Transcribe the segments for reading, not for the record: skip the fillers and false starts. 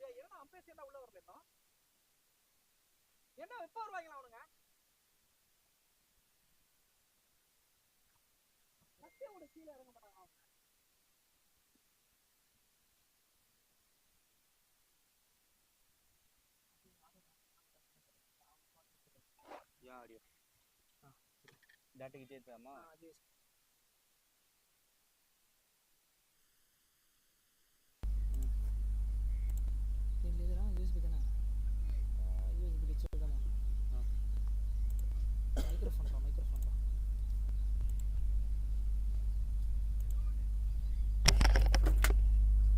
ஏய் என்ன அம்பேர் என்ன உள்ள வரல இன்னும் என்ன எப்ப வருவாங்களா அவனுங்க சத்தியோட கீழ இறங்க மாட்டாங்க அவங்க या ऑडियो डाटा की चेत अम्मा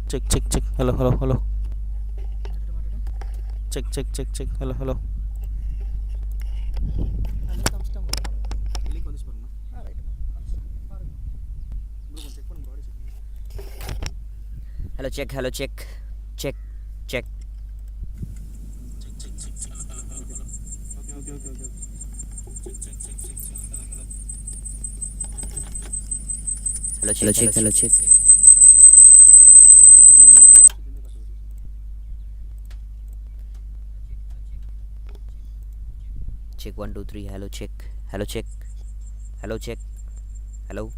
check hello check hello link வந்து பாருங்க ரைட் பாருங்க ப்ரோ கொஞ்சம் செக் பண்ணுங்க body check hello check check okay hello check check 1 2 3 hello check hello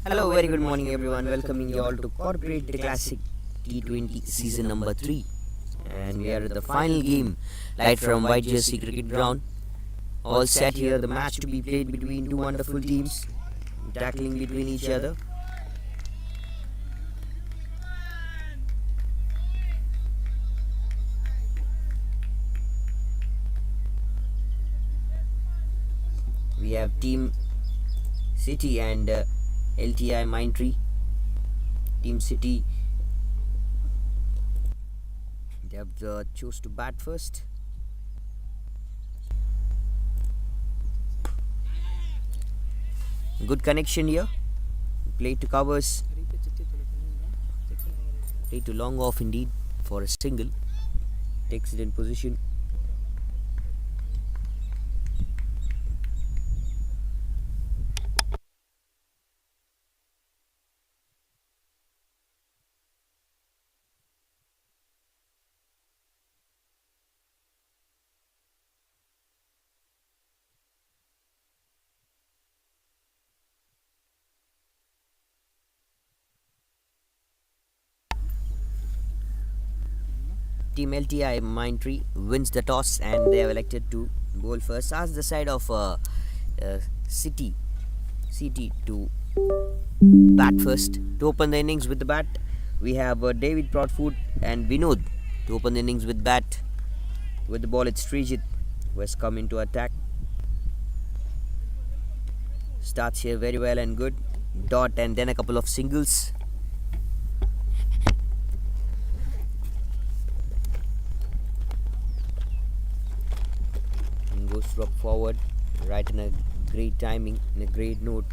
Hello, very good morning everyone. Welcoming you all to Corporate the Classic T20 season number 3. And we are at the final game, live from White Jersey Cricket Ground. All set here, the match to be played between two wonderful teams, tackling between each other. We have Team Citi and Lti Mindtree. Team Citi, they have chose to bat first. Good connection here. Play to covers. Play to long off indeed for a single. Takes it in position. Team Lti Mindtree wins the toss and they have elected to bowl first. Ask the side of Citi to bat first. To open the innings with the bat, we have David Broadfoot and Vinod to open the innings with bat. With the ball, it's Srijit who has come into attack. Starts here very well and good. Dot and then a couple of singles. Goes drop forward, right in a great timing, in a great note.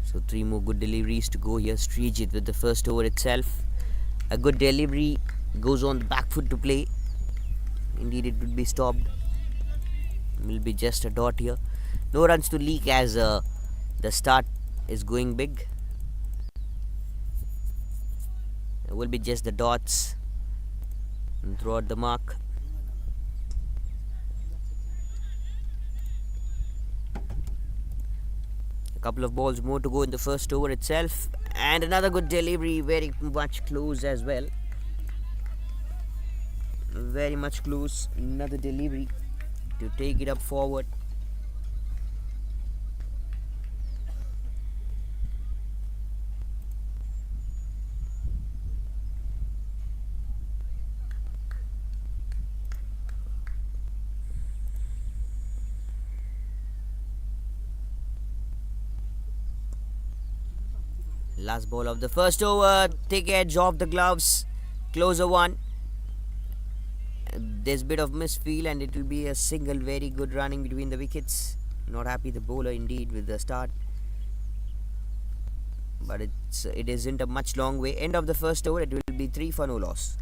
So 3 more good deliveries to go here. Srijit with the first over itself. A good delivery goes on the back foot to play. Indeed, it would be stopped. Will be just a dot here. No runs to leak as the start is going big. It will be just the dots and throughout the mark. A couple of balls more to go in the first over itself, and another good delivery, very much close as well. Very much close. Another delivery to take it up forward. Last ball of the first over. Thick edge off the gloves. Closer one. There's a bit of misfeel and it will be a single. Very good running between the wickets. Not happy the bowler indeed with the start. But it isn't a much long way. End of the first over. It will be 3 for no loss.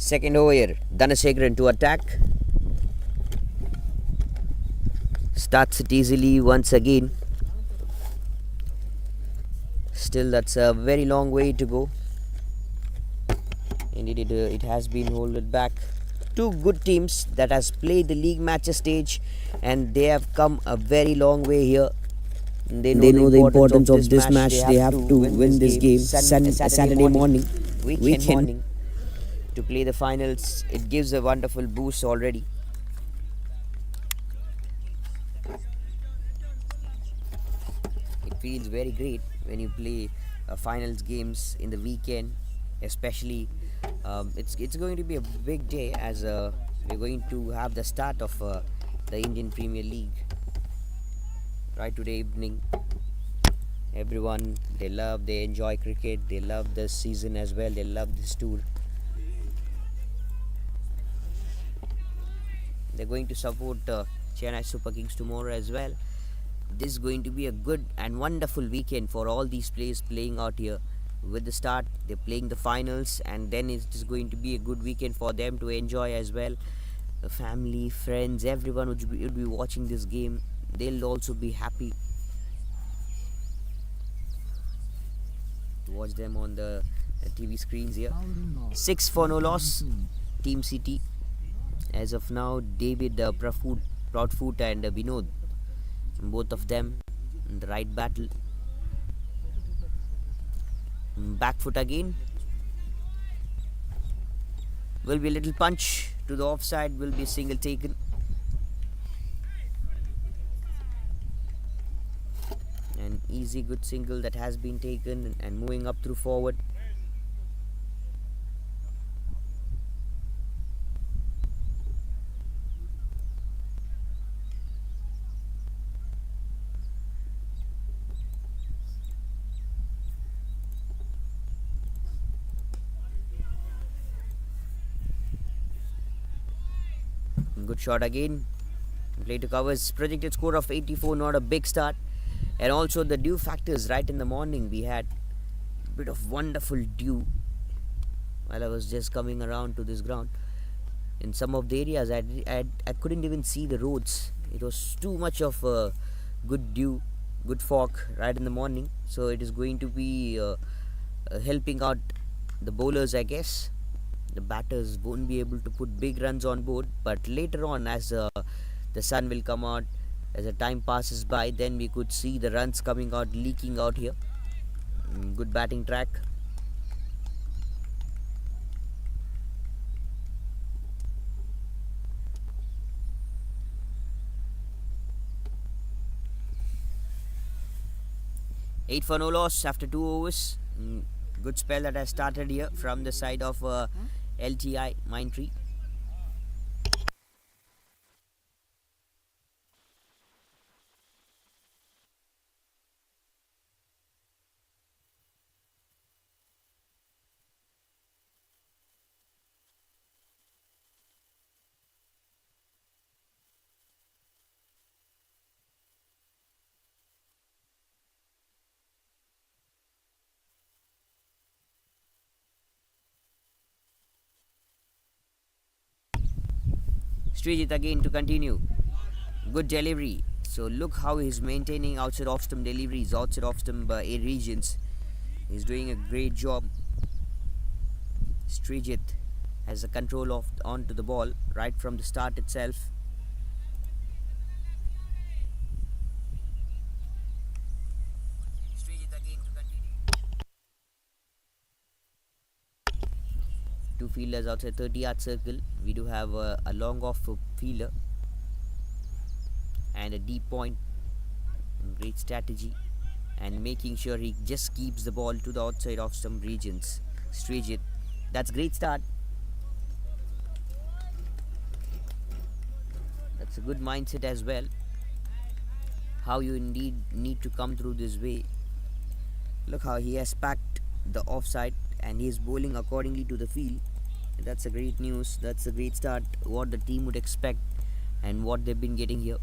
Second over, Dhanasekaran to attack. Starts it easily once again. Still, that's a very long way to go. Indeed, it has been held back. Two good teams that has played the league matches stage, and they have come a very long way here. They know the importance of this match. They have to win this game Saturday morning, weekend morning. to play the finals. It gives a wonderful boost already. It feels very great when you play finals games in the weekend, especially. It's going to be a big day as we're going to have the start of the Indian Premier League right today evening. Everyone, they enjoy cricket, they love this season as well, they love this tour. They're going to support Chennai Super Kings tomorrow as well. This is going to be a good and wonderful weekend for all these players playing out here. With the start, they're playing the finals, and then it is going to be a good weekend for them to enjoy as well. The family, friends, everyone would be watching this game. They'll also be happy to watch them on the TV screens here. 6 for no loss, Team Citi. As of now, David Proudfoot and Vinod, both of them in the right battle. Back foot again. Will be a little punch to the offside, will be a single taken. An easy good single that has been taken and moving up through forward. Good shot again. Play to covers. Projected score of 84, not a big start. And also the dew factors right in the morning. We had a bit of wonderful dew while I was just coming around to this ground. In some of the areas, I couldn't even see the roads. It was too much of good dew, good fog right in the morning. So it is going to be helping out the bowlers, I guess. The batters won't be able to put big runs on board, but later on, as the sun will come out, as the time passes by, then we could see the runs coming out, leaking out here. Good batting track. Eight for no loss after 2 overs. Good spell that has started here from the side of Lti Mindtree. Srijit again to continue. Good delivery. So look how he's maintaining outside off stump deliveries, outside off stump regions. He's doing a great job. Srijit has the control of onto the ball right from the start itself. Srijit again to continue. Two fielders outside 30-yard circle. We do have a long off fielder and a deep point. Great strategy and making sure he just keeps the ball to the outside of some regions. Srijit, that's great start. That's a good mindset as well. How you indeed need to come through this way. Look how he has packed the offside and he is bowling accordingly to the field. That's a great news. That's a great start. What the team would expect and what they've been getting here.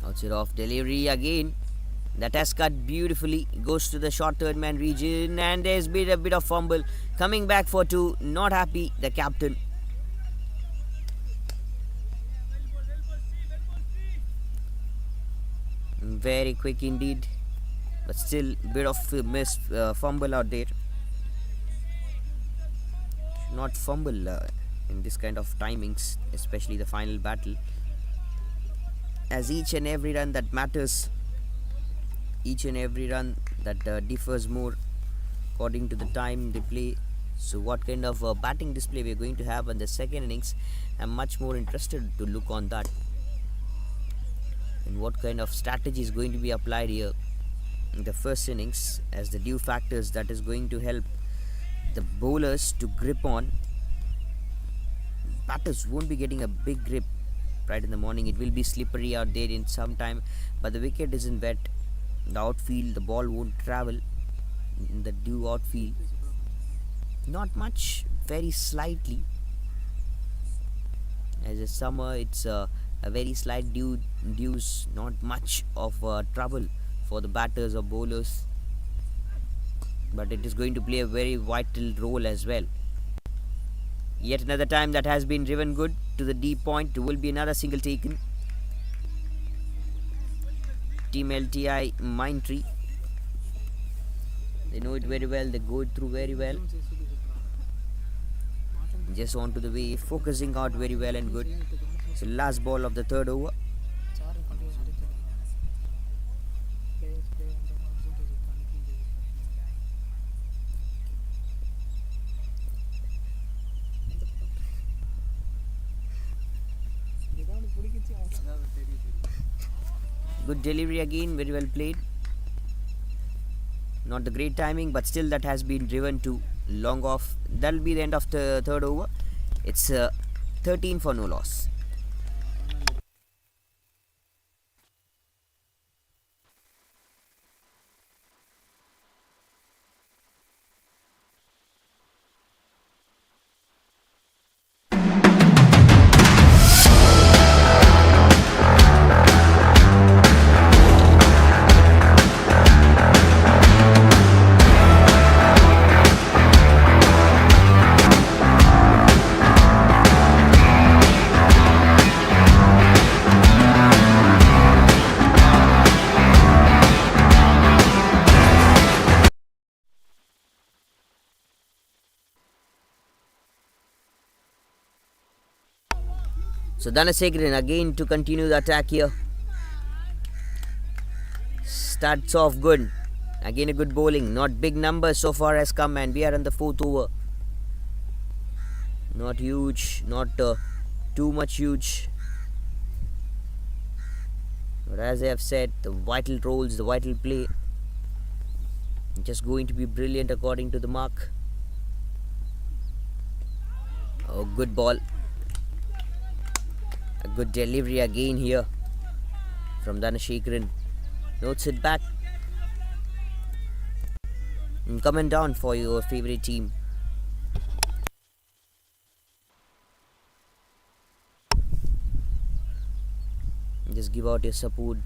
Outside off delivery again. That has cut beautifully. Goes to the short third man region and there's been a bit of fumble. Coming back for two. Not happy, the captain. Very quick indeed, but still bit of miss fumble out there. Should not fumble in this kind of timings, especially the final battle. as each and every run that matters, each and every run that differs more according to the time they play. So what kind of batting display we are going to have in the second innings, I'm much more interested to look on that, and what kind of strategy is going to be applied here in the first innings, as the due factors that is going to help the bowlers to grip on. Batters won't be getting a big grip right in the morning. It will be slippery out there in some time, but the wicket isn't wet. The outfield, the ball won't travel in the due outfield. Not much, very slightly. As a summer, it's a very slight dews, not much of trouble for the batters or bowlers, but it is going to play a very vital role as well. Yet another time that has been driven good to the deep point. Will be another single taken. Team Lti Mindtree, they know it very well, they go it through very well, just onto the way, focusing out very well and good. So last ball of the third over. Good delivery again, very well played. Not the great timing, but still that has been driven to long off. That'll be the end of the third over. It's 13 for no loss. So Dhanasekaran again to continue the attack here. Starts off good. Again a good bowling. Not big numbers so far has come, and we are in the fourth over. Not huge, not too much huge. But as I have said, the vital roles, the vital play, just going to be brilliant according to the mark. Oh, good ball. A good delivery again here from Dhanasekaran. Notes it back. And coming down for your favorite team. Just give out your support,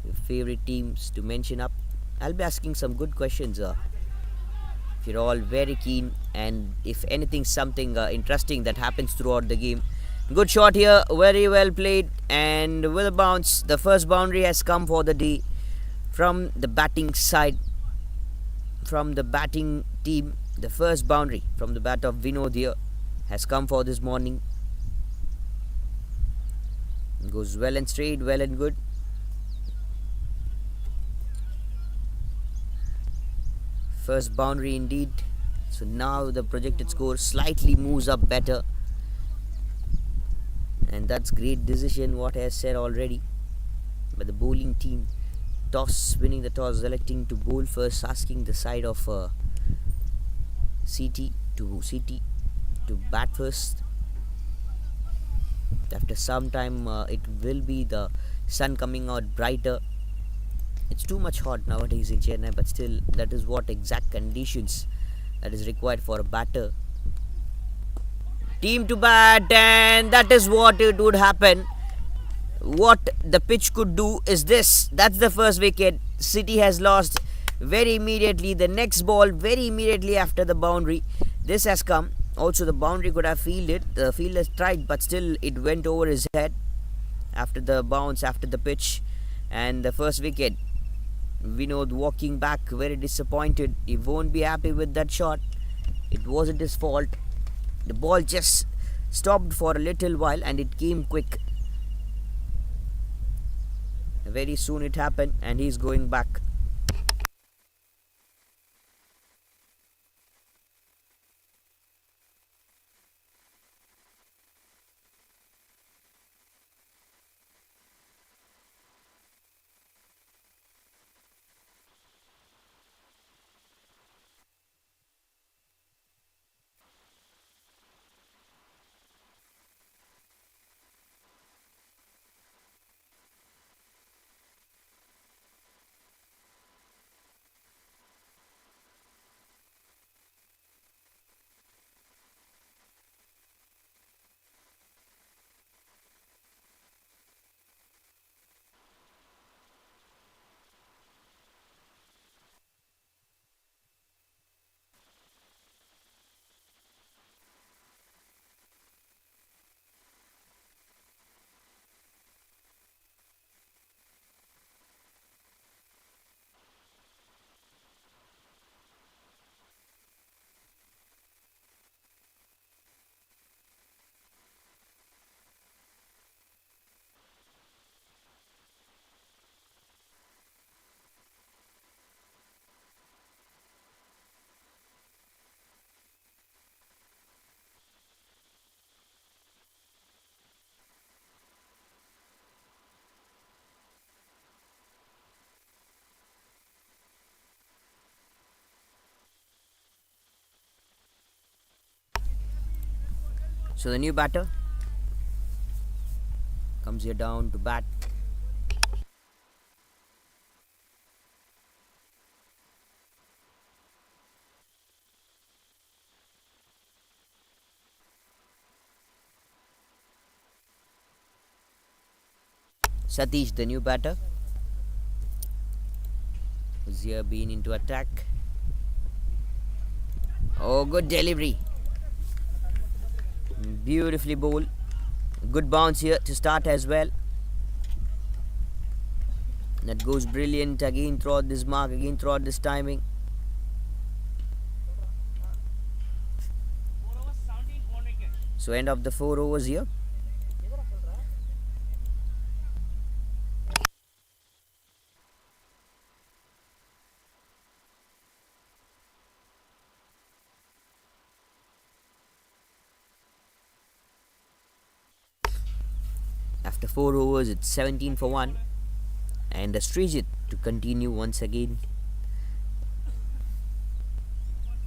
your favorite teams to mention up. I'll be asking some good questions. If you're all very keen, and if anything, something interesting that happens throughout the game. Good shot here, very well played, and with a bounce, the first boundary has come for the day from the batting side, from the batting team. The first boundary from the bat of Vinod here has come for this morning. Goes well and straight, well and good. First boundary indeed. So now the projected score slightly moves up better, and that's great decision what I have said already. But the bowling team, winning the toss, electing to bowl first, asking the side of Citi to bat first. After some time, it will be the sun coming out brighter. It's too much hot nowadays in Chennai, but still that is what exact conditions that is required for a batter. Team to bat, and that is what it would happen. What the pitch could do is this. That's the first wicket. Citi has lost very immediately. The next ball very immediately after the boundary. This has come. Also the boundary could have fielded. The fielder tried, but still it went over his head after the bounce, after the pitch. And the first wicket, Vinod walking back very disappointed. He won't be happy with that shot. It wasn't his fault. The ball just stopped for a little while and it came quick. Very soon it happened, and he's going back. So the new batter comes here down to bat. Satish, the new batter, who's here been into attack. Oh, good delivery. Beautifully bowled. Good bounce here to start as well. That goes brilliant again throughout this mark, again throughout this timing. So end of the 4 overs here. After 4 overs, it's 17 for 1. And Srijit to continue once again.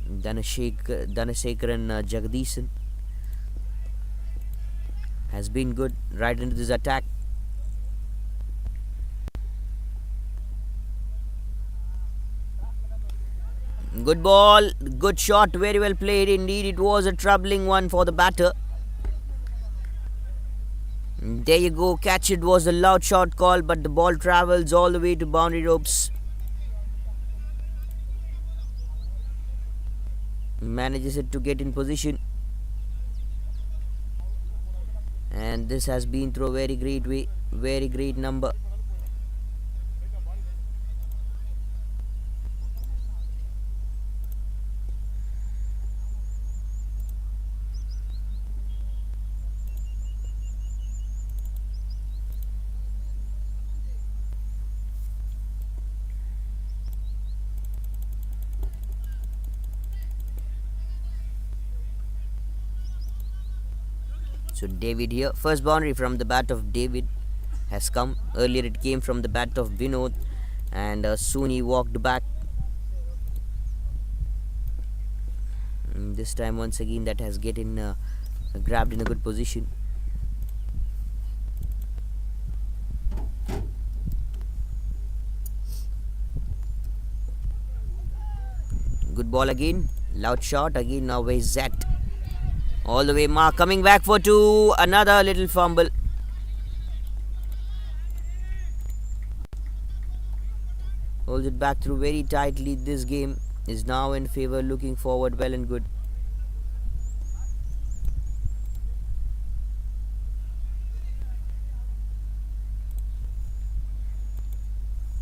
Dhanashekhar and Jagdishan has been good right into this attack. Good ball, good shot, very well played indeed. It was a troubling one for the batter. There you go, catch it. Was a loud shot call, but the ball travels all the way to boundary ropes. Manages it to get in position. And this has been through a very great way, very great number. So David here, first boundary from the bat of David has come. Earlier it came from the bat of Vinod, and soon he walked back. And this time once again that has grabbed in a good position. Good ball again, loud shot again. Now where is Zat? All the way Mark coming back for 2. Another little fumble. Holds it back through very tightly. This game is now in favor, looking forward well and good.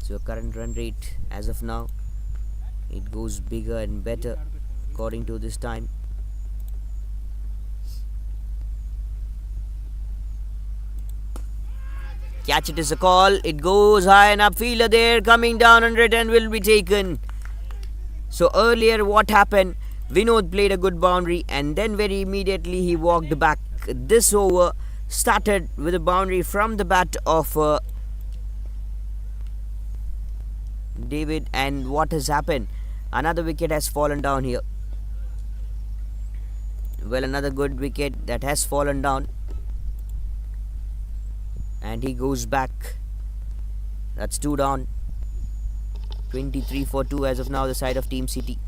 So current run rate as of now, it goes bigger and better according to this time. Catch it is a call. It goes high and up. Fielder there coming down under it and will be taken. So earlier what happened? Vinod played a good boundary and then very immediately he walked back. This over started with a boundary from the bat of David, and what has happened? Another wicket has fallen down here. Well, another good wicket that has fallen down, and he goes back. That's 2 down. 23 for 2 as of now, the side of Team Citi.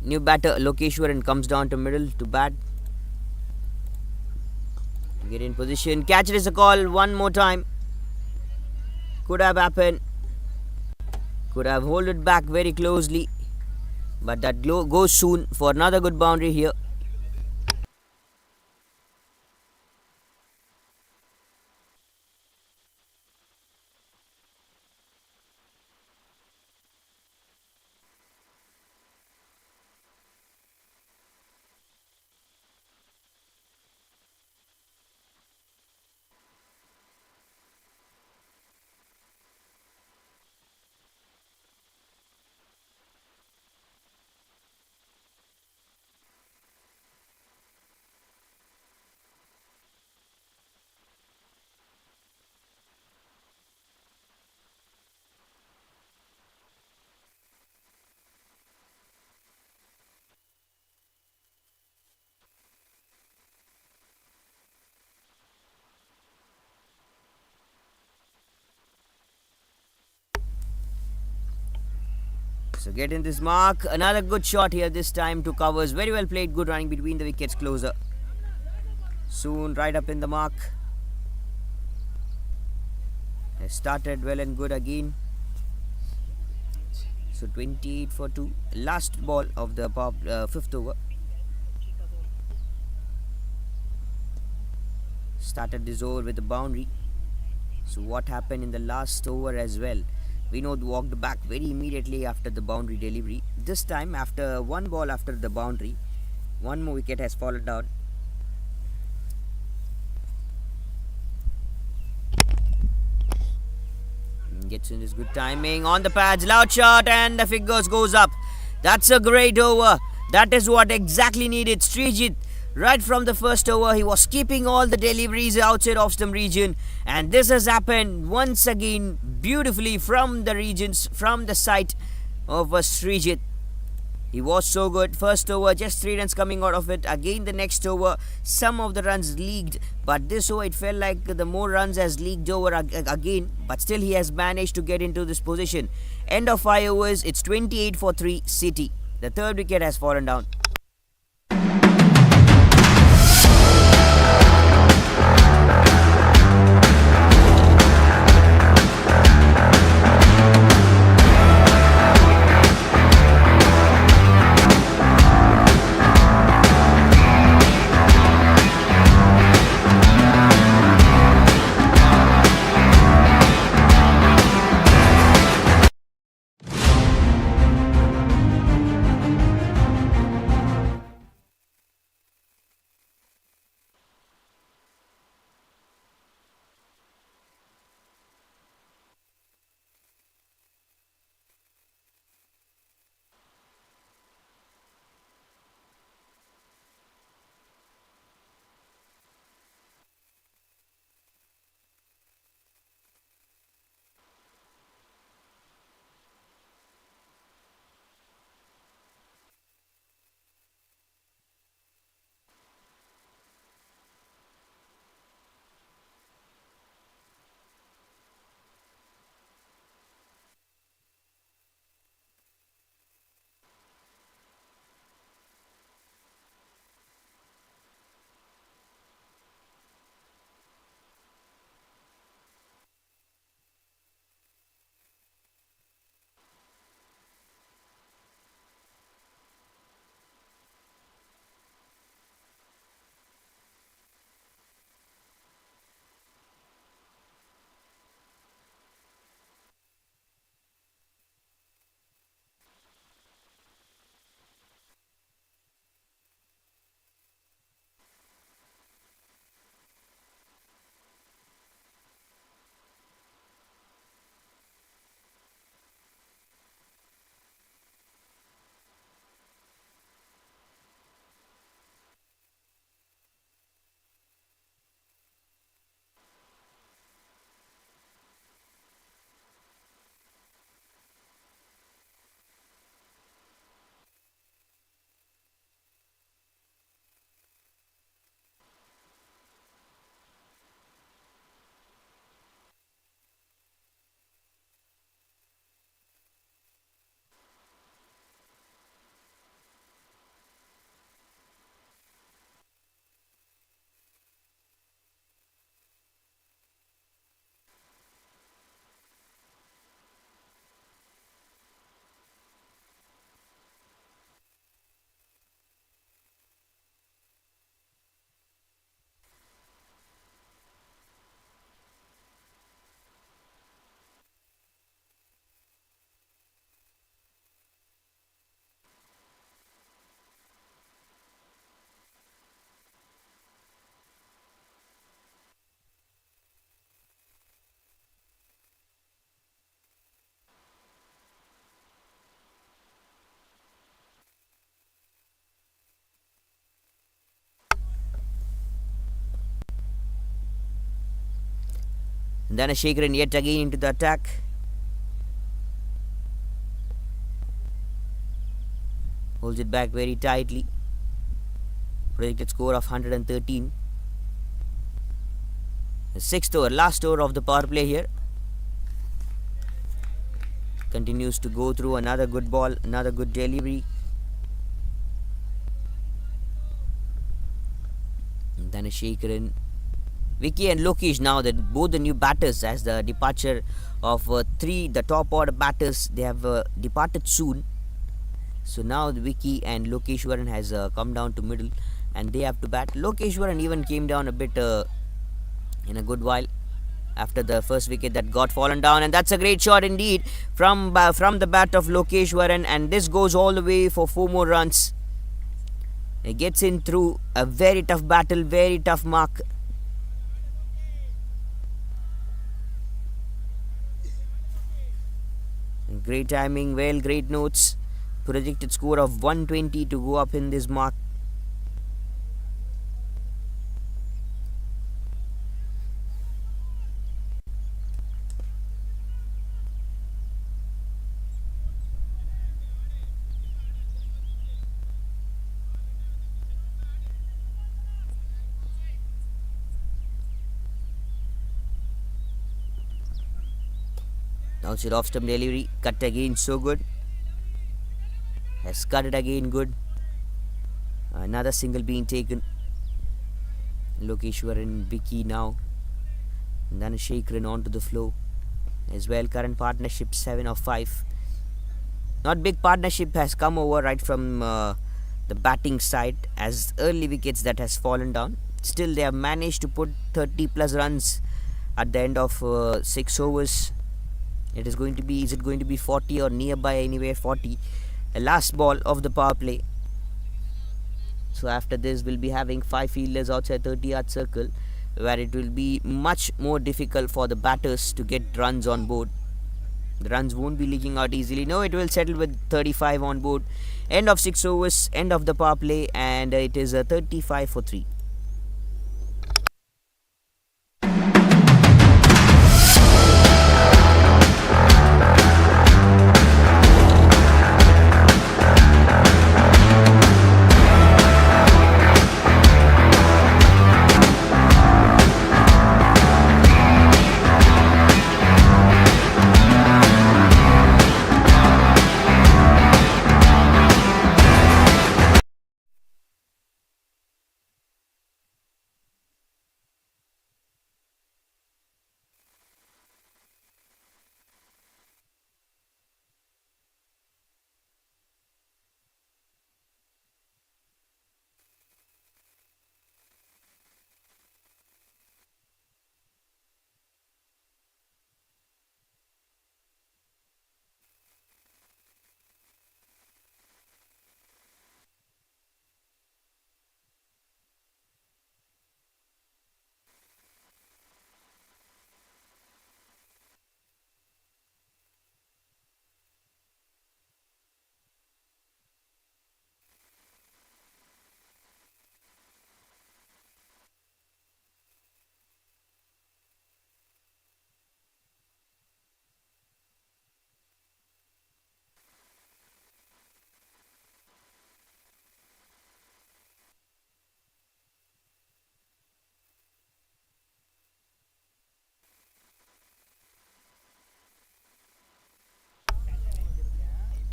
New batter Lokeshwaran comes down to middle to bat. Get in position. Catch it is a call. One more time. Could have happened. Could have held it back very closely. But that goes soon for another good boundary here. So get in this mark. Another good shot here this time to covers. Very well played. Good running between the wickets closer. Soon right up in the mark. Has started well and good again. So 28 for 2. Last ball of the 5th over. Started this over with a boundary. So what happened in the last over as well? Vinod walked back very immediately after the boundary delivery. This time, after one ball after the boundary, one more wicket has fallen down. Gets in this good timing on the pads, loud shot, and the figures goes up. That's a great over. That is what exactly needed. Srijit, right from the first over, he was keeping all the deliveries outside off stump region, and this has happened once again beautifully from the regions, from the side of Srijit. He was so good. First over, just 3 runs coming out of it. Again, the next over, some of the runs leaked, but this over, it felt like the more runs has leaked over again, but still he has managed to get into this position. End of 5 overs, it's 28 for 3 Citi. The 3rd wicket has fallen down. Dhanasekaran yet again into the attack. Holds it back very tightly. Projected score of 113. The sixth over, last over of the power play here. Continues to go through another good ball, another good delivery. Dhanasekaran, Vicky and Lokesh now, that both the new batters, as the departure of the top order batters, they have departed soon. So now Vicky and Lokeshwaran has come down to middle and they have to bat. Lokeshwaran even came down a bit in a good while after the first wicket that got fallen down, and that's a great shot indeed from the bat of Lokeshwaran, and this goes all the way for 4 more runs. It gets in through a very tough battle, very tough mark. Great timing, well, great notes. Projected score of 120 to go up in this mark. Outside off stump delivery, cut again, so good. Has cut it again, good. Another single being taken. Lokeshwaran, Vicky now. Dhanasekaran onto the floor as well. Current partnership 7 of 5. Not big partnership has come over right from the batting side, as early wickets that has fallen down. Still they have managed to put 30 plus runs at the end of 6 overs. Is it going to be 40 or nearby, anywhere 40? The last ball of the power play. So after this we'll be having 5 fielders outside 30-yard circle, where it will be much more difficult for the batters to get runs on board. The runs won't be leaking out easily. No, it will settle with 35 on board. End of 6 overs, end of the power play, and it is a 35 for 3.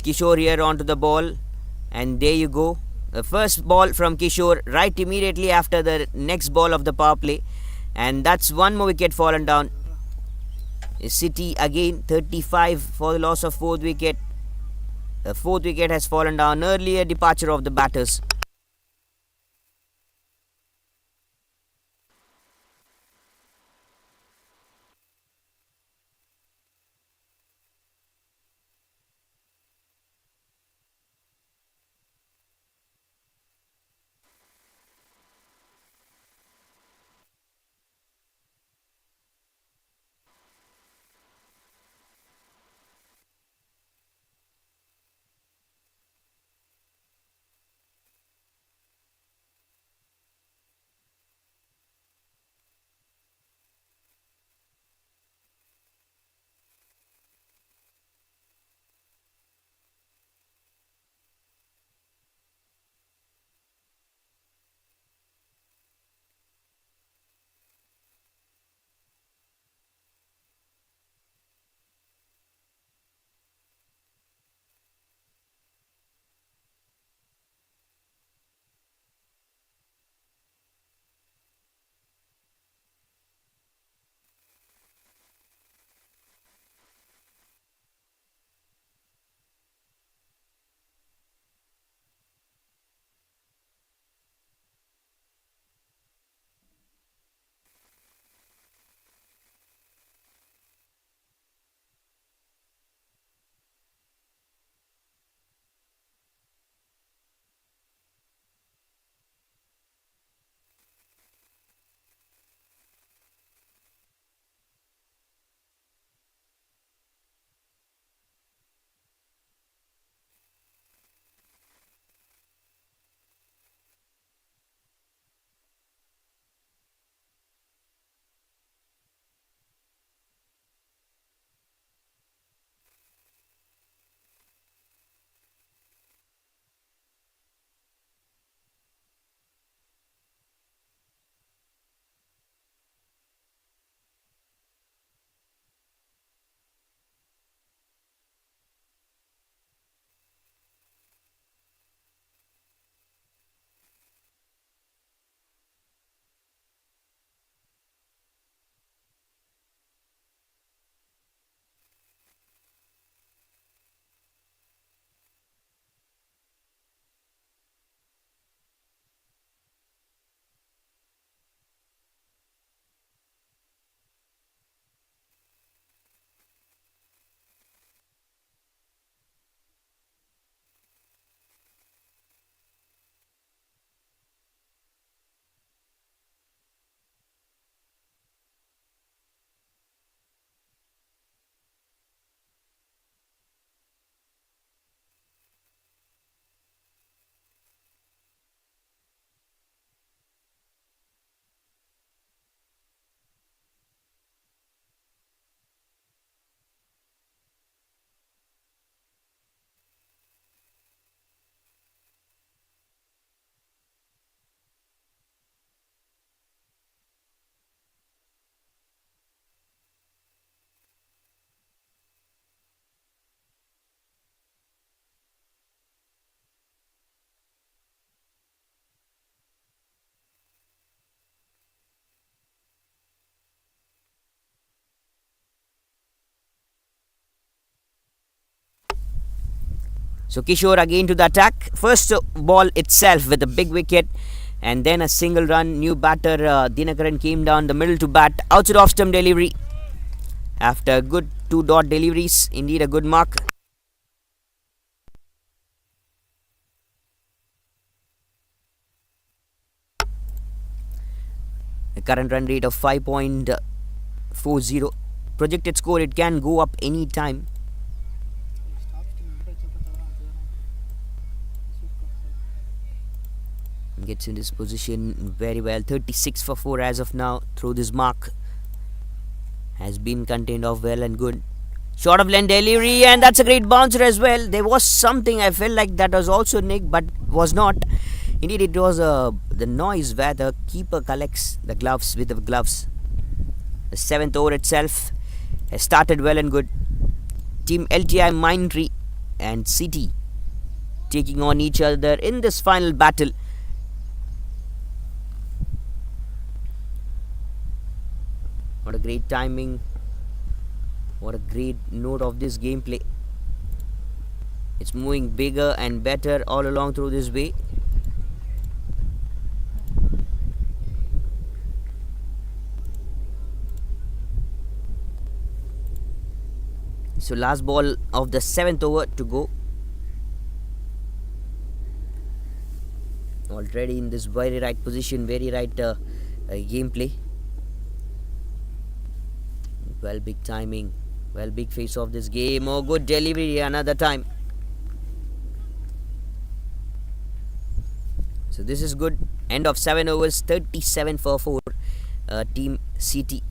Kishore here onto the ball, and there you go. The first ball from Kishore right immediately after the next ball of the power play, and that's one more wicket fallen down. Citi again 35 for the loss of 4th wicket. The 4th wicket has fallen down. Earlier departure of the batters. So Kishore again to the attack. First ball itself with a big wicket, and then a single run. New batter Dinakaran came down the middle to bat. Outside off stump delivery. After good 2-dot deliveries, indeed a good mark. The current run rate of 5.40. Projected score, it can go up any time. Gets in this position very well. 36 for 4 as of now. Through this mark has been contained of well and good. Short of length delivery, and that's a great bouncer as well. There was something I felt like that was also nicked, but was not. Indeed, it was the noise where the keeper collects the gloves with the gloves. The 7th over itself has started well and good. Team Lti Mindtree and Citi taking on each other in this final battle. What a great timing. What a great note of this gameplay. It's moving bigger and better all along through this way. So last ball of the 7th over to go. Already in this very right position, very right gameplay. Well, big timing. Well, big face of this game. Oh, good delivery another time. So this is good. End of 7 overs, 37 for 4. Team Citi.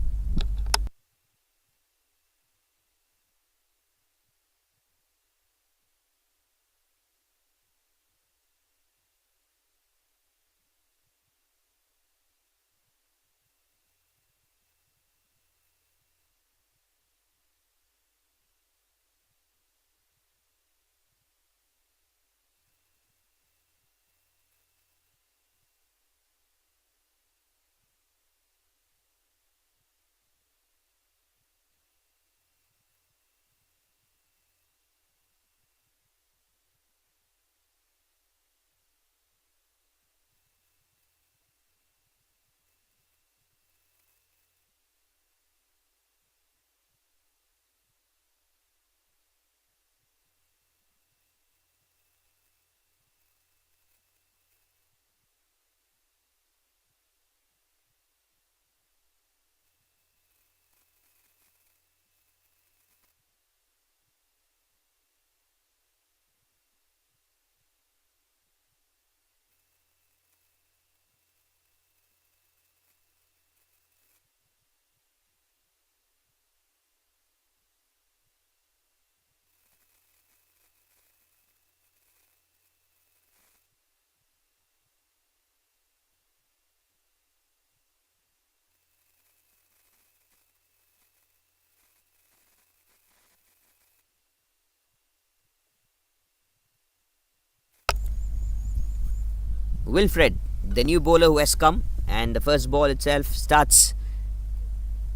Wilfred, the new bowler who has come, and the first ball itself starts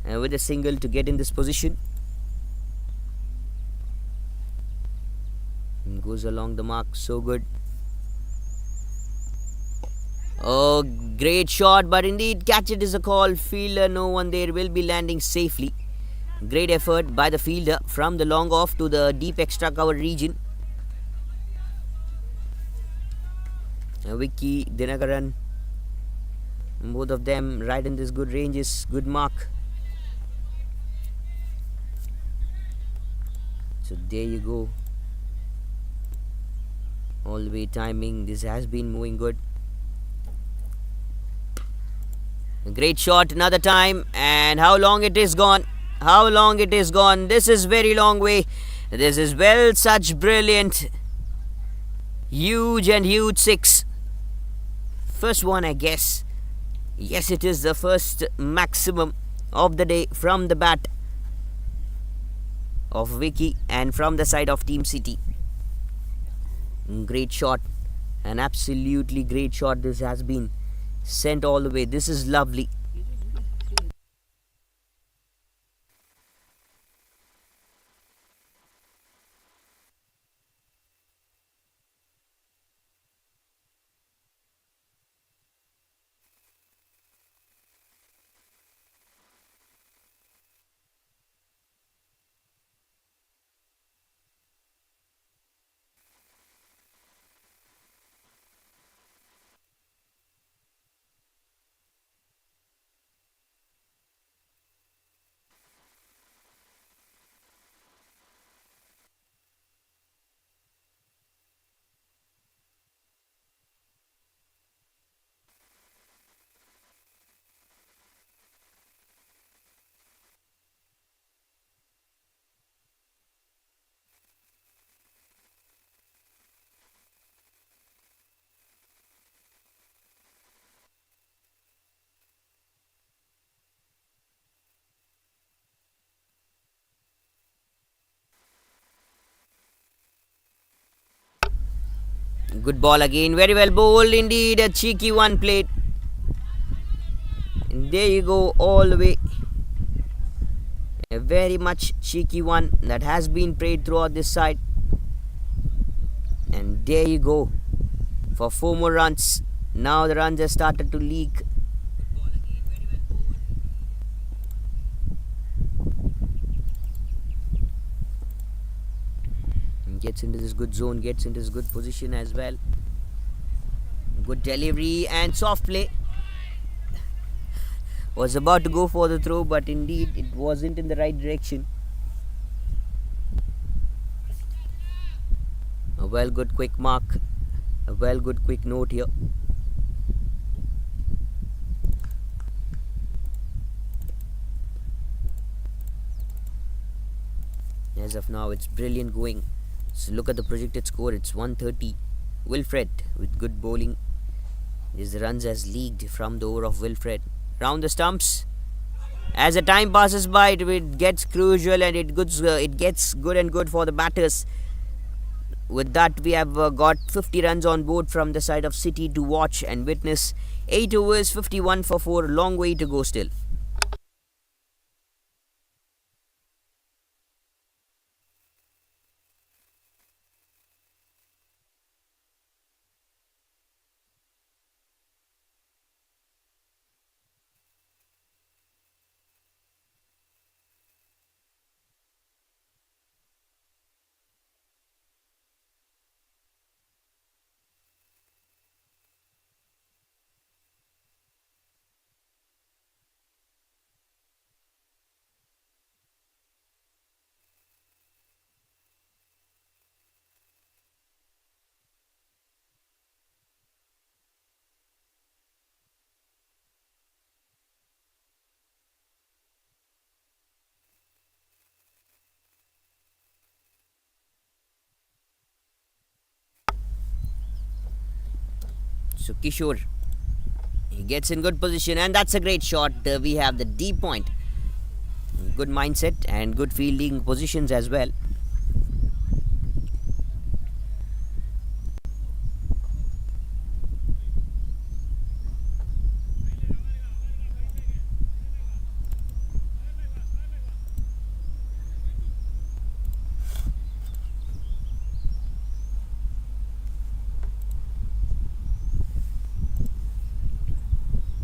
with a single to get in this position. And goes along the mark, so good. Oh, great shot, but indeed catch it is a call. Fielder, no one there, will be landing safely. Great effort by the fielder from the long off to the deep extra cover region. Vicky, Dinakaran, both of them right in this good ranges, good mark. So there you go. All the way timing, this has been moving good. A great shot another time, and how long it is gone. How long it is gone. This is very long way. This is well such brilliant. Huge and huge 6. First one, I guess. Yes, it is the first maximum of the day from the bat of Vicky and from the side of Team Citi. Great shot. An absolutely great shot. This has been sent all the way. This is lovely. Good ball again. Very well bowled indeed. A cheeky one played. And there you go, all the way. A very much cheeky one that has been played throughout this side. And there you go. For 4 more runs. Now the runs have started to leak. Gets into this good zone, gets into this good position as well. Good delivery and soft play. Was about to go for the throw, but indeed it wasn't in the right direction. A well good quick mark. A well good quick note here. As of now, it's brilliant going. So look at the projected score. It's 130. Wilfred with good bowling. His runs has leaked from the over of Wilfred. Round the stumps. As the time passes by, it gets crucial and it gets good and good for the batters. With that, we have got 50 runs on board from the side of Citi to watch and witness. 8 overs, 51 for 4. Long way to go still. So Kishore, he gets in good position and that's a great shot. We have the deep point. Good mindset and good fielding positions as well.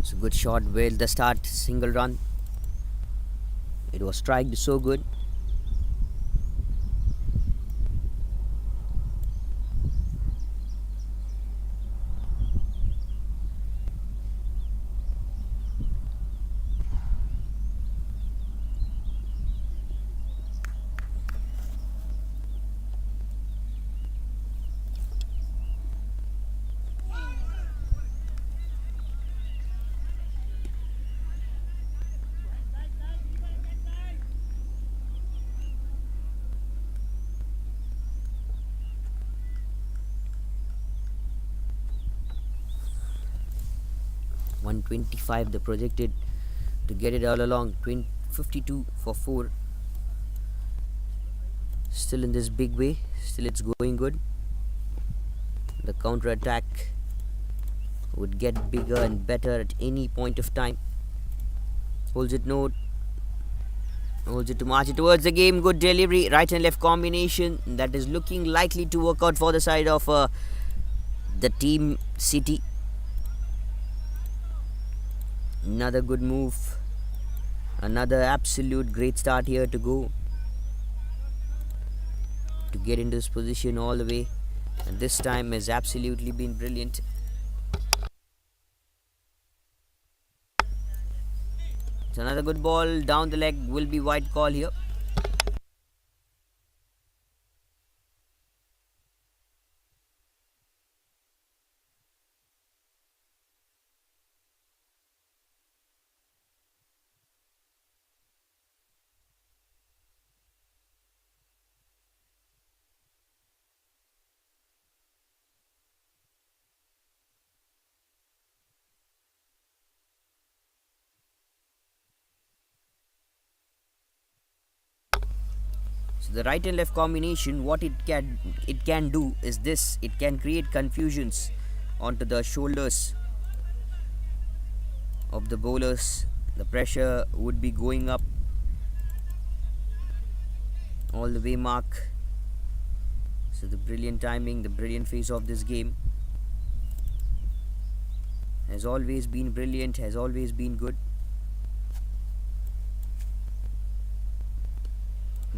So good shot, well the start, single run. It was striked so good. .125 the projected to get it all along. 52 for 4. Still in this big way. Still it's going good. The counter attack would get bigger and better at any point of time. Holds it note. Holds it to march it towards the game. Good delivery. Right and left combination. That is looking likely to work out for the side of the team Citi. Another good move. Another absolute great start here to go. To get into this position all the way. And this time has absolutely been brilliant. It's another good ball down the leg. Will be wide call here. the right and left combination, what it can do is this: it can create confusions onto the shoulders of the bowlers. The pressure would be going up all the way, mark. So the brilliant timing, the brilliant face of this game has always been brilliant, has always been good.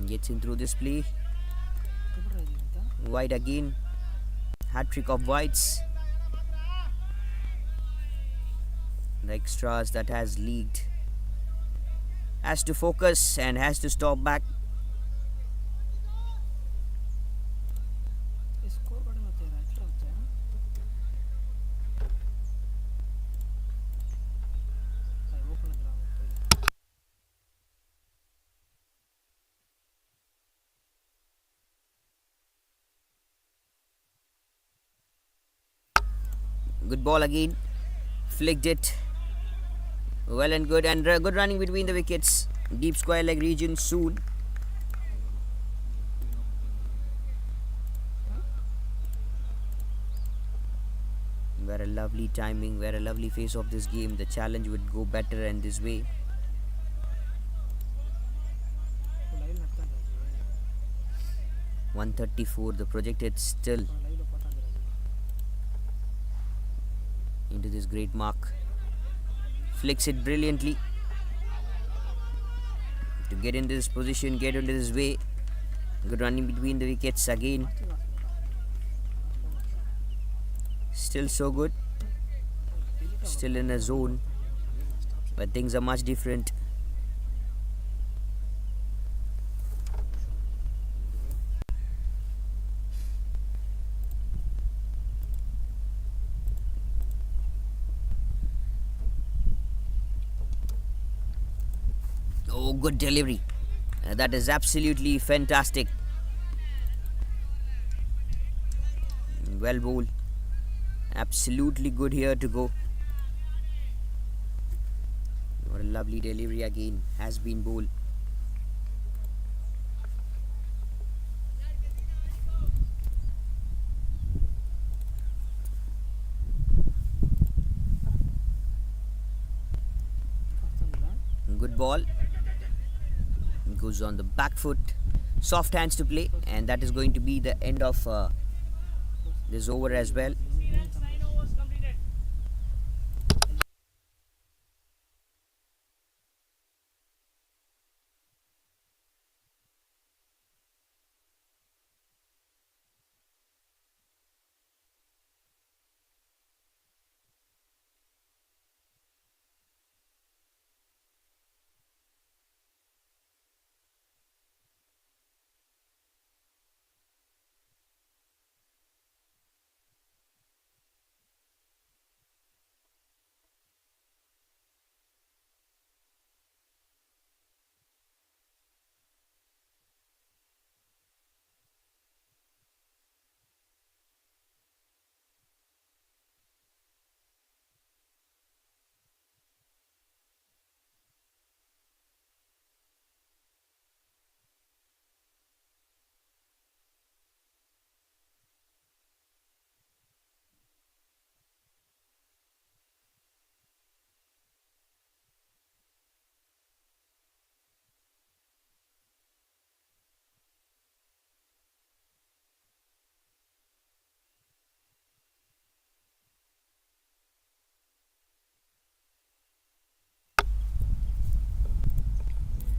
Gets in through this play. Wide again. Hat-trick of Whites. The extras that has leaked. Has to focus and has to stop back. Good ball again. Flicked it. Well and good, and good running between the wickets. Deep square leg region soon. Very lovely timing, very lovely face of this game. The challenge would go better and this way. live நடத்தாங்க 134 the projected still live ல போட்டாங்க into this great mark. Flicks it brilliantly to get into this position, get into this way. Good running between the wickets again. Still so good. Still in a zone, but things are much different. Oh, good delivery. That is absolutely fantastic. Well bowled. Absolutely good here to go. What a lovely delivery again has been bowled. Good ball. Goes on the back foot. Soft hands to play, and that is going to be the end of this over as well.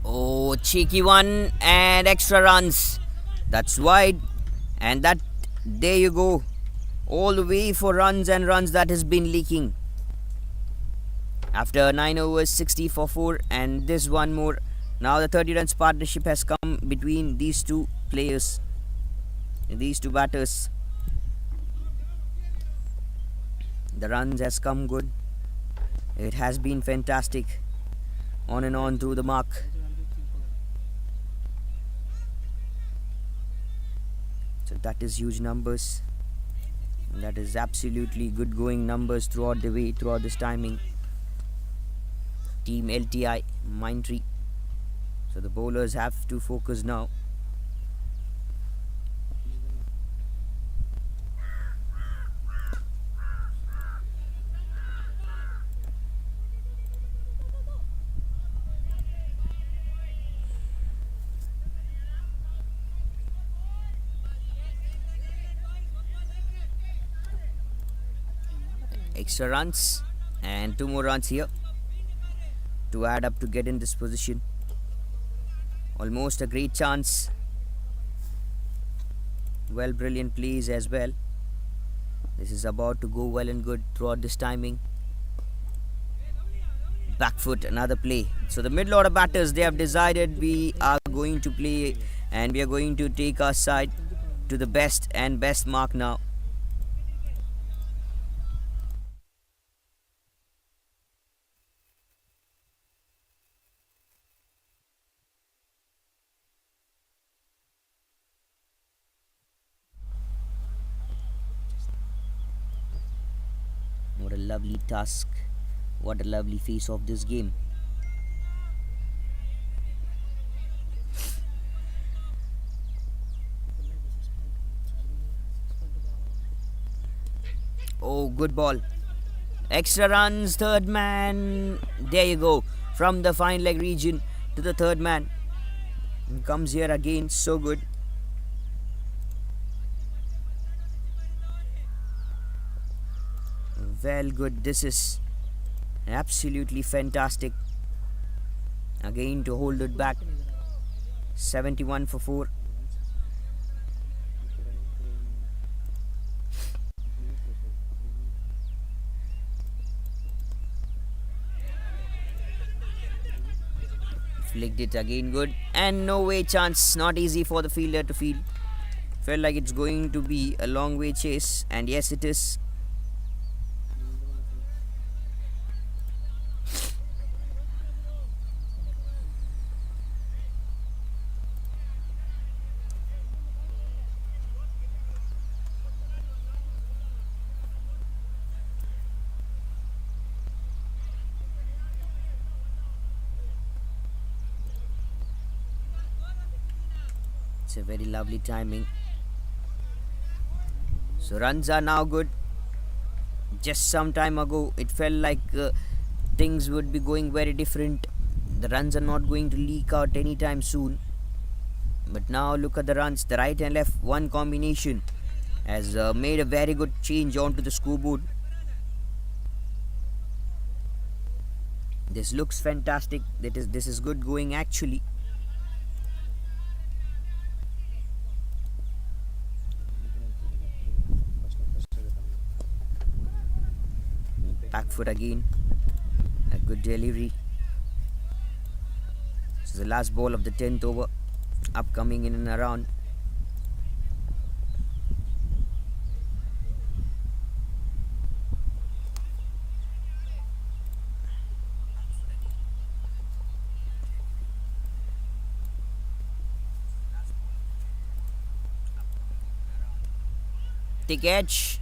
Oh, cheeky one and extra runs. That's wide, and that there you go. All the way for runs and runs that has been leaking. After 9 overs, 60 for 4, and this one more. Now the 30 runs partnership has come between these two players, these two batters. The runs has come good. It has been fantastic. On and on through the mark. So that is huge numbers. And that is absolutely good going numbers throughout the way, throughout this timing. Team Lti Mindtree. So the bowlers have to focus now. Extra runs and 2 more runs here to add up to get in this position. Almost a great chance. Well, brilliant plays as well. This is about to go well and good throughout this timing. Back foot, another play. So the middle order batters, they have decided we are going to play and we are going to take our side to the best and best mark now. What a lovely task. What a lovely face of this game. Oh, good ball. Extra runs, third man. There you go. From the fine leg region to the third man. And comes here again. So good. Well, good. This is absolutely fantastic. Again to hold it back. 71 for 4. Flicked it again, good. And no way chance. Not easy for the fielder to field. Felt like it's going to be a long way chase. And yes, it is. It's a very lovely timing. So runs are now good. Just some time ago it felt like things would be going very different. The runs are not going to leak out anytime soon. But now look at the runs. The right and left one combination has made a very good change onto the scoreboard. This looks fantastic. This is good going actually. Back foot again. A good delivery. This is the last ball of the 10th over. Upcoming in and around. Thick edge.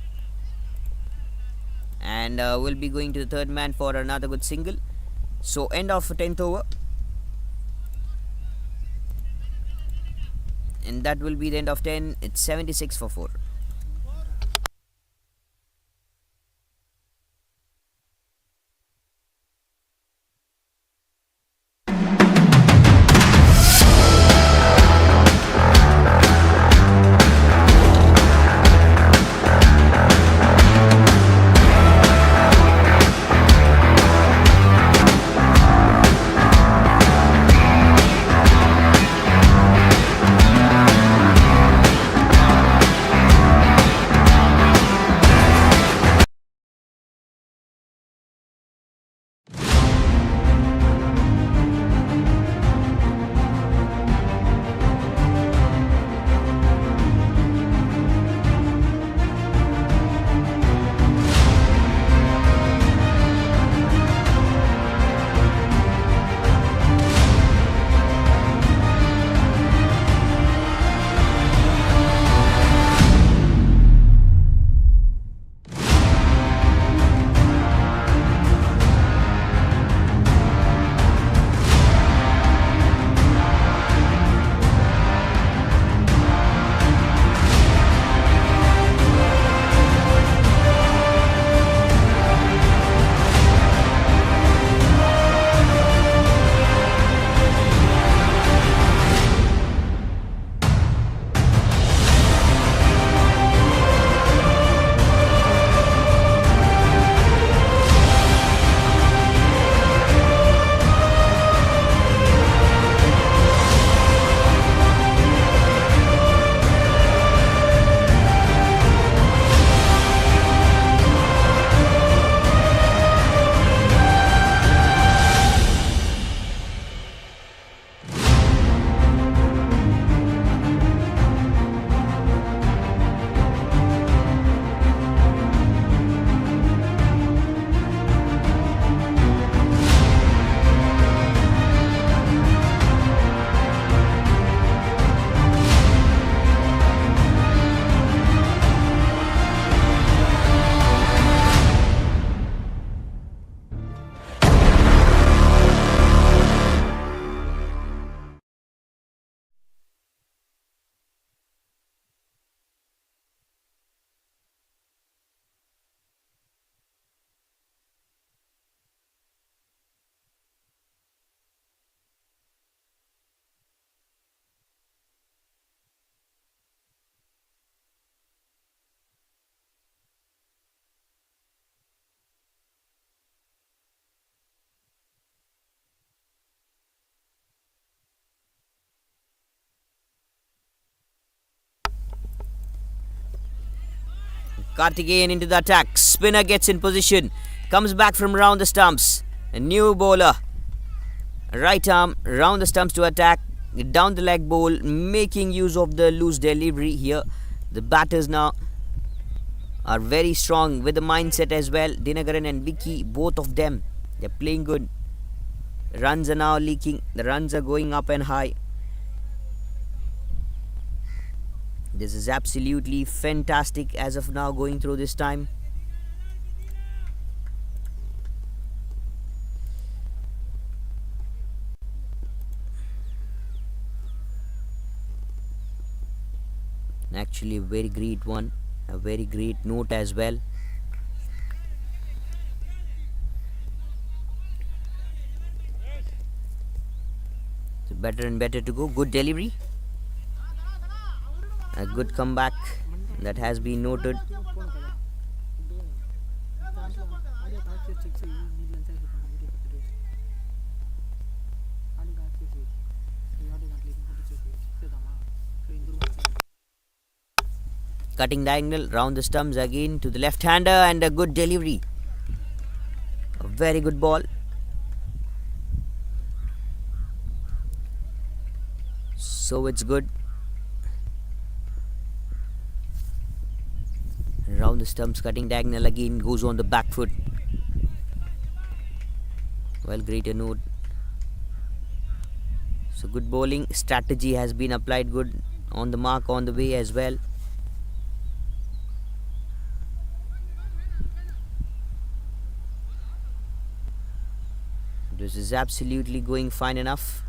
And we'll be going to the third man for another good single. So end of 10th over. And that will be the end of 10. It's 76 for 4. Karthikeyan into the attack. Spinner gets in position. Comes back from round the stumps. A new bowler. Right arm round the stumps to attack. Down the leg bowl. Making use of the loose delivery here. The batters now are very strong with the mindset as well. Dinagaran and Vicky, both of them, they're playing good. Runs are now leaking. The runs are going up and high. This is absolutely fantastic as of now going through this time. Actually a very great one. A very great note as well. So better and better to go. Good delivery. A good comeback that has been noted. Cutting diagonal round the stumps again to the left-hander and a good delivery. A very good ball. So it's good. Round the stumps, cutting diagonal again, goes on the back foot. Well, great a note. So good bowling strategy has been applied, good on the mark, on the way as well. This is absolutely going fine enough.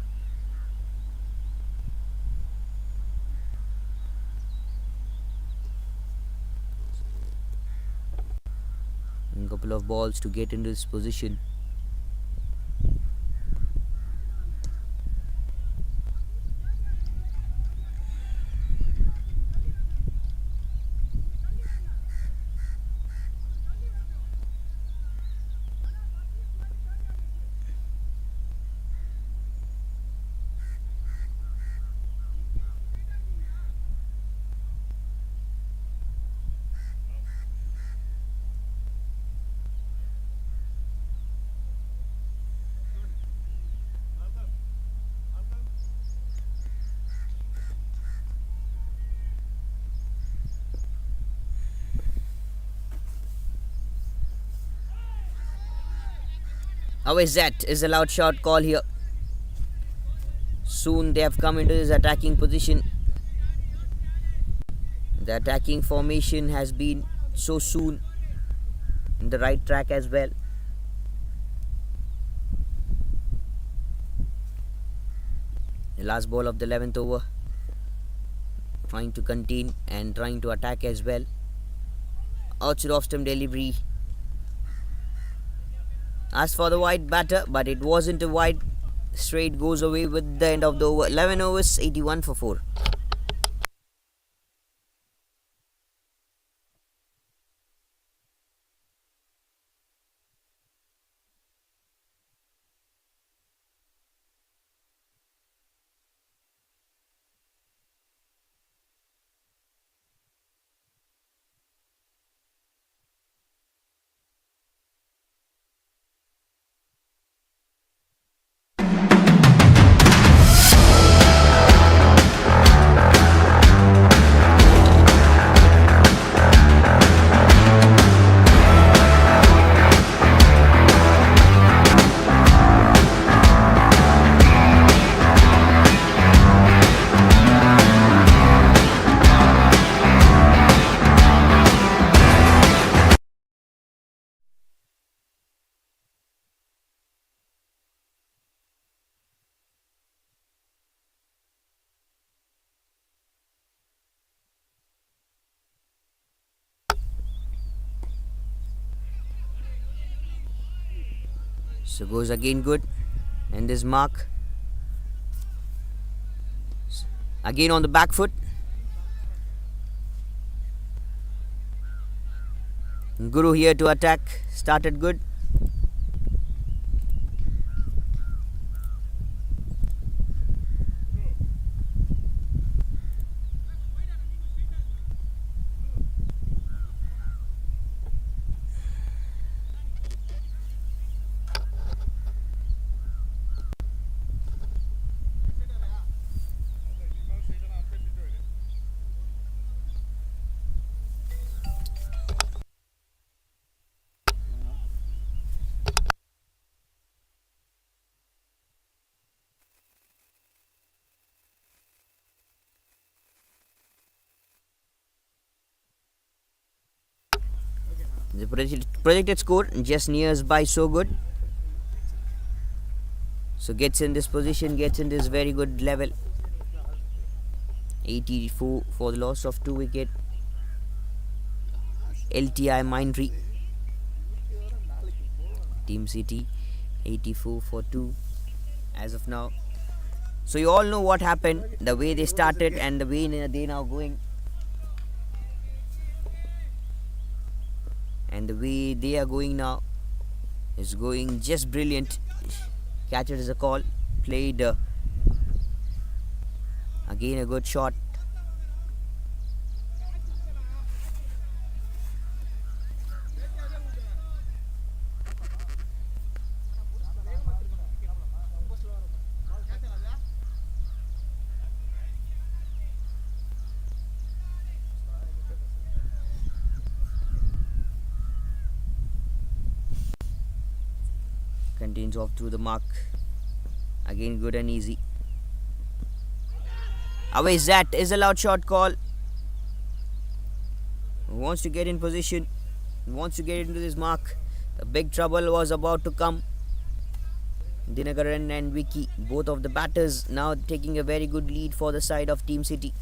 A couple of balls to get into this position. How is that? Is a loud shot call here. Soon they have come into this attacking position. The attacking formation has been so soon in the right track as well. The last ball of the 11th over. Trying to contain and trying to attack as well. Outside off stump delivery. Asked for the wide batter, but it wasn't a wide. Straight goes away with the end of the over. 11 overs, 81 for 4. So goes again good. And this mark. Again on the back foot. Guru here to attack. Started good. The projected score just nears by so good. So gets in this position, gets in this very good level. 84 for the loss of 2 wicket. Lti Mindtree. Team Citi 84 for 2 as of now. So you all know what happened, the way they started and the way they now going. And the way they are going now is going just brilliant. Catcher is a call. Played again a good shot. Continues off through the mark. Again good and easy. Away Zat is a loud shot call. Wants to get in position. Wants to get into this mark. The big trouble was about to come. Dinakaran and Vicky, both of the batters, now taking a very good lead for the side of Team Citi.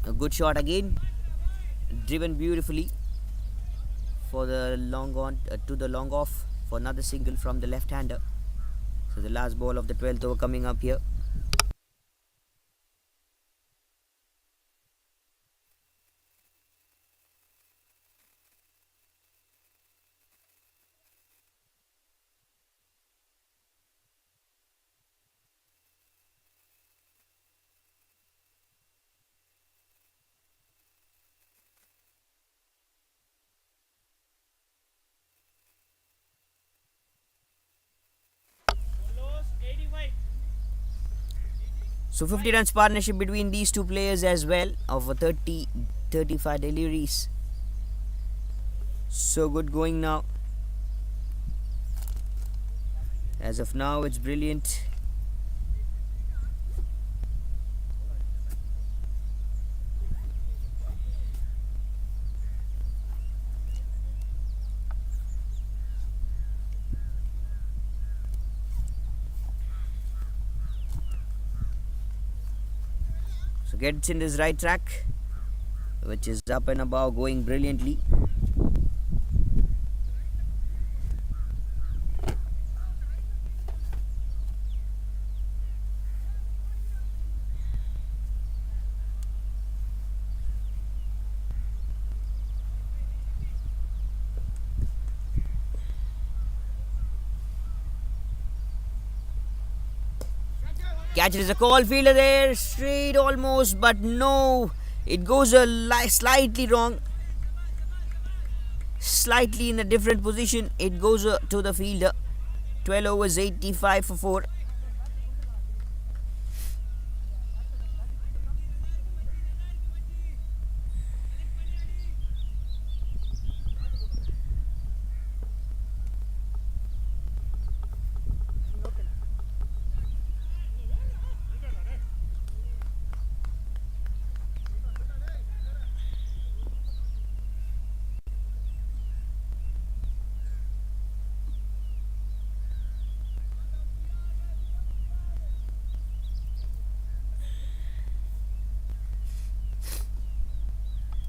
A good shot again, driven beautifully for the long on to the long off for another single from the left-hander. So the last ball of the 12th over coming up here. So 50 runs partnership between these two players as well of a 30-35 deliveries. So good going now. As of now it's brilliant. So gets in this right track, which is up and above, going brilliantly. Catcher is a call, fielder there, straight almost, but no, it goes slightly wrong, slightly in a different position. It goes to the fielder. 12 overs, 85 for 4.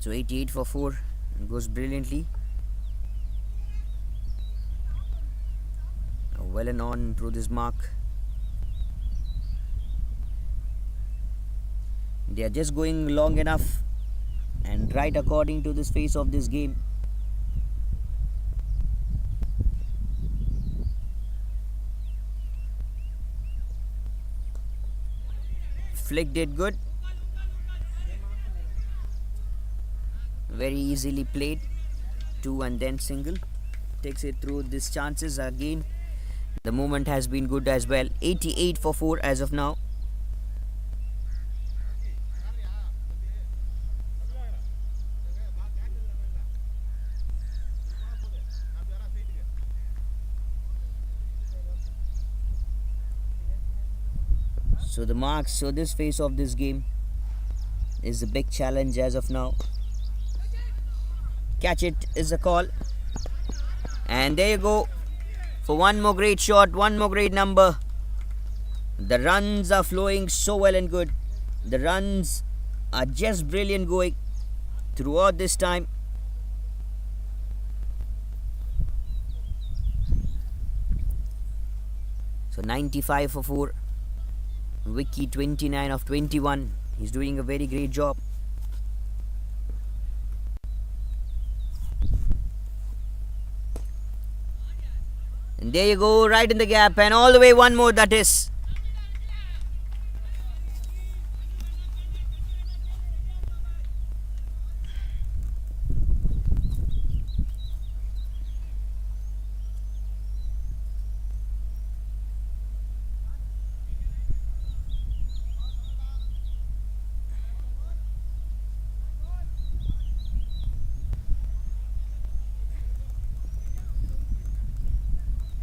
So 88 for 4, goes brilliantly. Well and on through this mark. They are just going long enough and right according to this phase of this game. Flick did good. Very easily played. 2 and then single. Takes it through these chances again. The movement has been good as well. 88 for 4 as of now. So the marks, so this phase of this game is a big challenge as of now. Catch it is a call. And there you go. For one more great shot, one more great number. The runs are flowing so well and good. The runs are just brilliant going throughout this time. So 95 for 4. Vicky 29 of 21. He's doing a very great job. And there you go, right in the gap, and all the way one more, that is.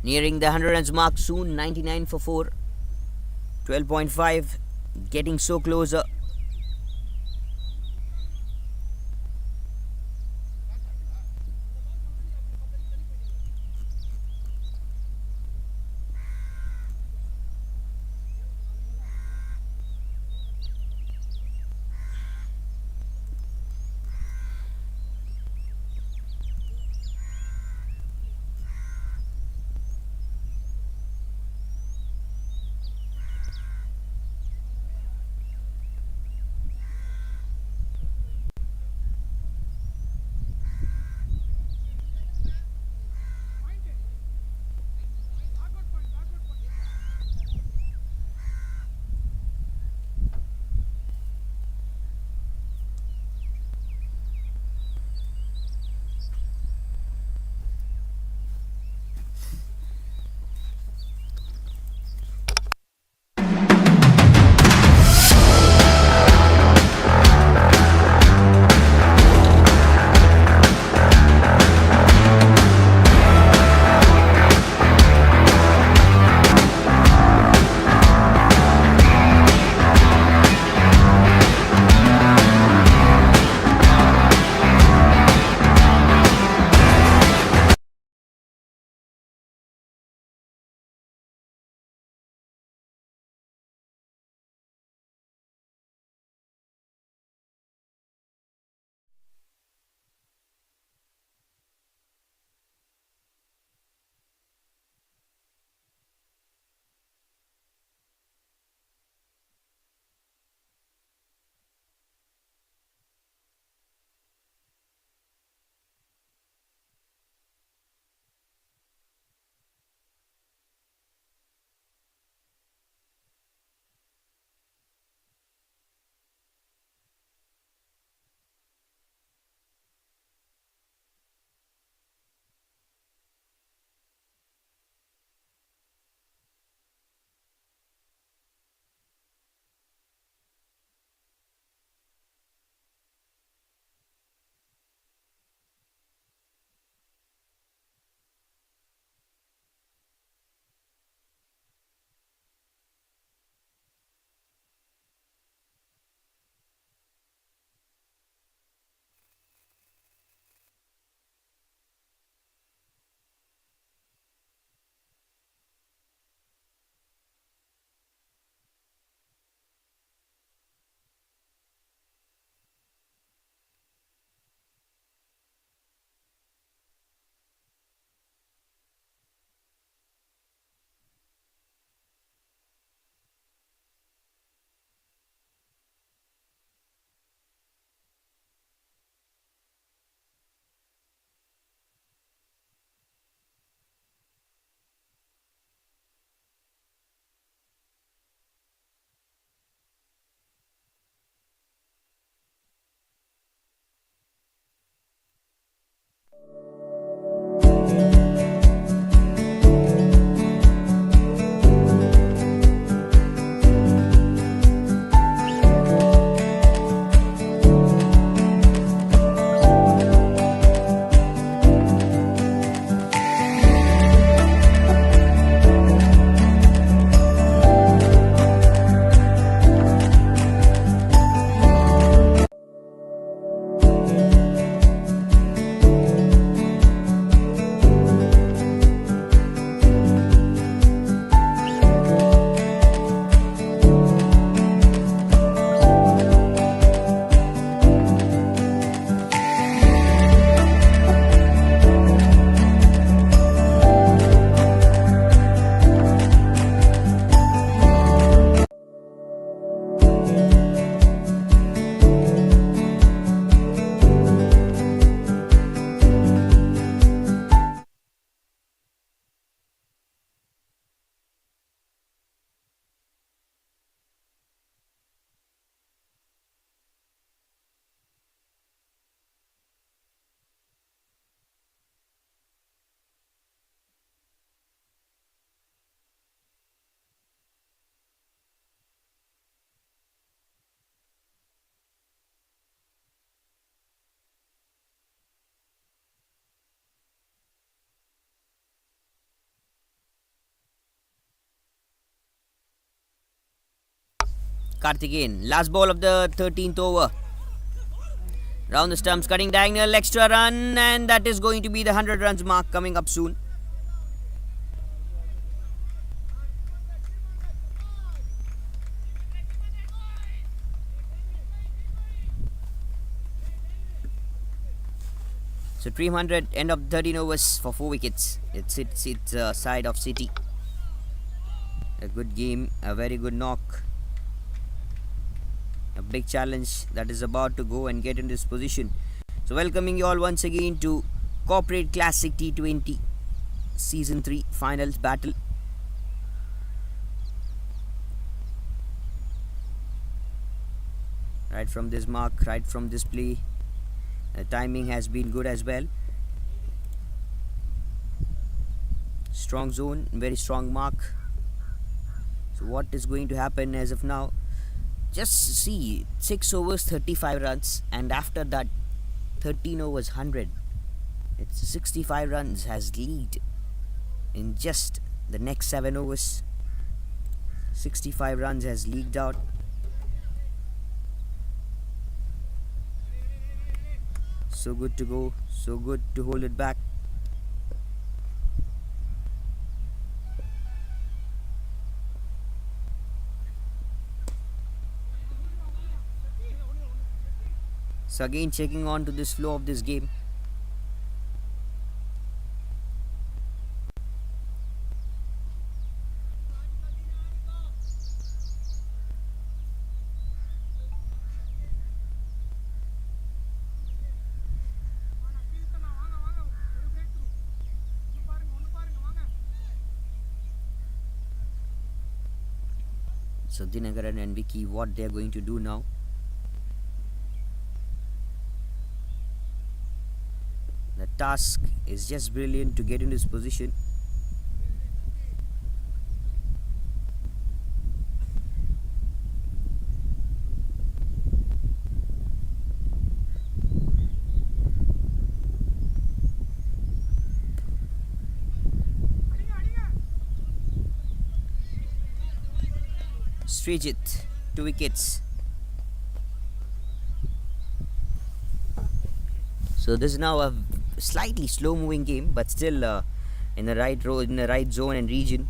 Nearing the 100 runs mark soon. 99 for 4. 12.5. Getting so closer. Karthikeyan. Last ball of the 13th over. Round the stumps, cutting diagonal, extra run, and that is going to be the 100 runs mark coming up soon. So 300, end of 13 overs for 4 wickets. It's side of Citi. A good game, a very good knock. A big challenge that is about to go and get in this position. So welcoming you all once again to Corporate Classic T20 Season 3 Finals Battle. Right from this mark, right from this play, the timing has been good as well. Strong zone, very strong mark. So what is going to happen as of now? Just see, 6 overs 35 runs, and after that 13 overs 100. It's 65 runs has lead in just the next 7 overs. 65 runs has leaked out. So good to go, so good to hold it back. So again checking on to this flow of this game. So Dinagaran and Vicky, what they are going to do now? The task is just brilliant to get in this position. Srijit, 2 wickets. So this is now a slightly slow moving game, but still in the right road, in the right zone and region.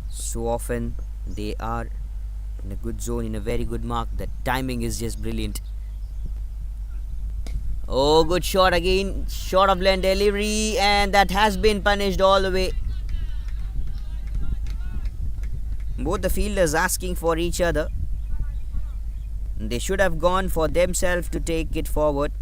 So often they are in a good zone, in a very good mark. The timing is just brilliant. Oh, good shot again, short of length delivery, and that has been punished all the way. Both the fielders asking for each other. They should have gone for themselves to take it forward.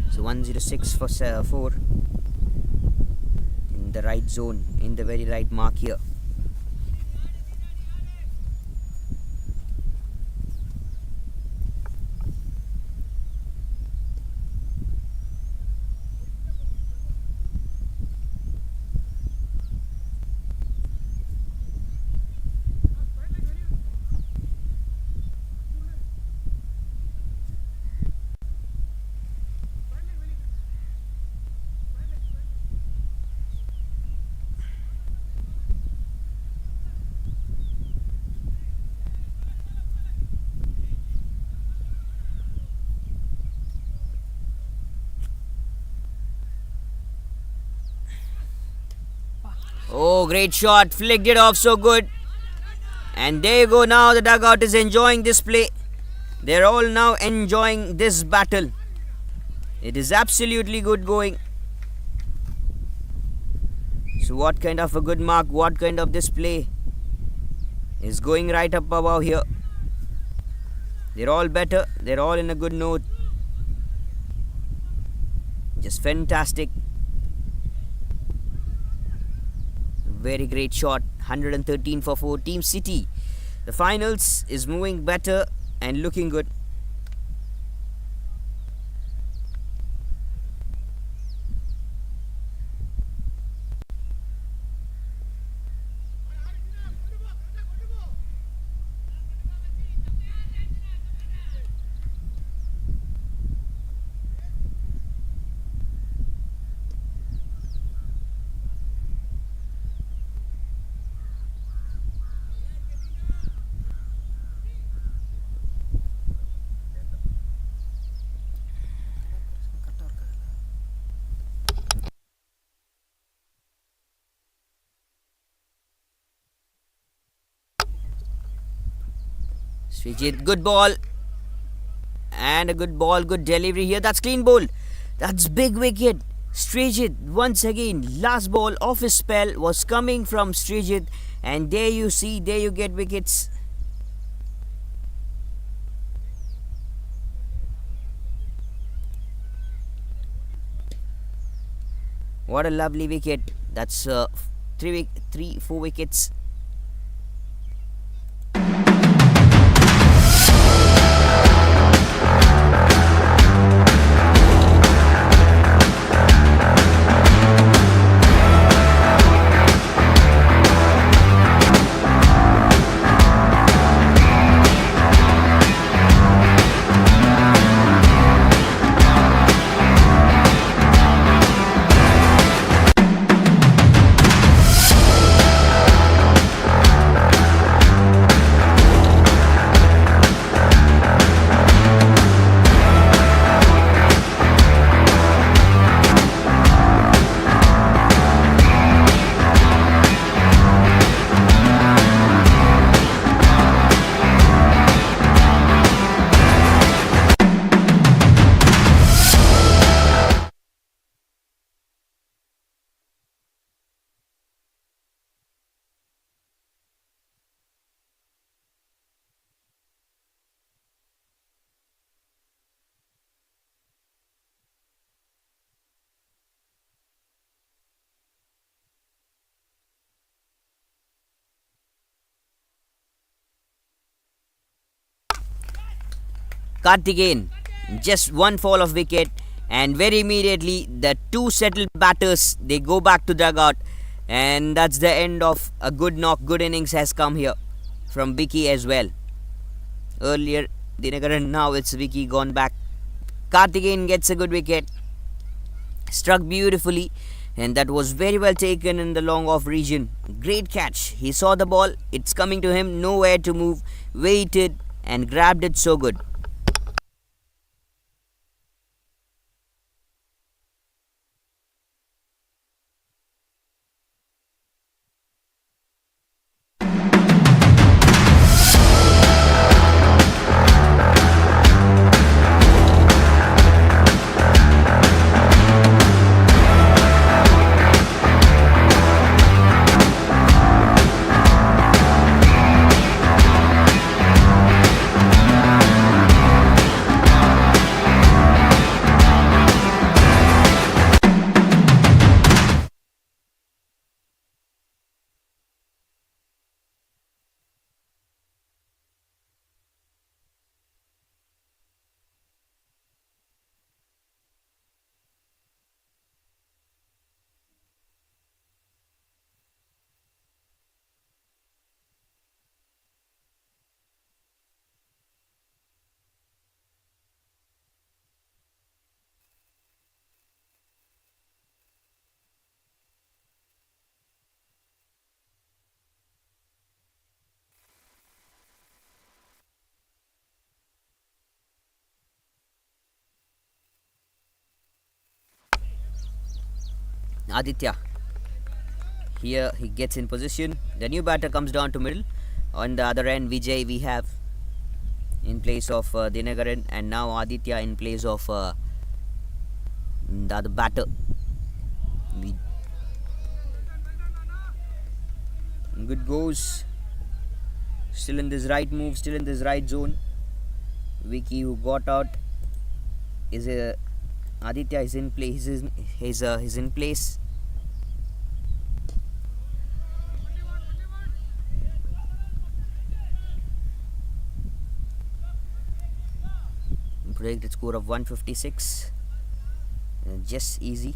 So 106 for 4 in the right zone, in the very right mark here. Oh, great shot, flicked it off so good. And there you go, now the dugout is enjoying this play. They're all now enjoying this battle. It is absolutely good going. So what kind of a good mark, what kind of display is going right up above here. They're all better, they're all in a good note. Just fantastic. Very great shot. 113 for 4. Team Citi. The finals is moving better and looking good. Srijit, good ball. And a good ball, good delivery here. That's clean ball. That's big wicket. Srijit once again. Last ball off his spell was coming from Srijit. And there you see, there you get wickets. What a lovely wicket. That's 4 wickets. Karthikeyan, just one fall of wicket, and very immediately the 2 settled batters, they go back to dugout, and that's the end of a good knock. Good innings has come here from Vicky as well. Earlier Dinakaran, now it's Vicky gone back. Karthikeyan gets a good wicket, struck beautifully, and that was very well taken in the long off region. Great catch. He saw the ball, it's coming to him, nowhere to move, waited and grabbed it so good. Aditya. Here he gets in position. The new batter comes down to middle. On the other end, Vijay we have in place of Dinakaran, and now Aditya in place of the other batter. Good goes. Still in this right move, still in this right zone. Vicky, who got out, is Aditya is in place. He's in place. Projected score of 156. Just easy.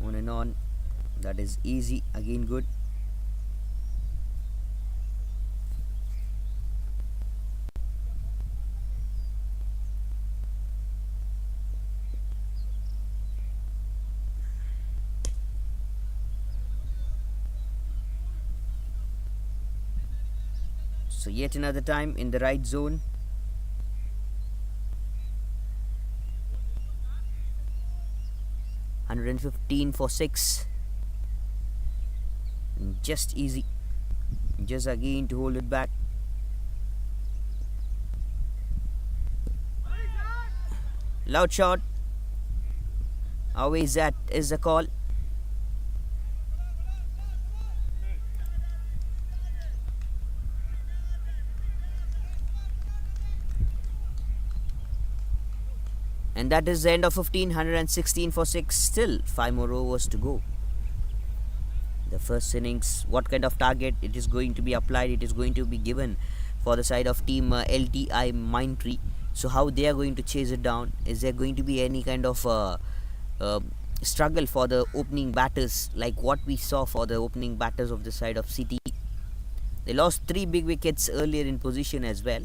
On and on. That is easy. Again good. So yet another time in the right zone. $115 for 6. Just easy. Just again to hold it back. Loud shot. Always that is the call. And that is the end of 15. 116 for 6. Still 5 more overs to go. The first innings, what kind of target it is going to be applied, it is going to be given for the side of team Lti Mindtree. So how they are going to chase it down? Is there going to be any kind of struggle for the opening batters, like what we saw for the opening batters of the side of Citi? They lost 3 big wickets earlier in position as well.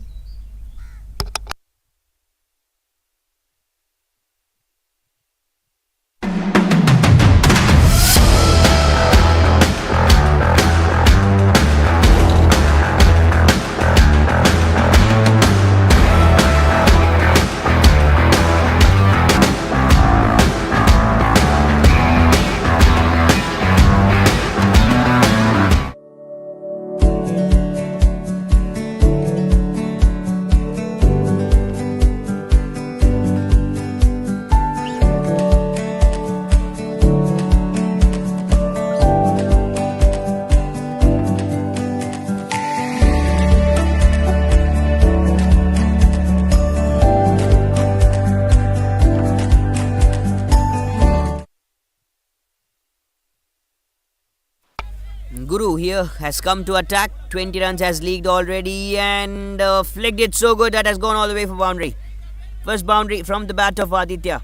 Guru here has come to attack. 20 runs has leaked already and flicked it so good that has gone all the way for boundary. First boundary from the bat of Aditya.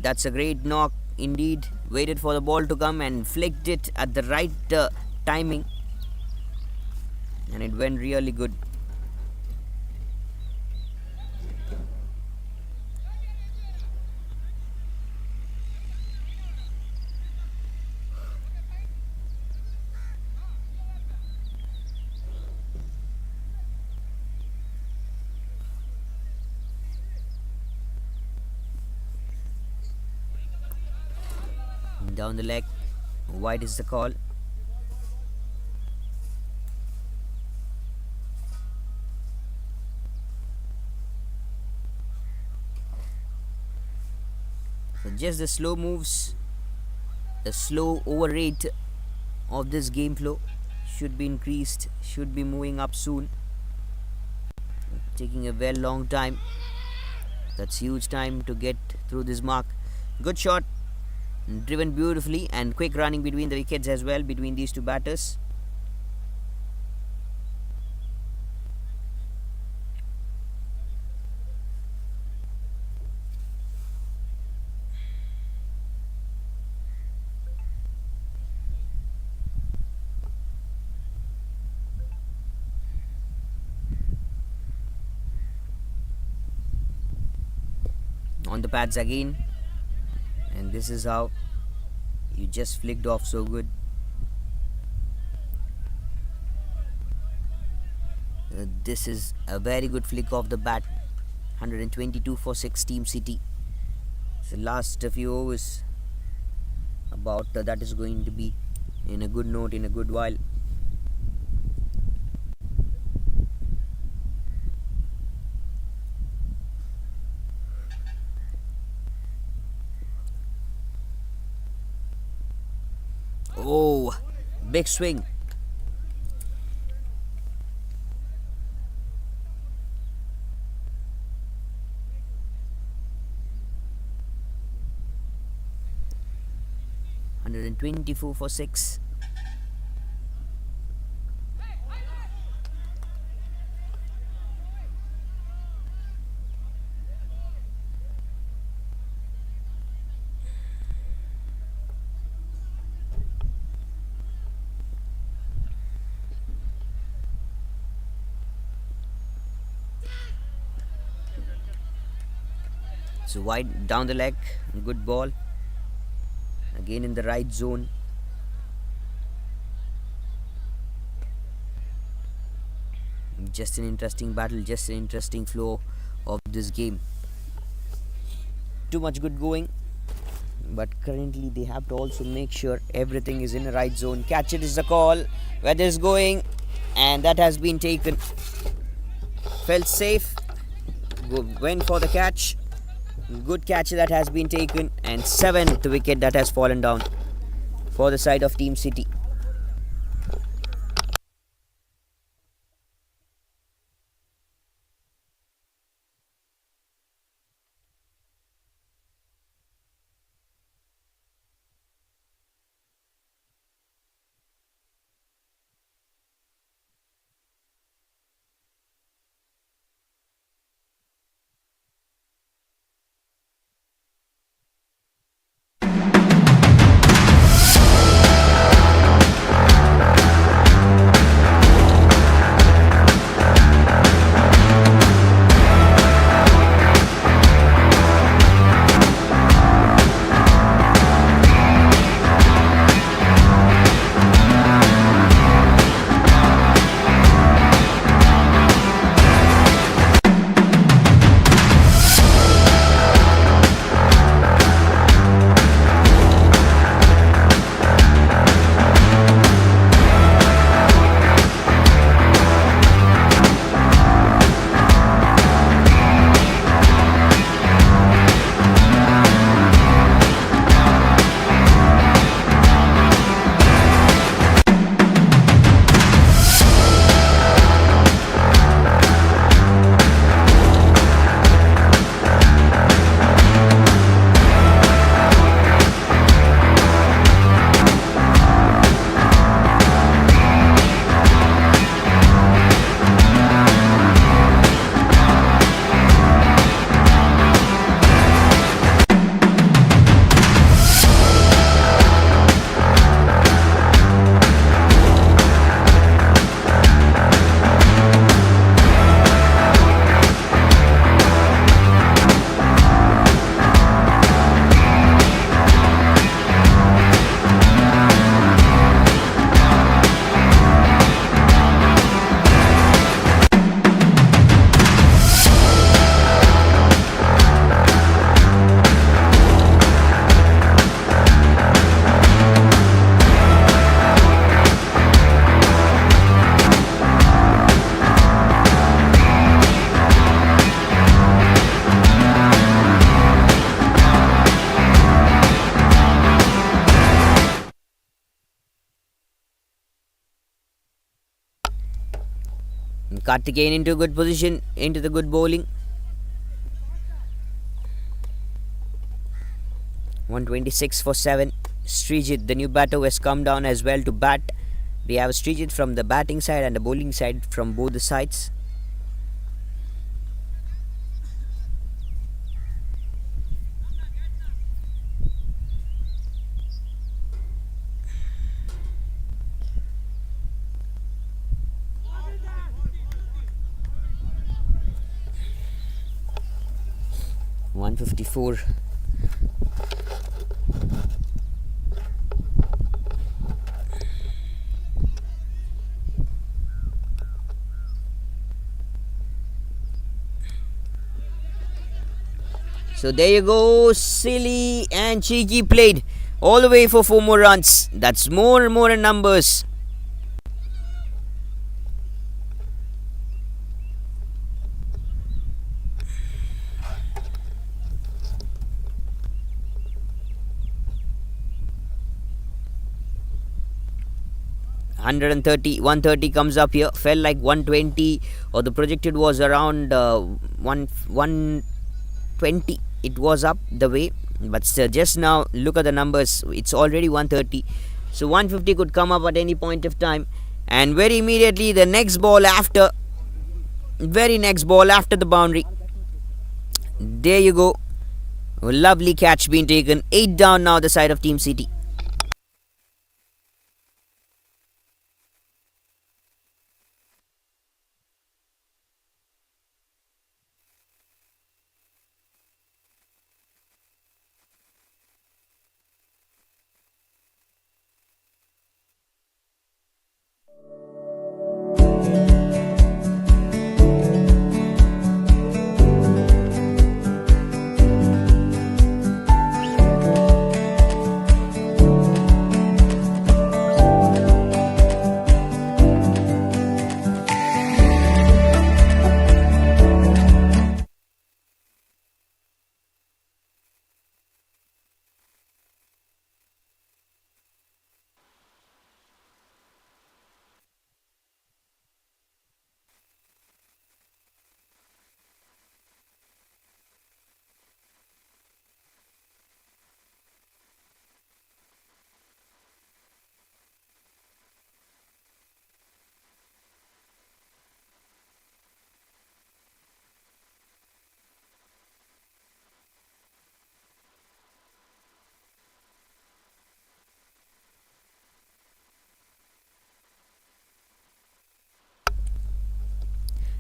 That's a great knock indeed. Waited for the ball to come and flicked it at the right timing. And it went really good. Down the leg, wide is the call. So just the slow moves, the slow over rate of this game flow should be increased, should be moving up soon. Taking a very long time. That's huge time to get through this mark. Good shot. Driven beautifully and quick running between the wickets as well, between these two batters. On the pads again. And this is how you just flicked off so good. This is a very good flick off the bat. 122 for 6 Team Citi. So last few overs about that is going to be in a good note, in a good while. Oh, big swing. $124 for 6. It's wide down the leg. Good ball. Again in the right zone. Just an interesting battle, just an interesting flow of this game. Too much good going, but currently they have to also make sure everything is in the right zone. Catch it is the call. Weather is going, and that has been taken. Felt safe. Went for the catch. Good catch that has been taken, and 7th wicket that has fallen down for the side of Team Citi. Karthikeyan into a good position, into the good bowling. 126 for 7. Srijit, the new batter, has come down as well to bat. We have Srijit from the batting side and the bowling side from both the sides. .154. So there you go, silly and cheeky played all the way for 4 more runs. That's more and more in numbers. $130 comes up here. Felt like 120, or the projected was around 120. It was up the way, but just now look at the numbers. It's already 130, so 150 could come up at any point of time. And very immediately the next ball after, very next ball after the boundary. There you go. A lovely catch being taken. 8 down now the side of Team Citi.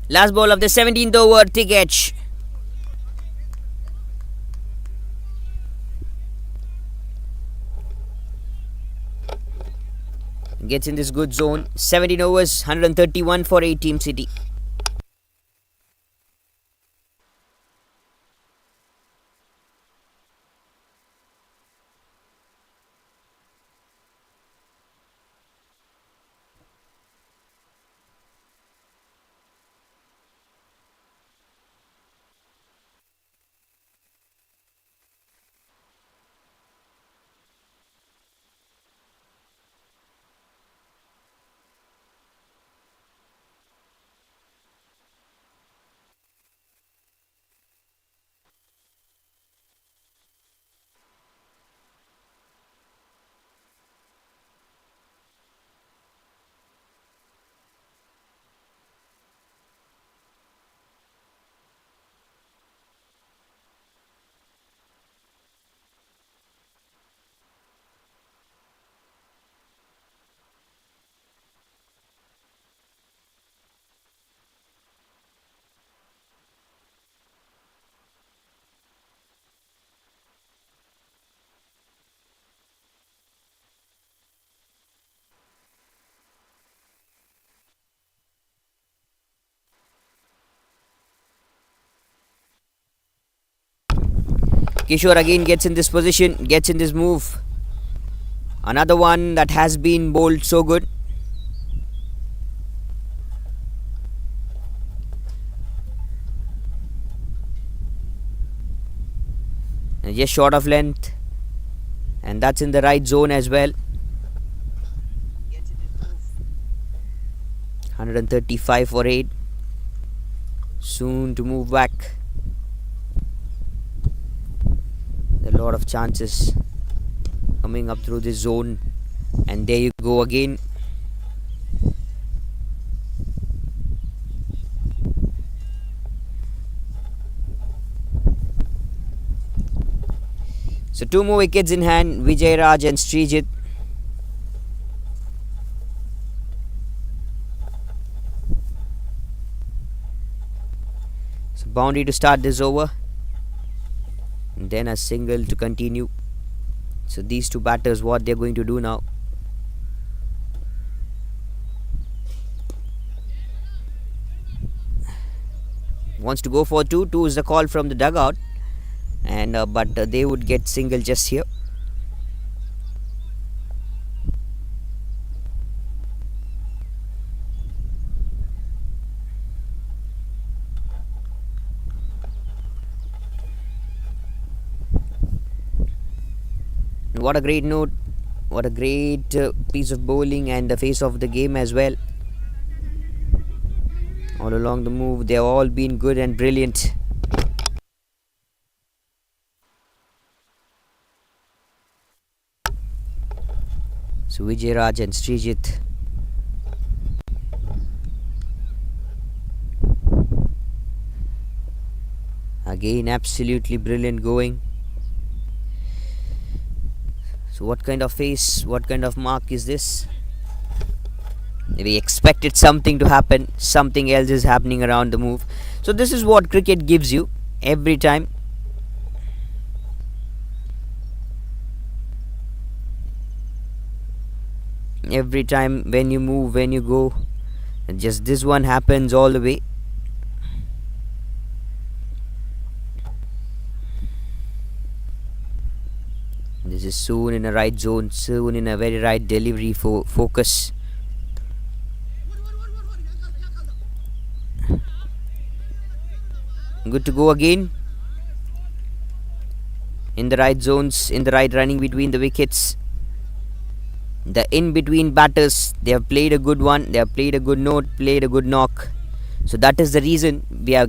Last ball of the 17th over, T20. Gets in this good zone. 17 overs, 131 for 8 Team Citi. Kishore again gets in this position, gets in this move. Another one that has been bowled so good. And just short of length. And that's in the right zone as well. 135 for 8. Soon to move back. A lot of chances coming up through this zone, and there you go again. So 2 more wickets in hand, Vijay Raj and Srijit. So boundary to start this over. And then a single to continue. So these two batters, what they're going to do now. Wants to go for 2. 2 is the call from the dugout. And but they would get single just here. What a great note, what a great piece of bowling, and the face of the game as well. All along the move, they have all been good and brilliant. So Vijay Raj and Srijit. Again, absolutely brilliant going. So what kind of face, what kind of mark is this? We expected something to happen, something else is happening around the move. So this is what cricket gives you every time. every time when you move, when you go. And just this one happens all the way. This is soon in a right zone, soon in a very right delivery for focus. Good to go again. In the right zones, in the right running between the wickets. The in-between batters, they have played a good one. They have played a good note, played a good knock. So that is the reason we are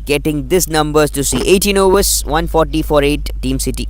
getting these numbers to see. 18 overs, 140 for 8, Team Citi.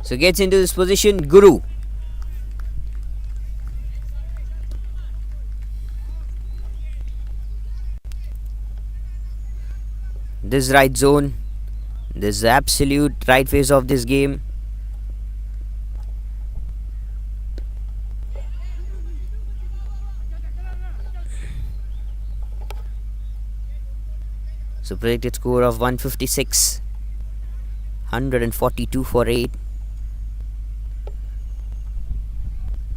So gets into this position, Guru. This right zone, this absolute right phase of this game. So predicted score of 156, 142 for 8.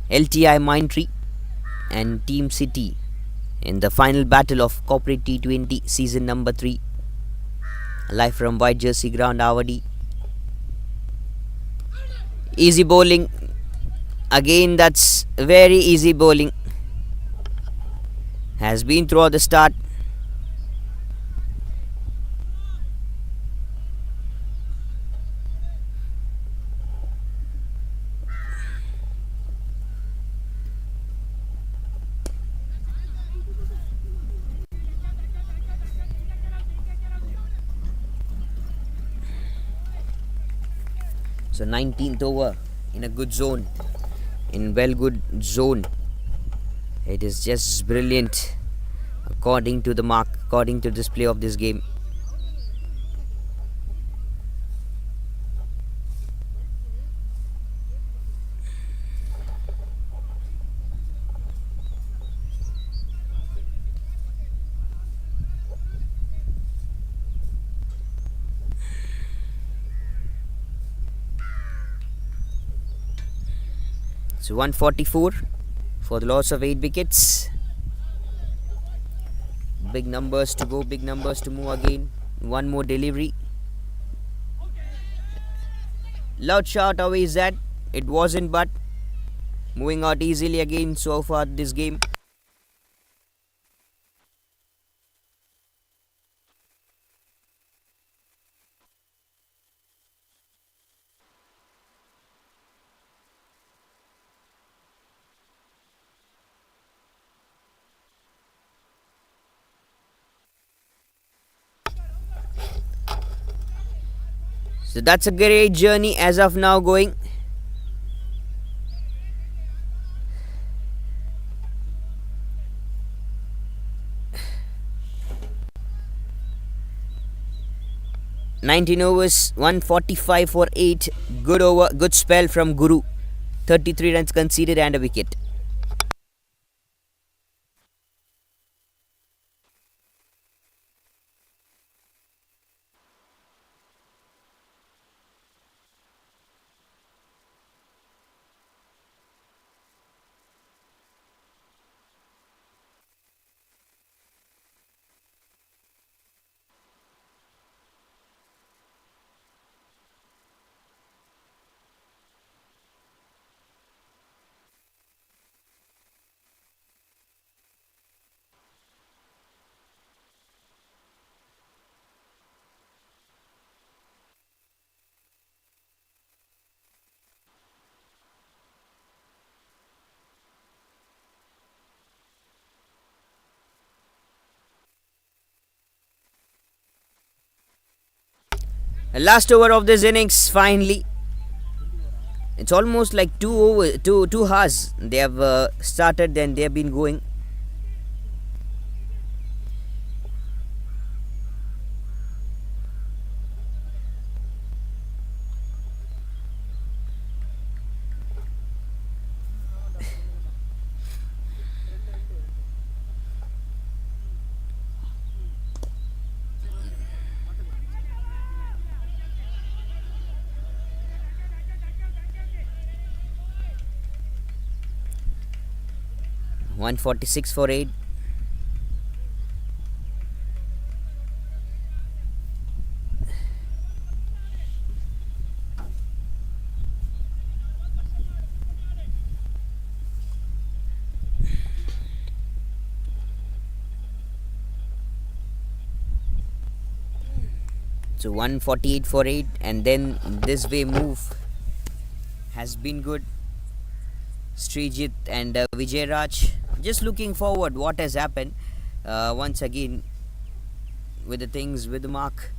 Lti Mindtree and Team Citi in the final battle of Corporate T20 season number 3. Live from White Jersey ground, Avadi. Easy bowling. Again, that's very easy bowling. Has been throughout the start. So 19th over in a good zone, in good zone. It is just brilliant according to the mark, according to display of this game. So 144 for the loss of 8 wickets. Big numbers to go, big numbers to move again. One more delivery. Loud shot, away is that? It wasn't, but moving out easily again so far this game. So that's a great journey as of now going. "19 overs, 145 for 8. Good over, good spell from Guru. 33 runs conceded and a wicket. Last over of this innings finally. It's almost like 2 hours they have started, then they have been going. One 46 for 8. So 148 for 8, and then this way move has been good. Srijit and Vijay just looking forward what has happened once again with the things with the mark.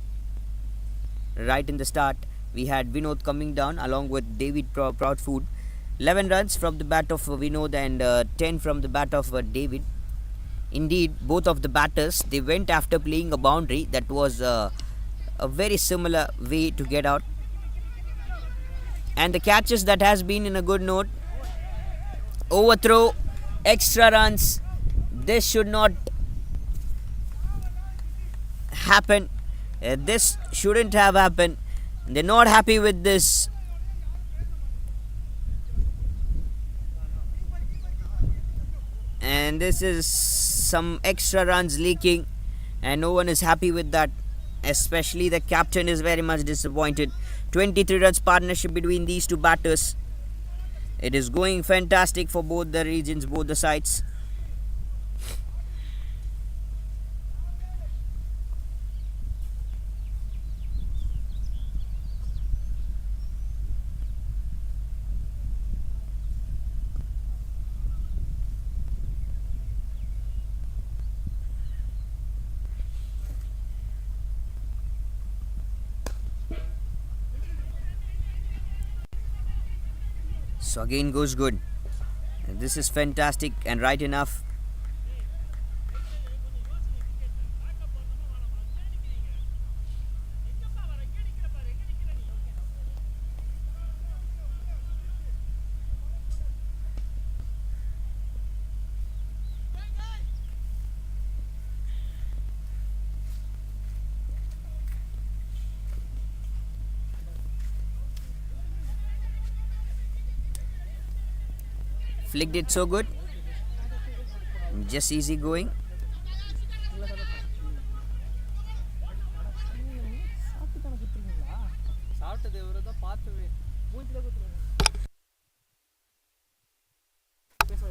Right in the start, we had Vinod coming down along with David Proudfoot. 11 runs from the bat of Vinod and 10 from the bat of David. Indeed, both of the batters, they went after playing a boundary that was a very similar way to get out. And the catches that has been in a good note. Overthrow, extra runs. This should not happen. This shouldn't have happened. They're not happy with this. And this is some extra runs leaking, and no one is happy with that. Especially the captain is very much disappointed. 23 runs partnership between these two batters. It is going fantastic for both the regions, both the sides. So again goes good. This is fantastic and right enough. Flicked it so good. Just easy going.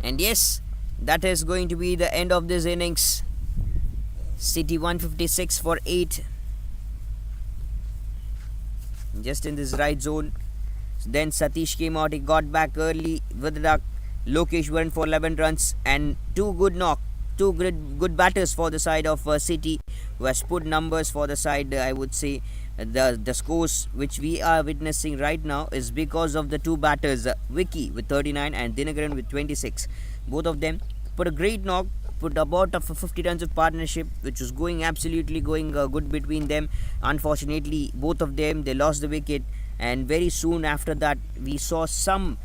And yes, that is going to be the end of this innings. Citi 156 for 8. Just in this right zone. Then Satish came out. He got back early with the duck. Lokesh went for 11 runs and two good batters for the side of Citi, who has put numbers for the side. I would say the scores which we are witnessing right now is because of the two batters, Vicky with 39 and Dinakaran with 26. Both of them put a great knock, put about 50 runs of partnership, which was going good between them. Unfortunately, both of them, they lost the wicket, and very soon after that we saw some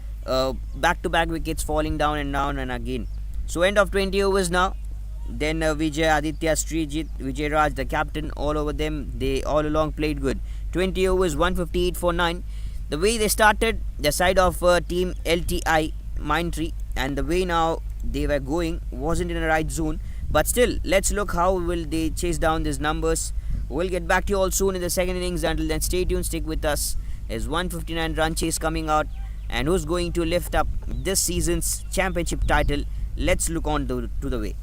back-to-back wickets falling down and again. So end of 20 overs now. Then Vijay, Aditya, Srijit, Vijay Raj, the captain, all over them, they all along played good. 20 overs, 158 for 9. The way they started, the side of team Lti Mindtree, and the way now they were going wasn't in the right zone. But still, let's look how will they chase down these numbers. We'll get back to you all soon in the second innings. Until then, stay tuned, stick with us. There's 159 run chase coming out. And who's going to lift up this season's championship title? Let's look on to the way.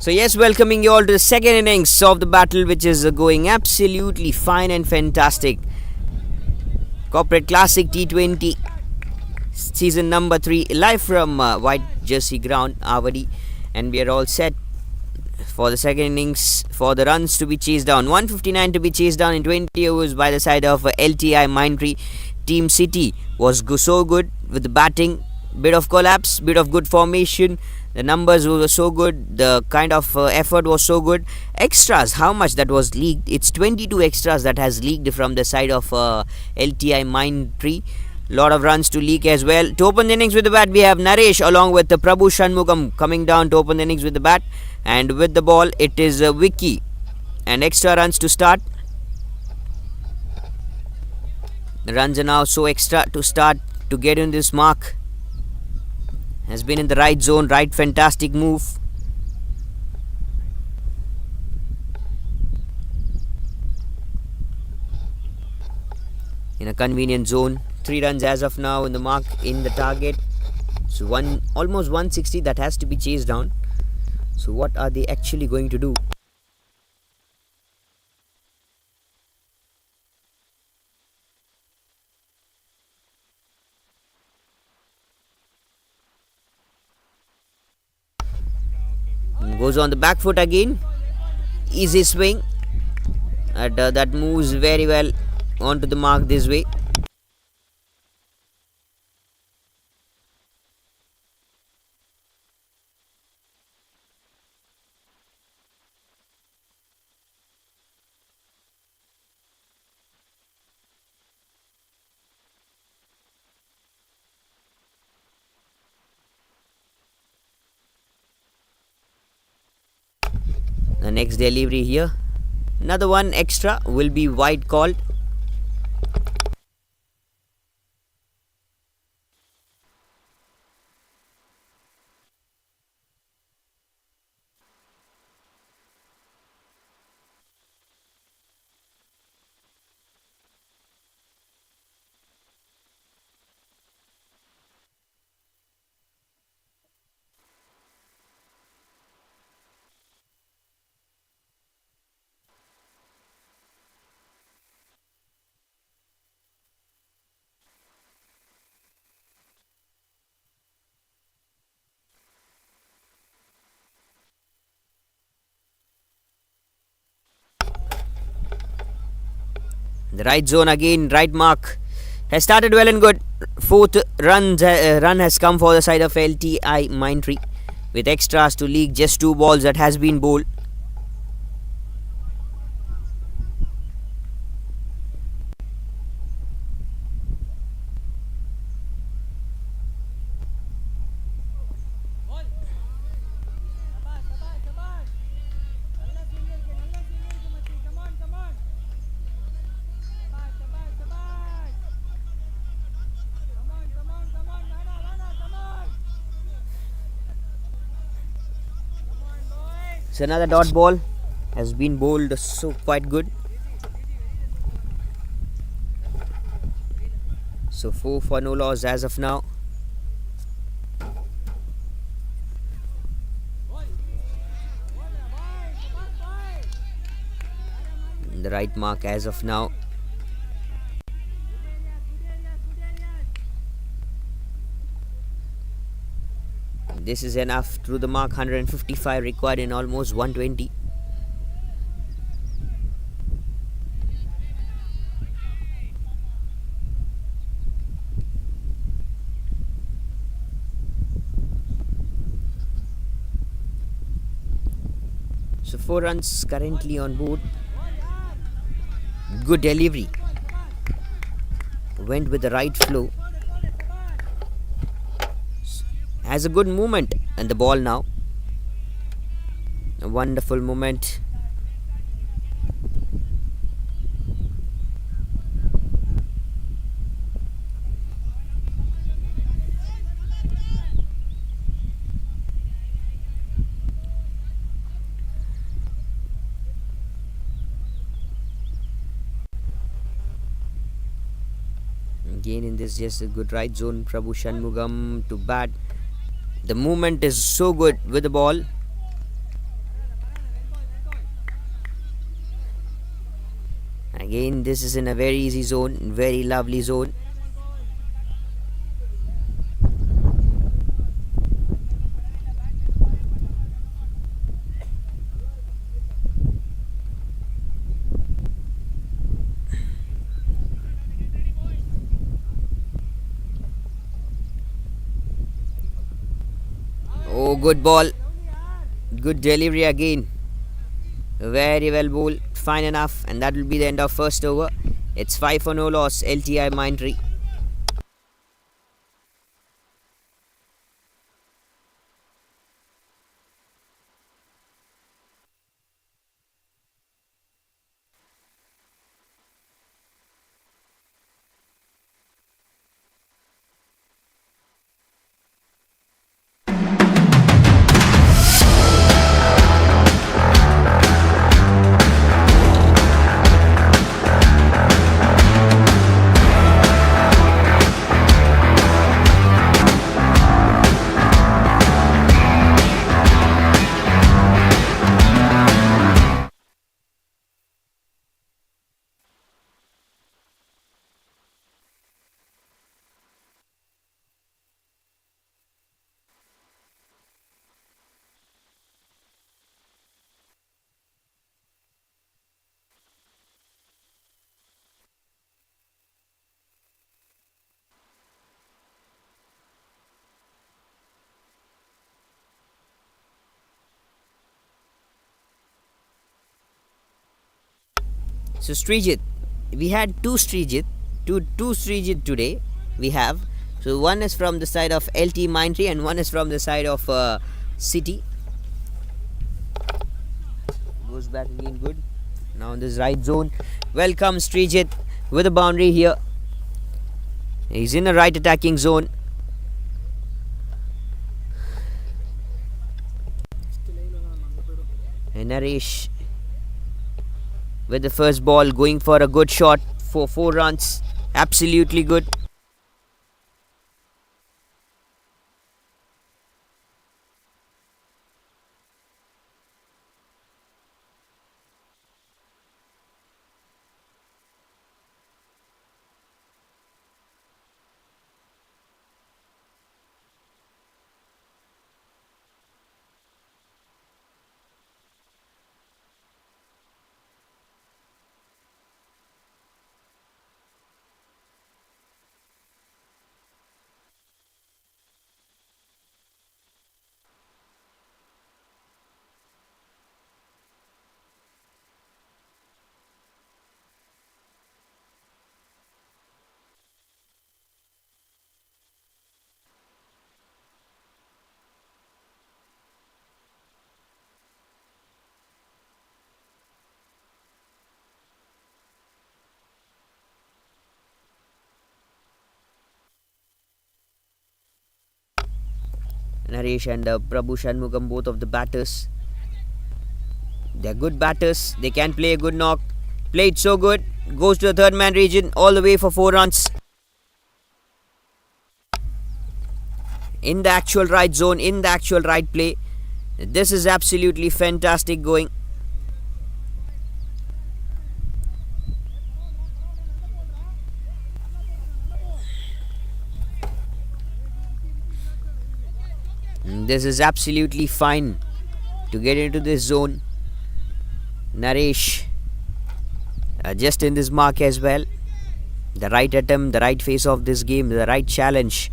So yes, welcoming you all to the second innings of the battle, which is going absolutely fine and fantastic. Corporate Classic T20 season number 3 live from White Jersey ground, Avadi, and we are all set for the second innings for the runs to be chased down. 159 to be chased down in 20 overs by the side of Lti Mindtree. Team Citi was so good with the batting, bit of collapse, bit of good formation. The numbers were so good, the kind of effort was so good. Extras, how much that was leaked? It's 22 extras that has leaked from the side of Lti Mindtree. Lot of runs to leak as well. To open the innings with the bat, we have Naresh along with Prabhu Shanmugam coming down to open the innings with the bat. And with the ball, it is Vicky. And extra runs to start. The runs are now so extra to start to get in this mark. Has been in the right zone, right fantastic move. In a convenient zone. 3 runs as of now in the mark in the target. So almost 160 that has to be chased down. So what are they actually going to do? Goes on the back foot again. Easy swing. That moves very well onto the mark this way. The next delivery here. Another one extra will be wide called. The right zone again, right mark. Has started well and good. Fourth run has come for the side of Lti Mindtree. With extras to leak just 2 balls that has been bowled. So another dot ball has been bowled, so quite good. So 4 for no loss as of now. The right mark as of now. This is enough through the mark. 155 required in almost 120. So 4 runs currently on board. Good delivery. Went with the right flow. Has a good movement and the ball now. A wonderful movement. Again in this just a good right zone. Prabhu Shanmugam to bat. The movement is so good with the ball. Again, this is in a very easy zone, very lovely zone. Oh, good ball. Good delivery again. Very well bowled. Fine enough. And that will be the end of first over. It's 5 for no loss. Lti Mindtree. So Srijit, we had two Srijit today. We have, so one is from the side of Lti Mindtree and one is from the side of Citi. Goes back again, good. Now in this right zone, welcome Srijit with a boundary here. He's in the right attacking zone. And Naresh with the first ball, going for a good shot for 4 runs. Absolutely good. Naresh and Prabhu Shanmugam, both of the batters. They're good batters. They can play a good knock. Played so good. Goes to the third man region all the way for 4 runs. In the actual right zone, in the actual right play. This is absolutely fantastic going. This is absolutely fine to get into this zone. Naresh just in this mark as well. The right attempt, the right face of this game, the right challenge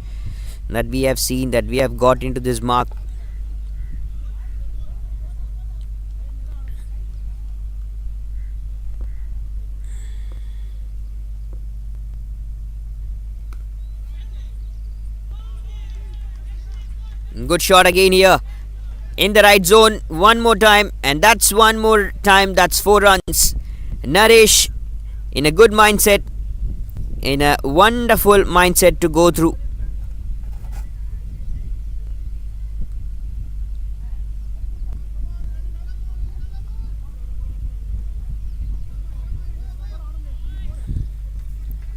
that we have seen, that we have got into this mark. Good shot again here in the right zone one more time, and that's one more time. That's 4 runs. Naresh in a good mindset, in a wonderful mindset to go through.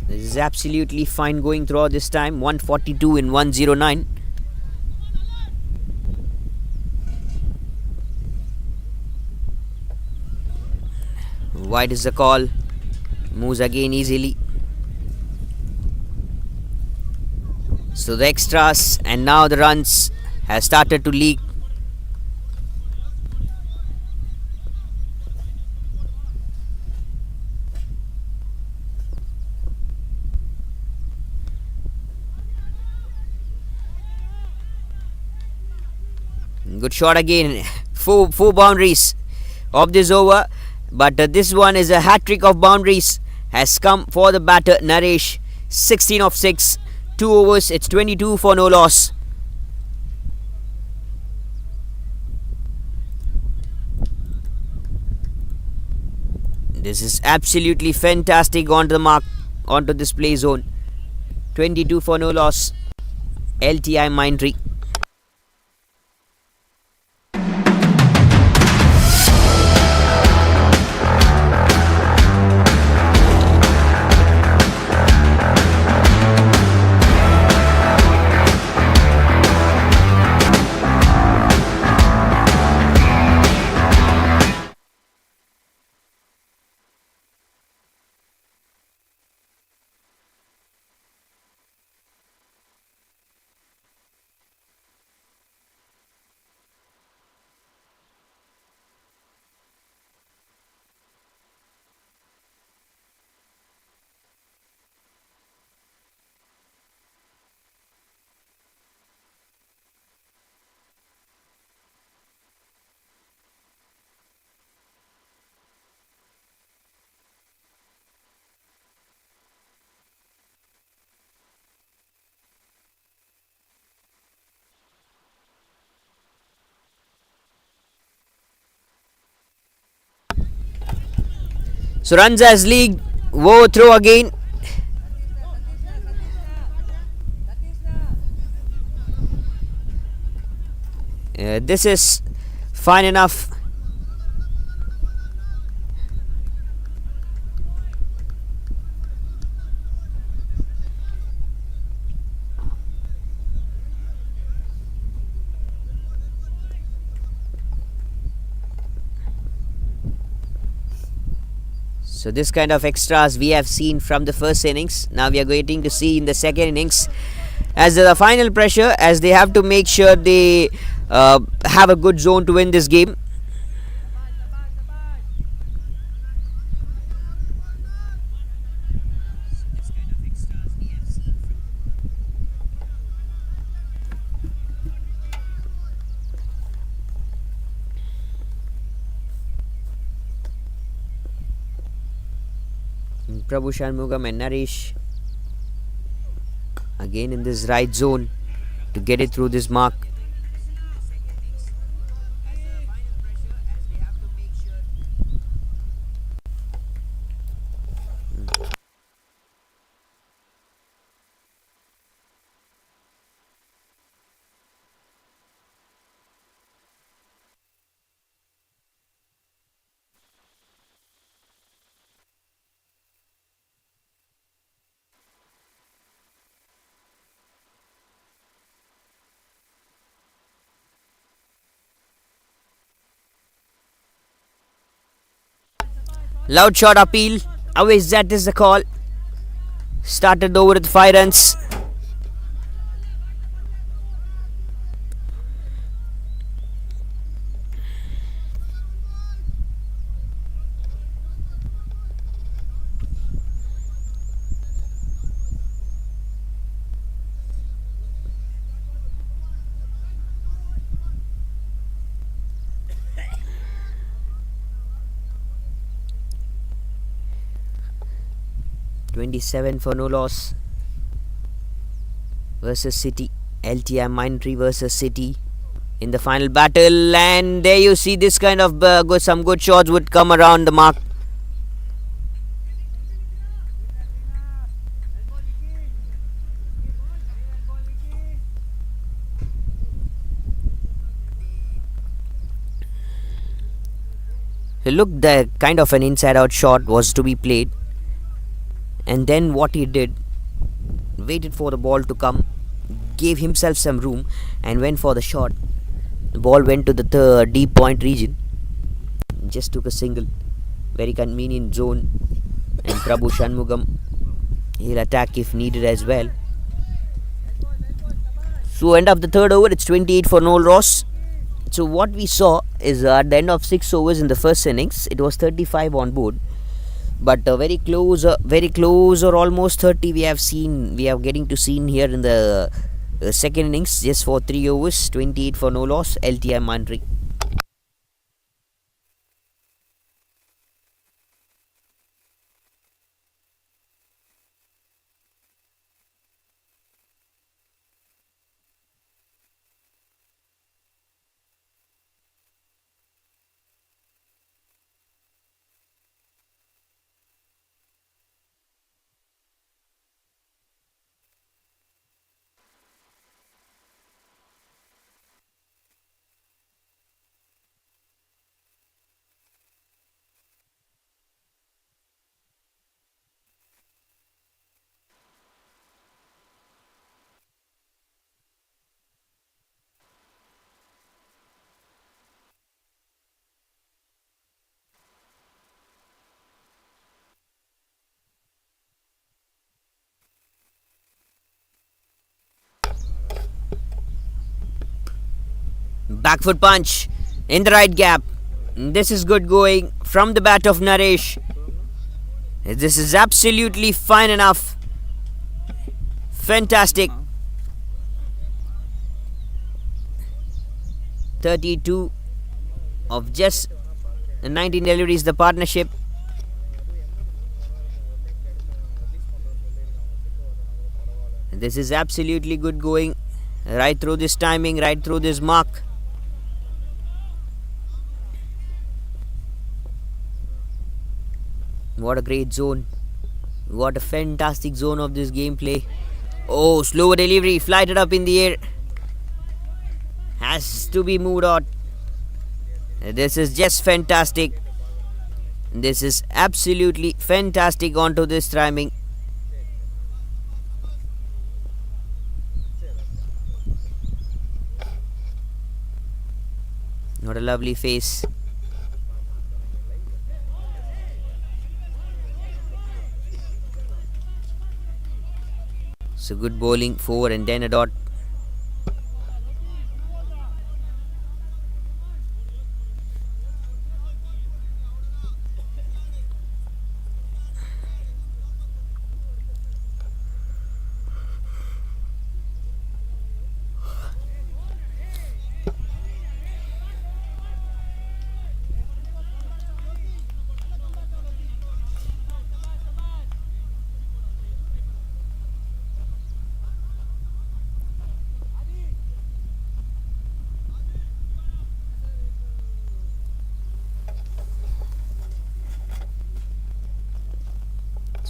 This is absolutely fine going throughout this time. 142 in 109. Wide is the call. Moves again easily. So the extras and now the runs have started to leak. Good shot again. Four boundaries of this over. But this one is a hat-trick of boundaries. Has come for the batter Naresh. 16 of 6. 2 overs. It's 22 for no loss. This is absolutely fantastic onto the mark. Onto this play zone. 22 for no loss. Lti Mindtree. So runs as league. Whoa, throw again. This is fine enough. So this kind of extras we have seen from the first innings. Now we are going to see in the second innings as the final pressure, as they have to make sure they have a good zone to win this game. Prabhu Shanmugam and Naresh again in this right zone to get it through this mark. Loud shot appeal. Away, that is the call. Started over with 5 runs. (27 for no loss) versus Citi. Lti Mindtree versus Citi in the final battle, and there you see this kind of some good shots would come around the mark. Look, the kind of an inside out shot was to be played, and then what he did, waited for the ball to come, gave himself some room and went for the shot. The ball went to the deep point region, just took a single. Very convenient zone And Prabhu Shanmugam, he'll attack if needed as well. So end of the third over, it's 28 for no loss. So what we saw is at the end of 6 overs in the first innings, it was 35 on board. But very close or almost 30 we are getting to see here in the second innings, just for 3 overs, 28 for no loss, Lti Mindtree. Back foot punch in the right gap. This is good going from the bat of Naresh. This is absolutely fine enough. Fantastic. 32 of just 19 deliveries, the partnership. This is absolutely good going right through this timing, right through this mark. What a great zone. What a fantastic zone of this gameplay. Oh, slow delivery, flighted up in the air. Has to be moved out. This is just fantastic. This is absolutely fantastic onto this timing. What a lovely face. So good bowling, 4 and then a dot.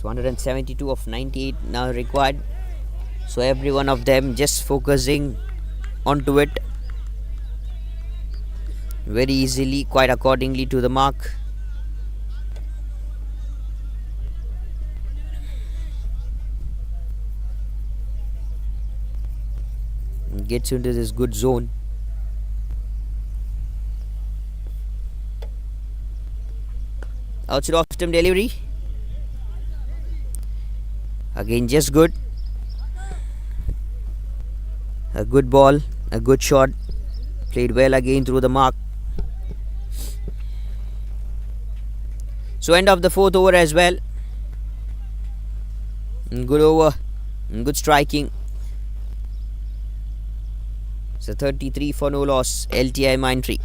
It's 172 of 98 now required. So every one of them just focusing onto it very easily, quite accordingly to the mark. Gets into this good zone. Outside off stump delivery. Again, just good. A good ball, a good shot. Played well again through the mark. So end of the fourth over as well. Good over, good striking. So 33 for no loss, Lti Mindtree.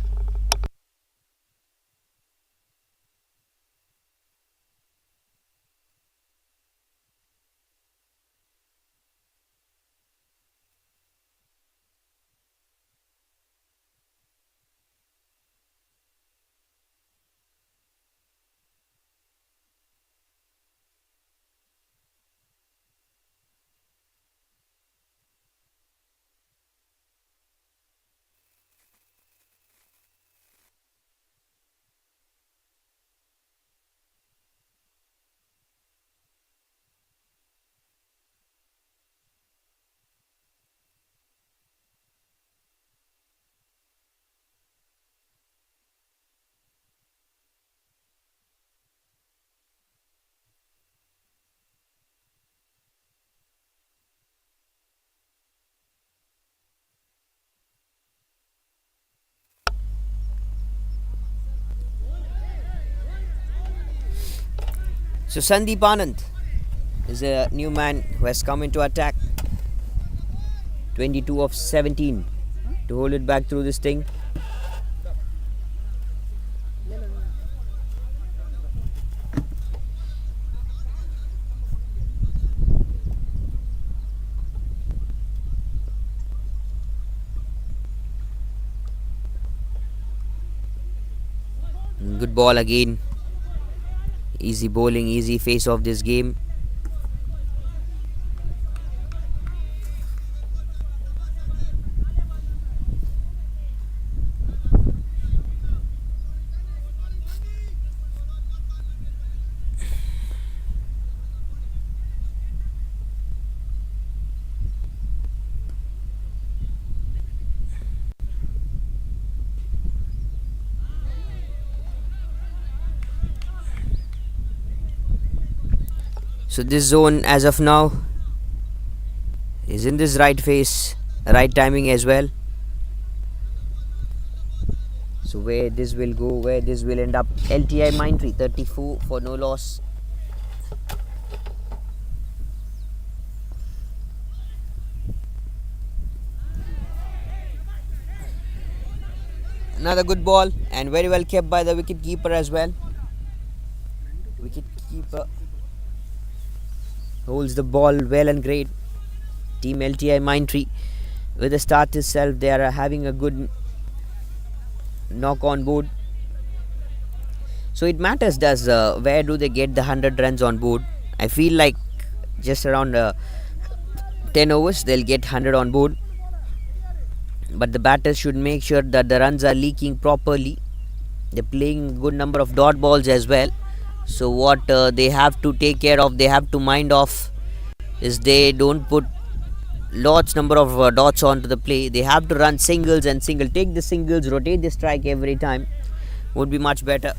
So Sandeep Anand is a new man who has come into attack. 22 of 17 to hold it back through this thing. Good ball again. Easy bowling, easy face of this game. So this zone as of now is in this right phase, right timing as well. So where this will go, where this will end up. Lti Mindtree 34 for no loss. Another good ball and very well kept by the wicket keeper as well. Wicket keeper holds the ball well and great. Team Lti Mindtree, with the start itself, they are having a good knock on board. So it matters does where do they get the 100 runs on board. I feel like just around 10 overs they'll get 100 on board, but the batters should make sure that the runs are leaking properly. They're playing a good number of dot balls as well. So what they have to take care of, they have to mind off, is they don't put lots number of dots onto the play. They have to run singles and single. Take the singles, rotate the strike every time, would be much better.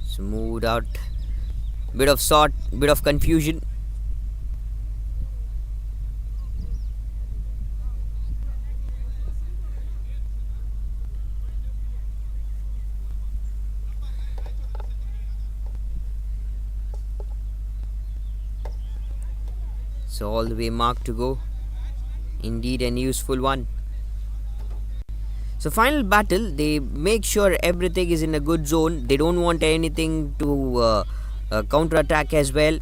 Smoothed out, bit of sort, bit of confusion. So all the way marked to go. Indeed an useful one. So final battle, they make sure everything is in a good zone. They don't want anything to counter attack as well.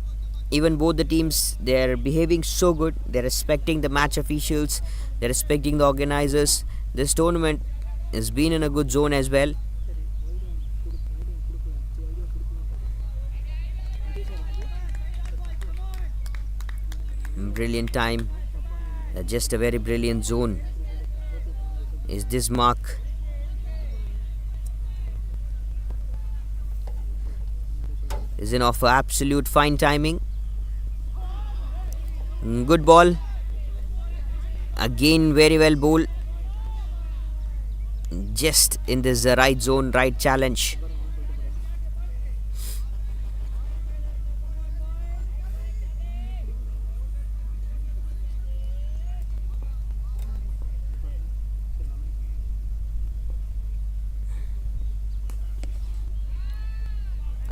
Even both the teams, they're behaving so good. They're respecting the match officials. They're respecting the organizers. This tournament has been in a good zone as well. Brilliant time. Just a very brilliant zone is this mark. Is in of absolute fine timing. Good ball. Again very well bowled. Just in this right zone, right challenge.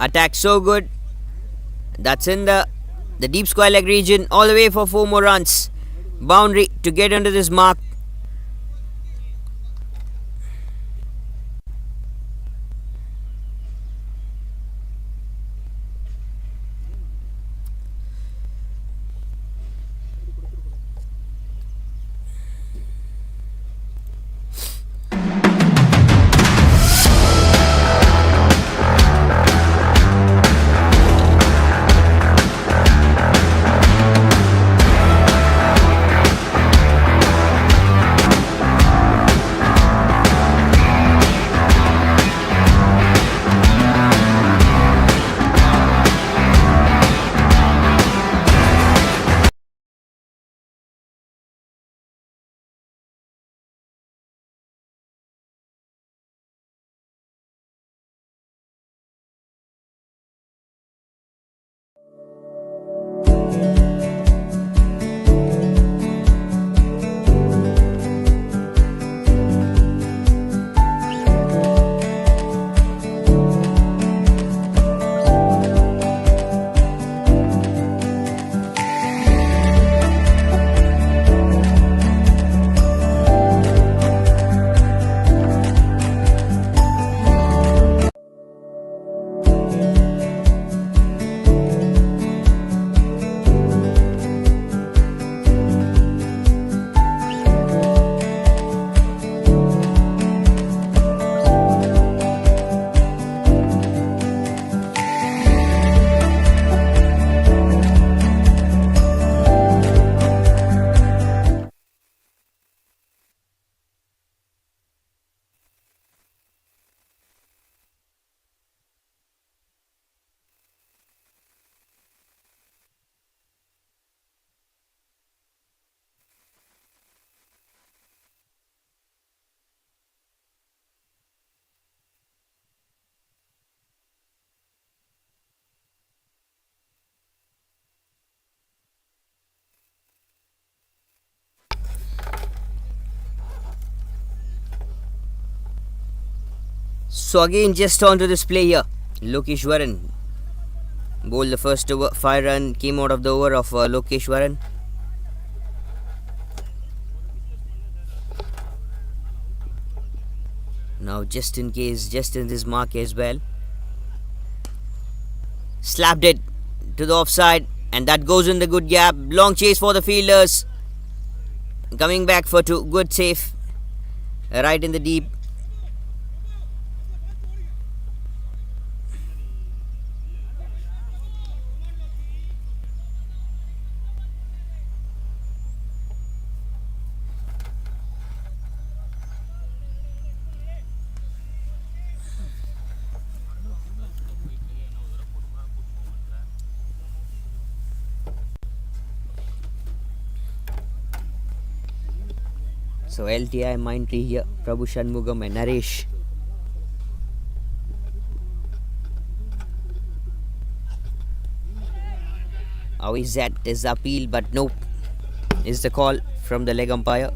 Attack so good. That's in the deep square leg region, all the way for 4 more runs. Boundary to get under this mark. So again, just onto this play here. Lokeshwaran bowled the first over. 5 run came out of the over of Lokeshwaran. Now just in case, just in this mark as well. Slapped it to the offside, and that goes in the good gap. Long chase for the fielders. Coming back for two. Good save. Right in the deep. So Lti Mindtree here, Prabhu Shanmugam and Naresh. How is that? Is the appeal, but nope. Is the call from the leg umpire.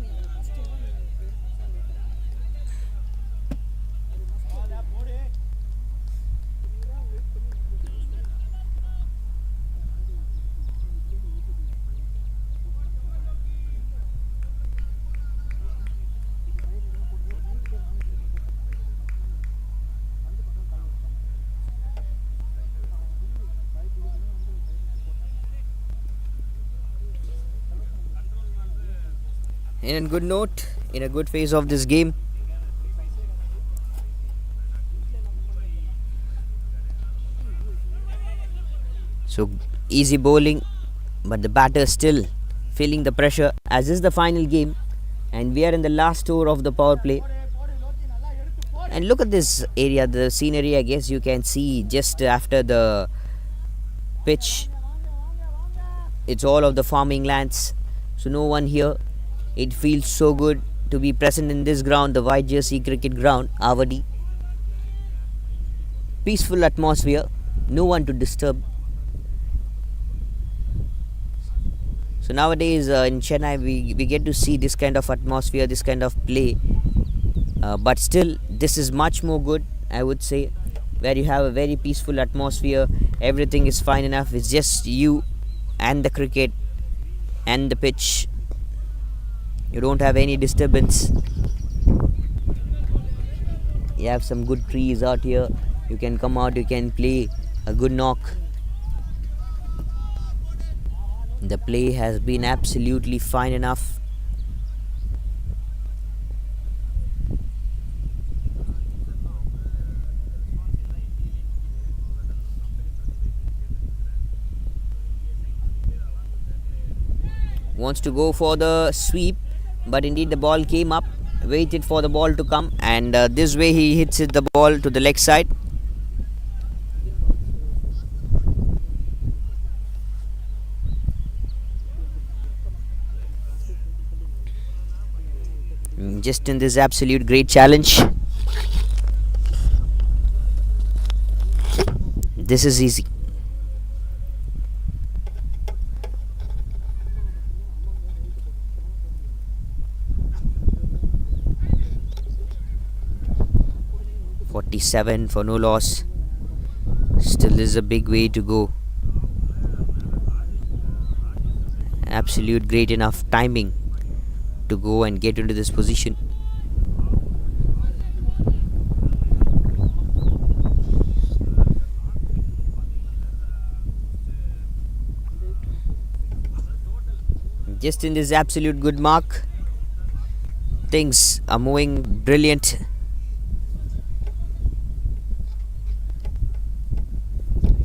In a good note, in a good phase of this game. So easy bowling, but the batter still feeling the pressure, as is the final game, and we are in the last over of the power play. And look at this area, the scenery. I guess you can see just after the pitch, it's all of the farming lands, so no one here. It feels so good to be present in this ground, the White Jersey cricket ground, Avadi. Peaceful atmosphere, no one to disturb. So nowadays in Chennai we get to see this kind of atmosphere, this kind of play, but still this is much more good, I would say, where you have a very peaceful atmosphere. Everything is fine enough. It's just you and the cricket and the pitch. You don't have any disturbance. You have some good trees out here. You can come out, you can play a good knock. The play has been absolutely fine enough. Wants to go for the sweep, but indeed the ball came up, waited for the ball to come, and this way he hits it, the ball to the leg side. Just in this absolute great challenge. This is easy. .47 for no loss. Still is a big way to go. Absolute great enough timing to go and get into this position. Just in this absolute good mark. Things are moving brilliant.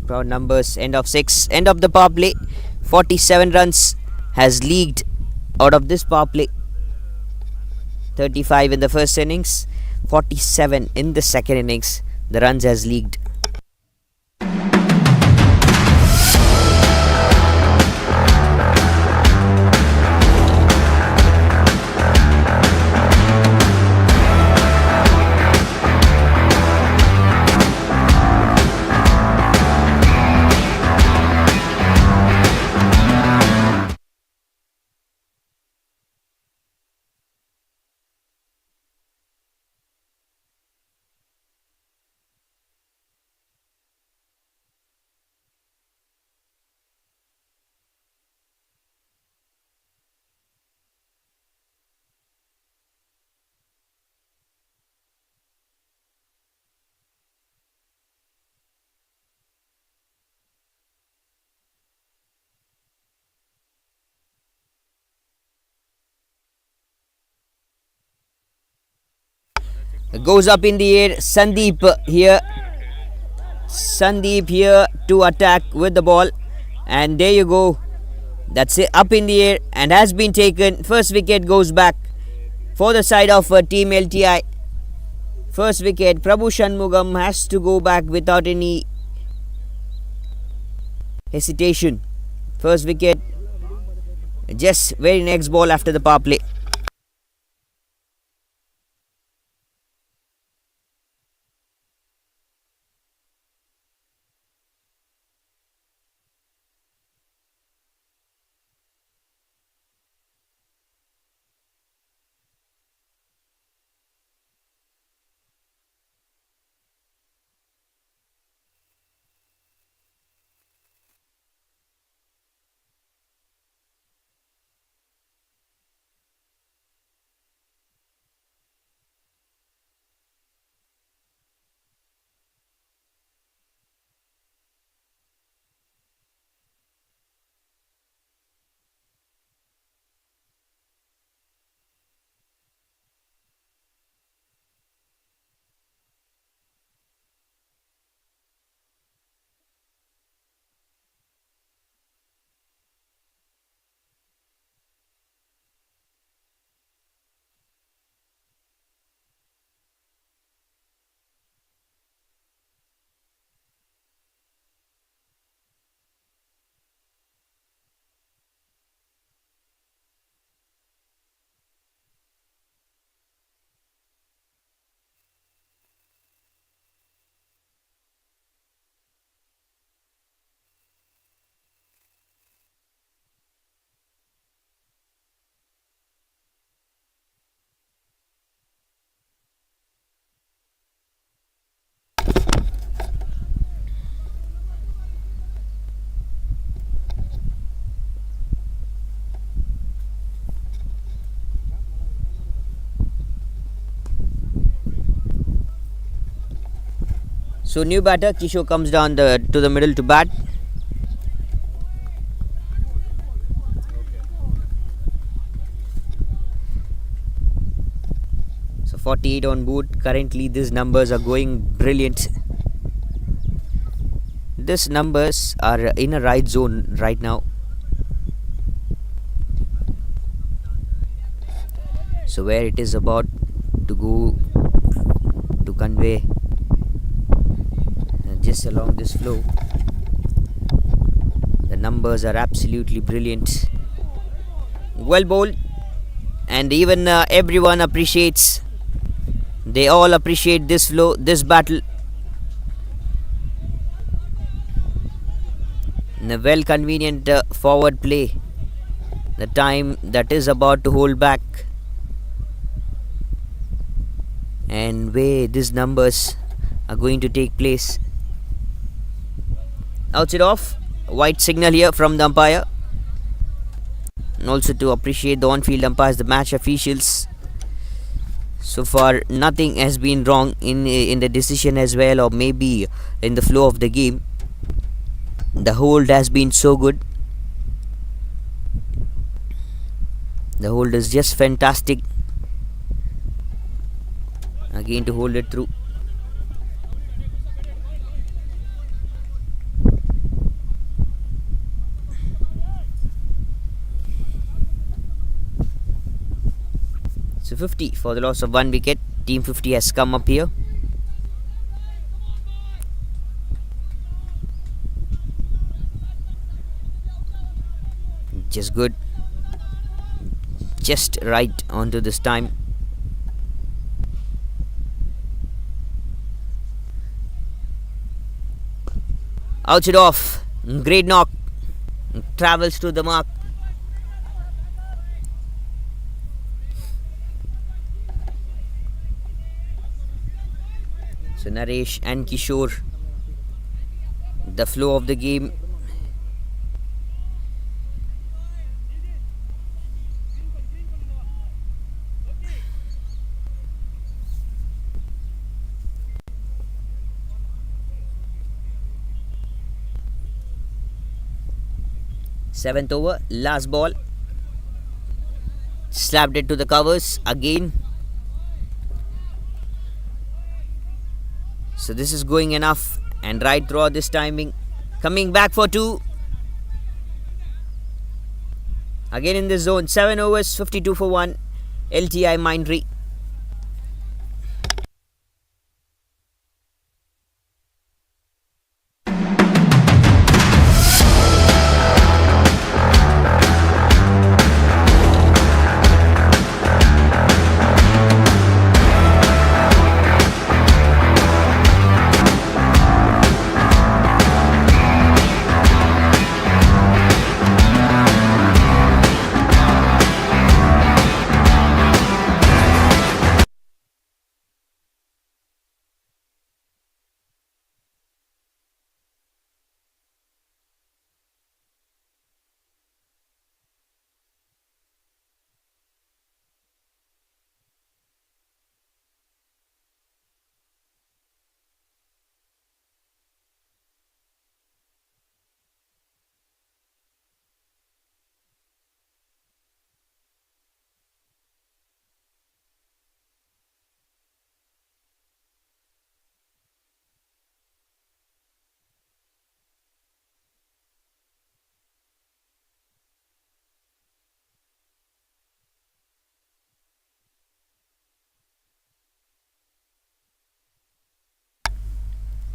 Proud numbers. End of 6. End of the power play. 47 runs has leaked out of this power play. 35 in the first innings, 47 in the second innings. The runs has leaked. Goes up in the air. Sandeep here to attack with the ball. And there you go. That's it, up in the air and has been taken. First wicket goes back for the side of Team LTI. First wicket, Prabhu Shanmugam has to go back without any hesitation. First wicket, just very next ball after the power play. So new batter Kishore comes down to the middle to bat. So 48 on board. Currently these numbers are going brilliant. These numbers are in a right zone right now. So where it is about to go to convey just along this flow. The numbers are absolutely brilliant. Well bowled, and even everyone appreciates. They all appreciate this flow, this battle. In a well convenient forward play. The time that is about to hold back, and where these numbers are going to take place. Outs it off. White signal here from the umpire. And also to appreciate the on-field umpires, the match officials. So far nothing has been wrong in the decision as well, or maybe in the flow of the game. The hold has been so good. The hold is just fantastic. Again to hold it through. So 50 for the loss of one wicket. Team 50 has come up here. Just good. Just right onto this time. Outs it off. Great knock. Travels to the mark. So Naresh and Kishore, the flow of the game. Seventh over, last ball. Slapped it to the covers again. So this is going enough and right throughout this timing. Coming back for 2. Again in this zone. 7 overs, 52 for 1. Lti Mindtree.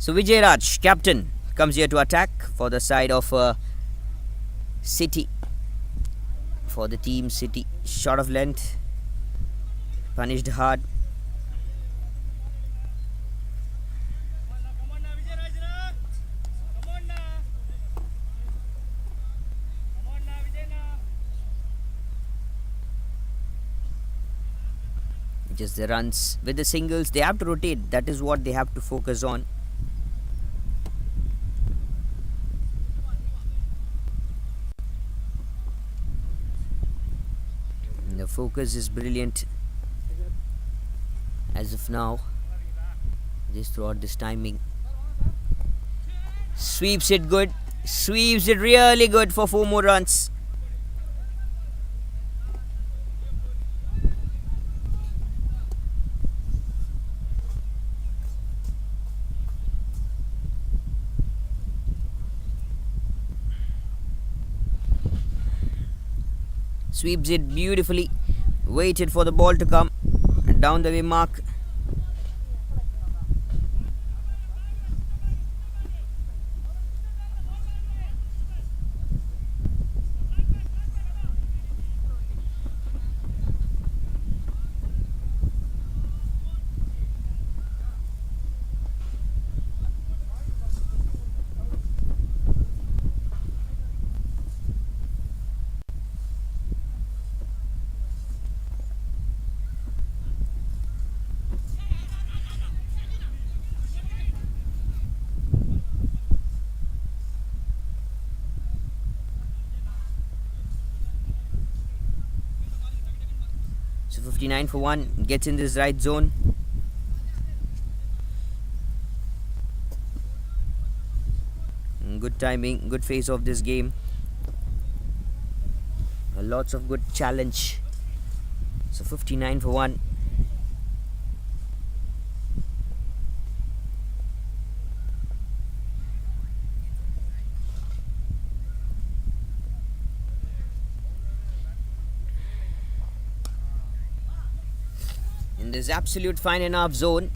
So Vijay Raj, captain, comes here to attack for the side of Citi. For the team Citi, short of length, punished hard. Just the runs with the singles, they have to rotate. That is what they have to focus on. The focus is brilliant as of now, just throughout this timing. Sweeps it good, sweeps it really good for 4 more runs. Sweeps it beautifully, waited for the ball to come, and down the way mark. So 59 for 1, gets in this right zone. Good timing, good phase of this game. Lots of good challenge. So 59 for 1. In this absolute fine enough zone,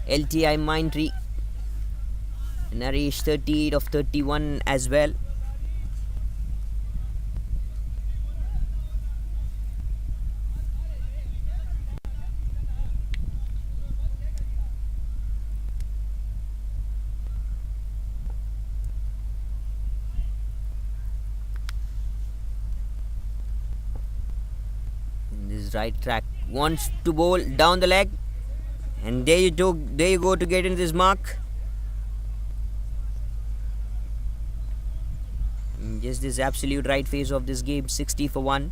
Lti Mindtree, Naresh 38 of 31 as well. In this right track, wants to bowl down the leg, and there you go to get in this mark. Just this absolute right phase of this game. 60 for 1,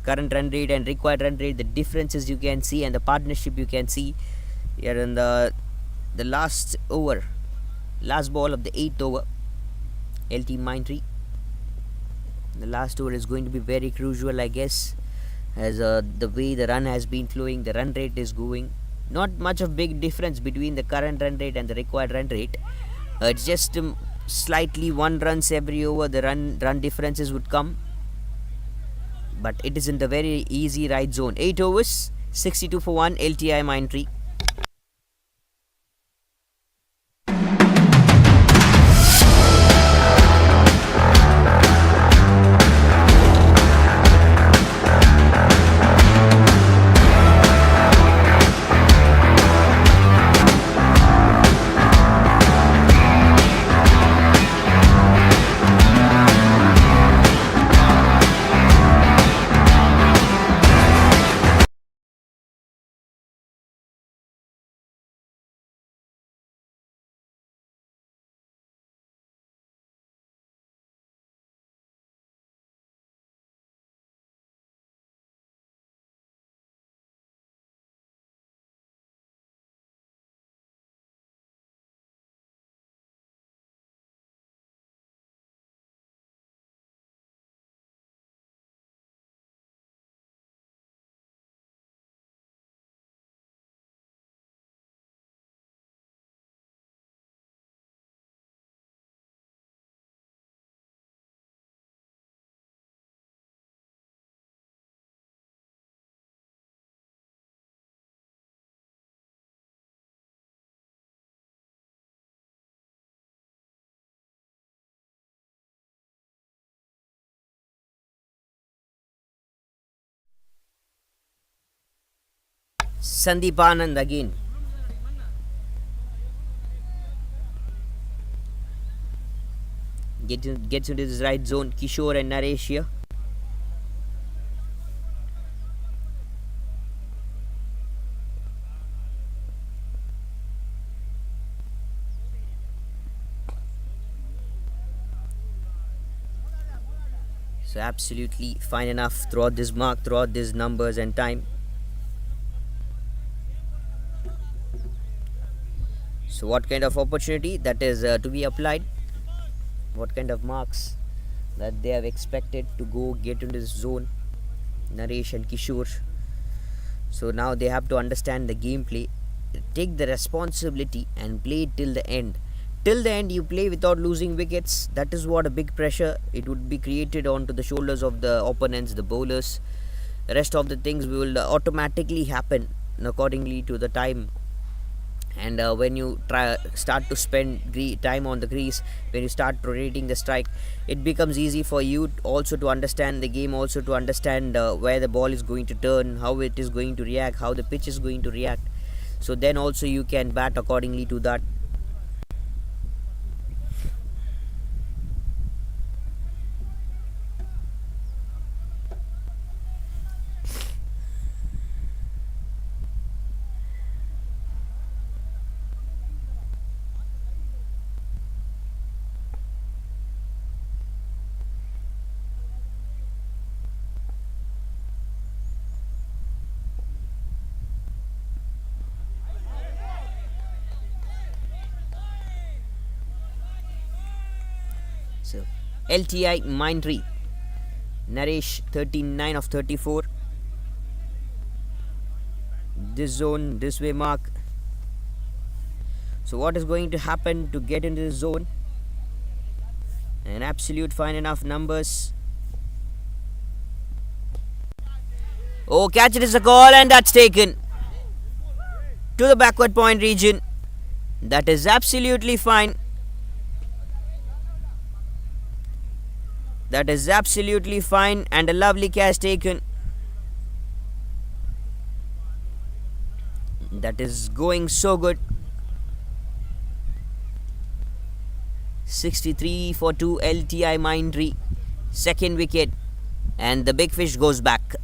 current run rate and required run rate, the differences you can see and the partnership you can see here in the last over, last ball of the 8th over. Lti Mindtree, the last over is going to be very crucial, I guess, as the way the run has been flowing, the run rate is going not much of big difference between the current run rate and the required run rate. It's just slightly 1 runs every over the run differences would come, but it is in the very easy right zone. 8 overs, 62 for 1, Lti Mindtree. Sandeep Anand again. Gets into this right zone. Kishore and Naresh here. So absolutely fine enough throughout this mark, throughout these numbers and time. So what kind of opportunity that is to be applied? What kind of marks that they have expected to go get into this zone? Naresh and Kishore. So now they have to understand the gameplay, take the responsibility and play till the end. Till the end you play without losing wickets. That is what a big pressure it would be created onto the shoulders of the opponents, the bowlers. The rest of the things will automatically happen accordingly to the time. And when you start to spend time on the crease, when you start rotating the strike, it becomes easy for you also to understand the game, also to understand where the ball is going to turn, how it is going to react, how the pitch is going to react. So then also you can bat accordingly to that. So Lti Mindtree, Naresh 39 of 34. This zone, this way mark. So what is going to happen to get into this zone? An absolute fine enough numbers. Oh, catch it is a call and that's taken to the backward point region. That is absolutely fine. That is absolutely fine and a lovely catch taken. That is going so good. 63 for 2, Lti Mindtree. Second wicket and the big fish goes back.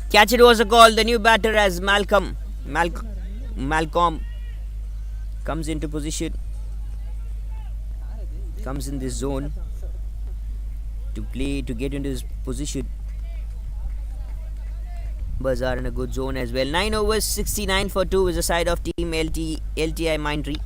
Catch it was a call. The new batter as Malcolm comes into position. Comes in this zone to get into his position. Numbers are in a good zone as well. 9 overs, 69 for 2 is the side of team Lti Mindtree.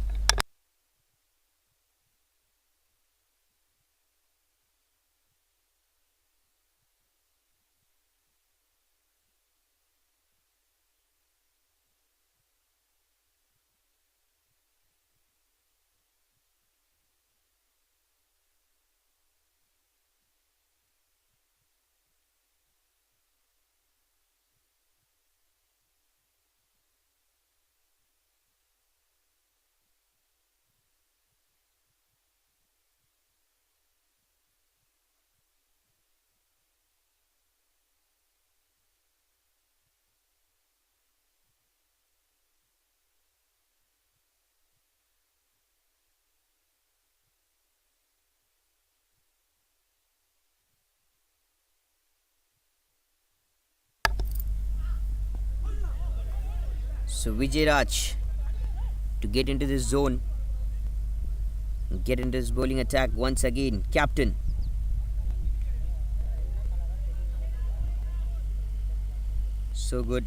So Vijay to get into this zone, get into this bowling attack once again. Captain. So good.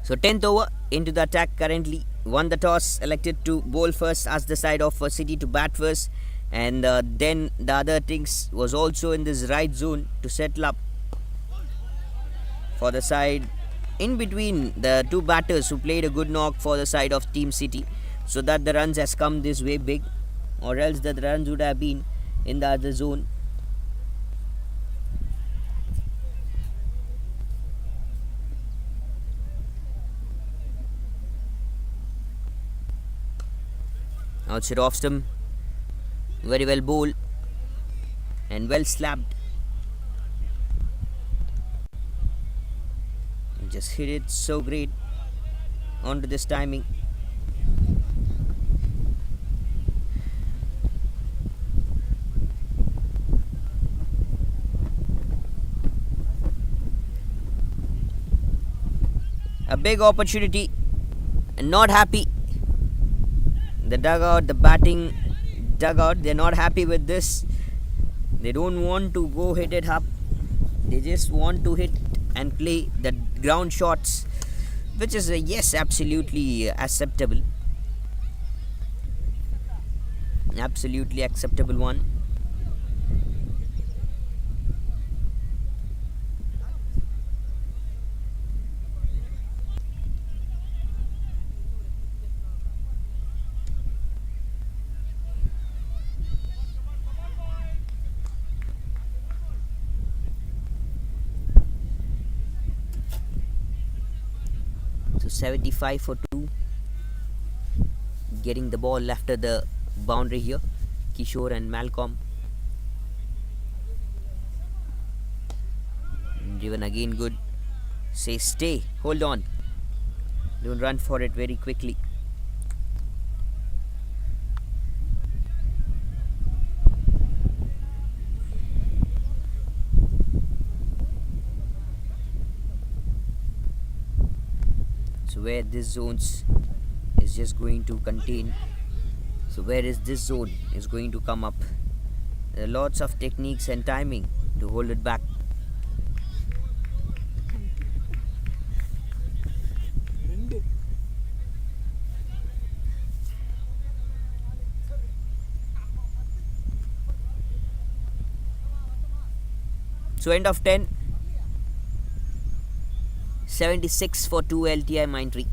So 10th over into the attack currently. Won the toss, elected to bowl first as the side of Citi to bat first. And then the other things was also in this right zone to settle up for the side in between the two batters who played a good knock for the side of Team Citi, so that the runs has come this way big, or else the runs would have been in the other zone. Outside off stump. Very well bowled and well slapped. Just hit it so great onto this timing. A big opportunity and not happy. The dugout, the batting dugout, they're not happy with this. They don't want to go hit it up. They just want to hit and play the ground shots, which is a yes, absolutely acceptable. Absolutely acceptable one. So 75 for 2. Getting the ball after the boundary here. Kishore and Malcolm. Driven again good. Say stay. Hold on. Don't run for it very quickly. So where this zones is just going to contain, so where is this zone is going to come up. There are lots of techniques and timing to hold it back. So end of 10. 76 for 2 Lti Mindtree.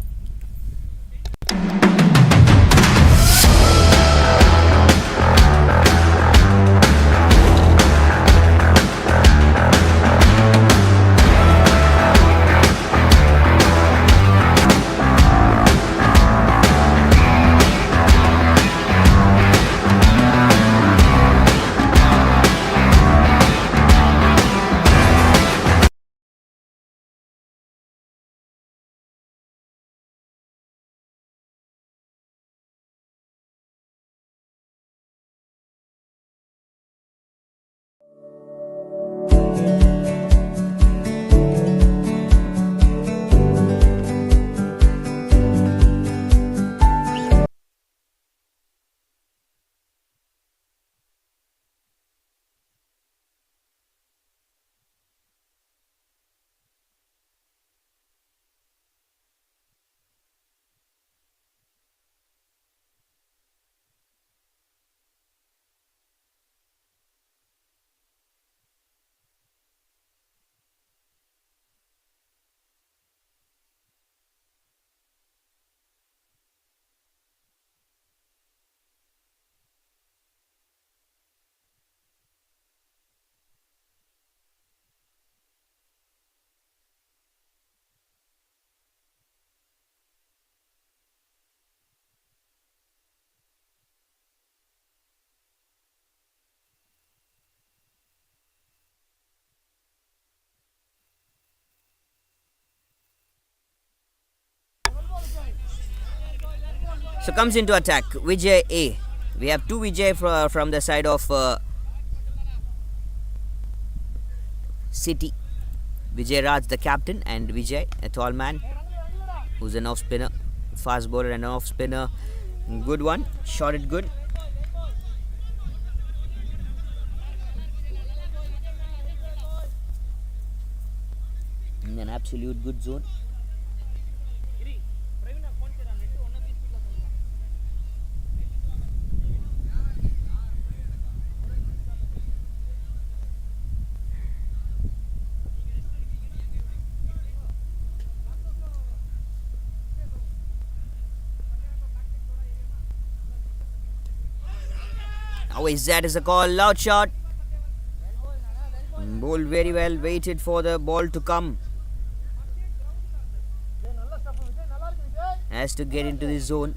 So comes into attack Vijay A. We have two Vijay from the side of Citi. Vijay Raj, the captain, and Vijay, a tall man, who's an off spinner, fast bowler and an off spinner. Good one, shot it good. In an absolute good zone. How is that is a call, loud shot. Bowled very well, waited for the ball to come. Has to get into the zone.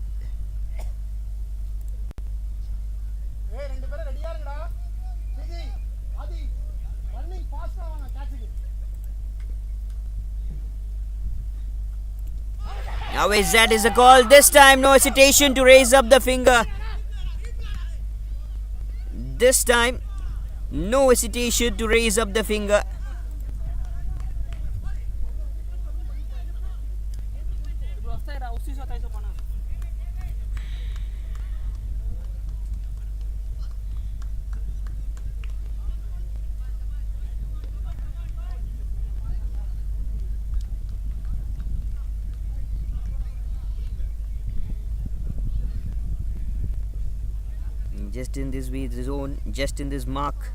Now is that is a call. This time no hesitation to raise up the finger. This time no hesitation to raise up the finger. Just in this zone, just in this mark,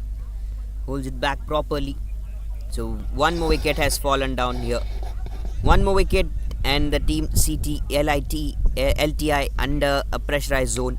holds it back properly. So one more wicket has fallen down here. One more wicket and the team LTI under a pressurized zone.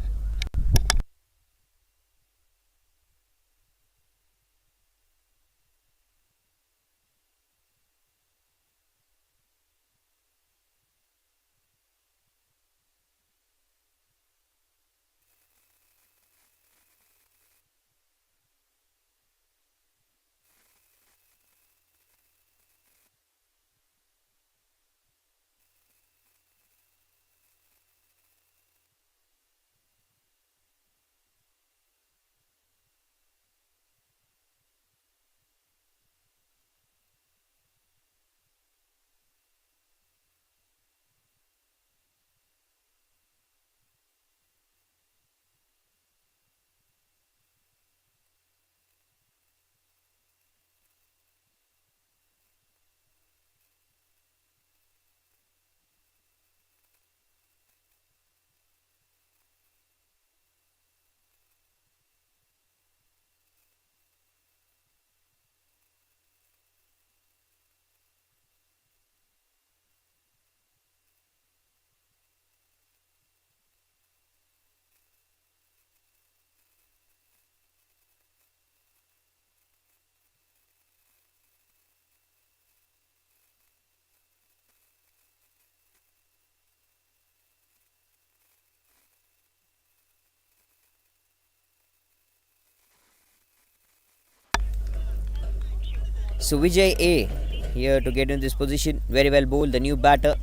So Vijay A here to get in this position. Very well bowled. The new batter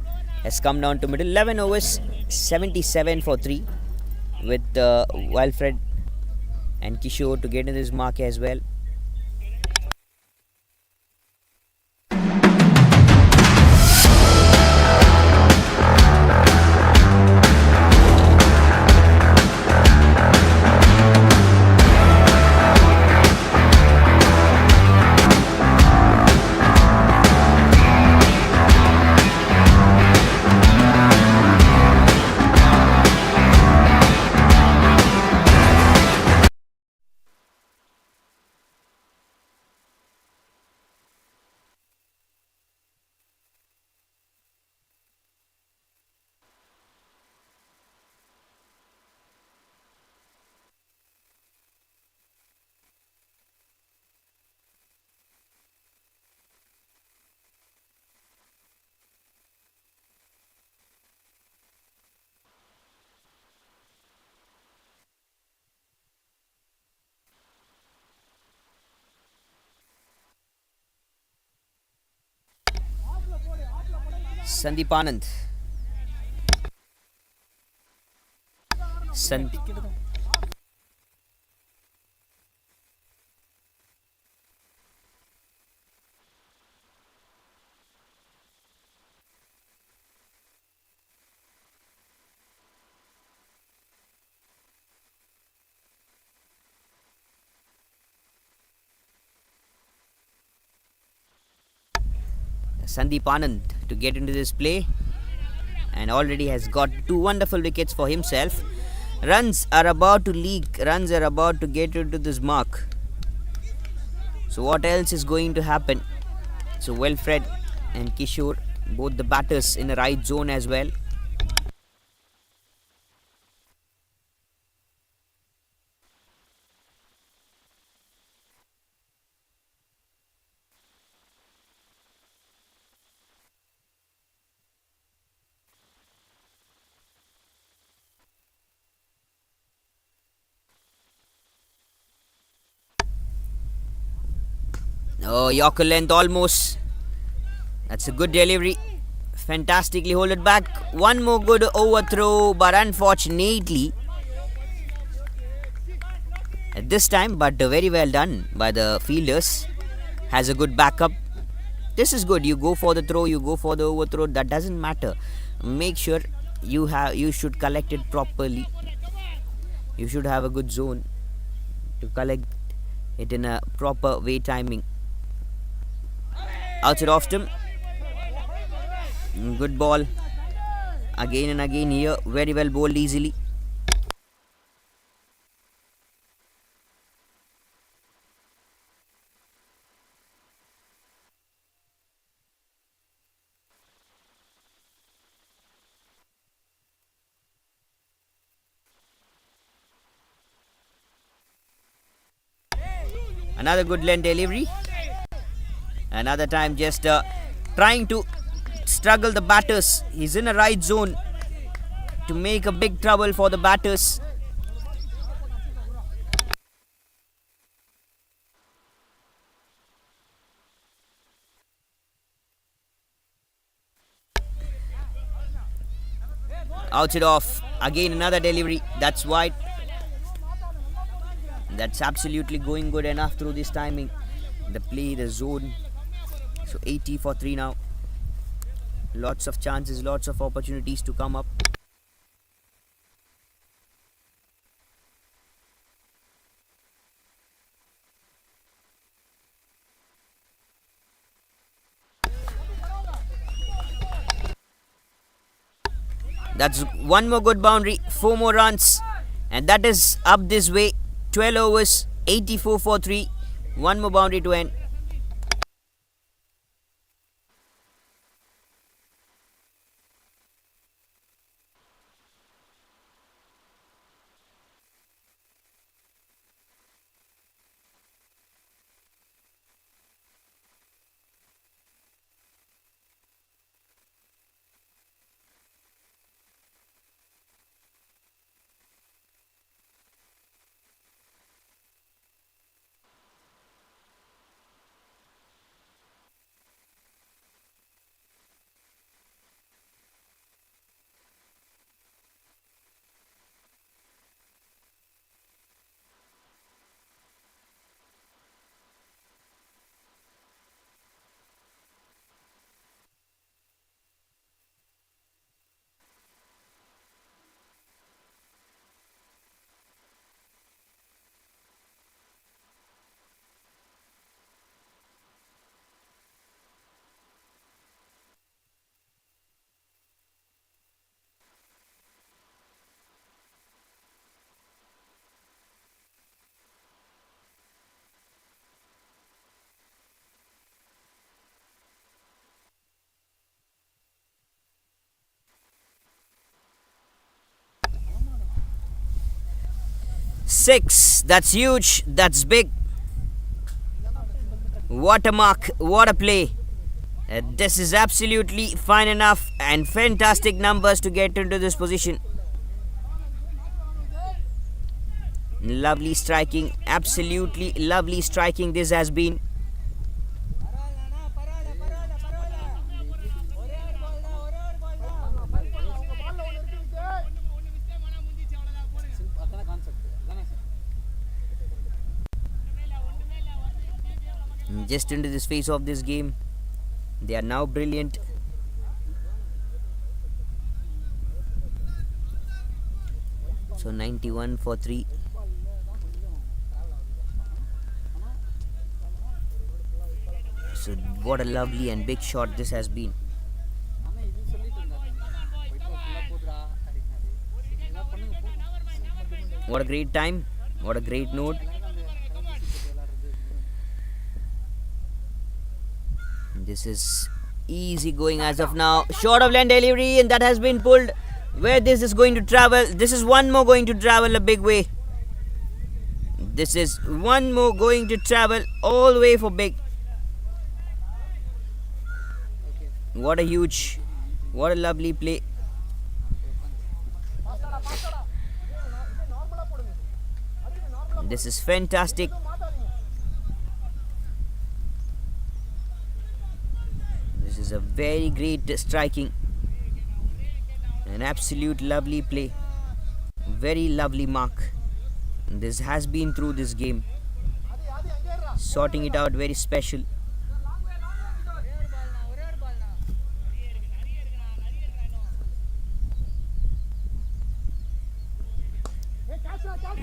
has come down to middle. 11 overs, 77 for 3 with Wilfred and Kishore to get in this mark as well. Sandeep Anand. San- Sandeep Anand to get into this play and already has got 2 wonderful wickets for himself. Runs are about to leak, runs are about to get into this mark. So what else is going to happen? So Wilfred and Kishore, both the batters in the right zone as well. Oh, Yorker length almost. That's a good delivery. Fantastically hold it back. One more good overthrow, but unfortunately, at this time, but very well done by the fielders. Has a good backup. This is good. You go for the throw, you go for the overthrow. That doesn't matter. Make sure you should collect it properly. You should have a good zone to collect it in a proper way timing. Outside off him. Good ball. Again and again here. Very well bowled easily. Another good length delivery. Another time just trying to struggle the batters. He's in a right zone to make a big trouble for the batters. Outside off. Again another delivery. That's wide. That's absolutely going good enough through this timing. The play, the zone. So 80 for 3 now. Lots of chances, lots of opportunities to come up. That's one more good boundary, 4 more runs, and that is up this way. 12 overs, 84 for 3. One more boundary to end. Six. That's huge. That's big. What a mark. What a play. This is absolutely fine enough and fantastic numbers to get into this position. Lovely striking. Absolutely lovely striking this has been. just into this phase of this game. They are now brilliant. So 91 for 3. So what a lovely and big shot this has been. ஆனா இது சொல்லிட்டு இருந்தாரு white ball ஃபுல்லா போதுடா அப்படினாரு என்ன பண்ணுங்க போ What a great time. What a great note. This is easy going as of now. Short of land delivery, and that has been pulled. Where this is going to travel? This is one more going to travel a big way. This is one more going to travel all the way for big. What a huge, what a lovely play. This is fantastic. This is a very great striking. An absolute lovely play. Very lovely mark. This has been through this game. Sorting it out very special.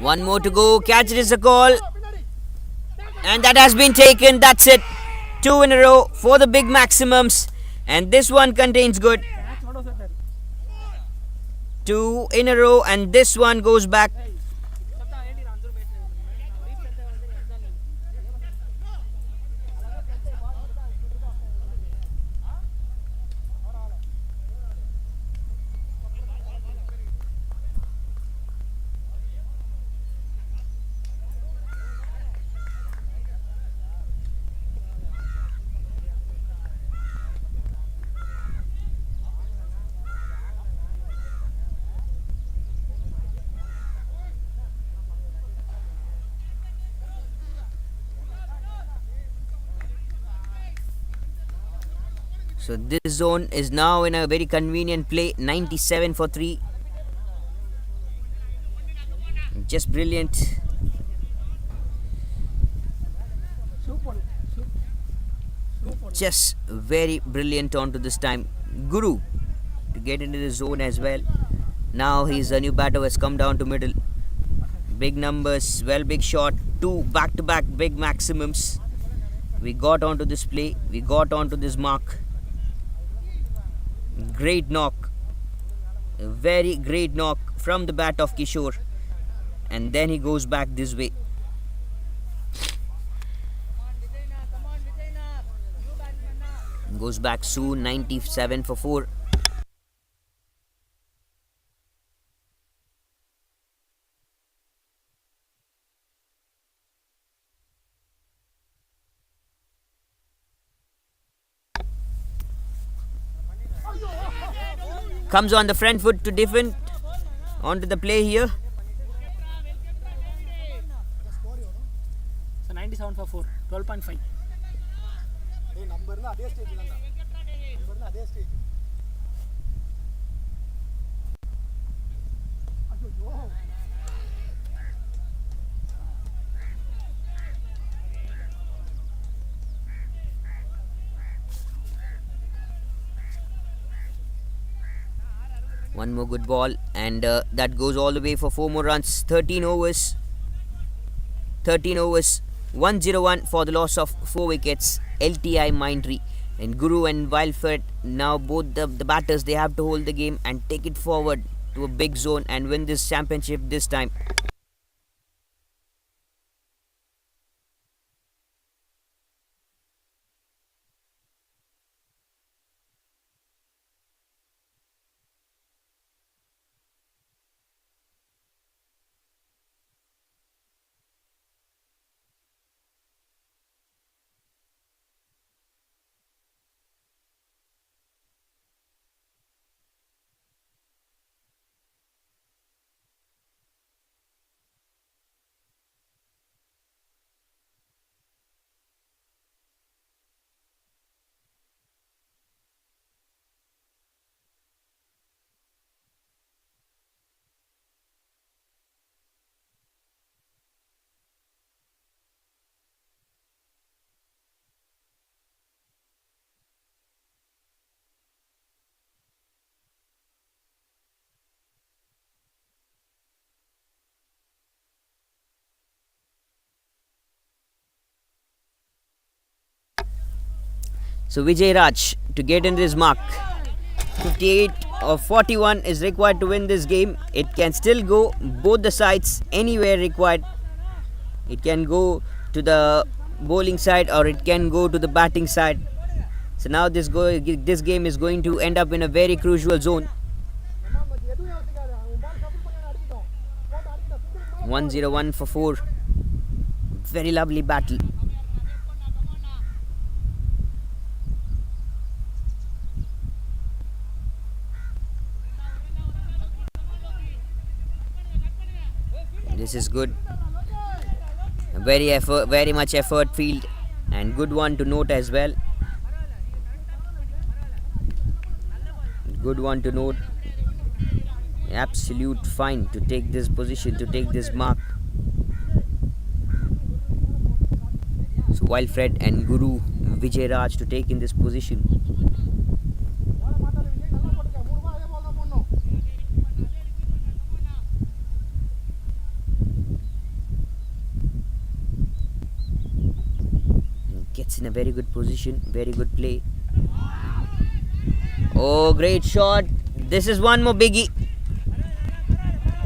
One more to go. Catch it is a call. And that has been taken. That's it. 2 in a row for the big maximums. And this one contains good. 2 in a row, and this one goes back. So this zone is now in a very convenient play. 97 for 3. Just brilliant. Just very brilliant onto this time. Guru to get into the zone as well. Now he's a new batter has come down to middle. Big numbers, well, big shot. 2 back-to-back big maximums. We got onto this play. We got onto this mark. Great knock. A very great knock from the bat of Kishore. And then he goes back this way. Goes back soon. 97 for 4. Comes on the front foot to defend onto the play here. So 97 for 4, 12.5. ஏய் நம்ம இருந்தா அதே stage தான்டா நம்ம இருந்தா அதே stage ஐயோ One more good ball, and that goes all the way for 4 more runs. 13 overs. 13 overs. 101 for the loss of 4 wickets. Lti Mindtree and Guru and Wildford. Now both the batters, they have to hold the game and take it forward to a big zone and win this championship this time. So Vijay Raj to get in this mark. 58 or 41 is required to win this game. It can still go both the sides, anywhere required. It can go to the bowling side or it can go to the batting side. So now this game is going to end up in a very crucial zone. 101 for 4. Very lovely battle. This is good. Very much effort field, and good one to note as well. Good one to note. Absolute fine to take this position, to take this mark. So Wilfred and Guru Vijay Raj to take in this position. Gets in a very good position, very good play. Oh, great shot. This is one more biggie.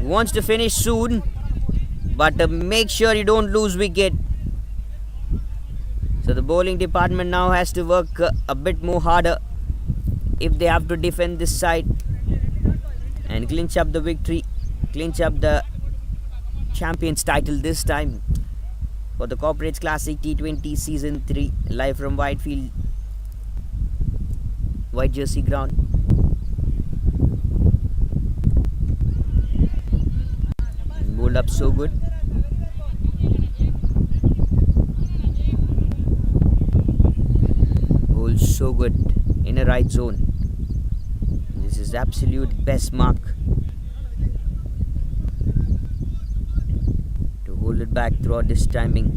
Wants to finish soon, but make sure you don't lose wicket. So the bowling department now has to work a bit more harder if they have to defend this side and clinch up the victory, clinch up the champions title this time for the Corporates Classic T20 Season 3, live from Whitefield, White Jersey ground. Bowled up so good. Bowled so good in a right zone. This is absolute best mark to hold it back throughout this timing.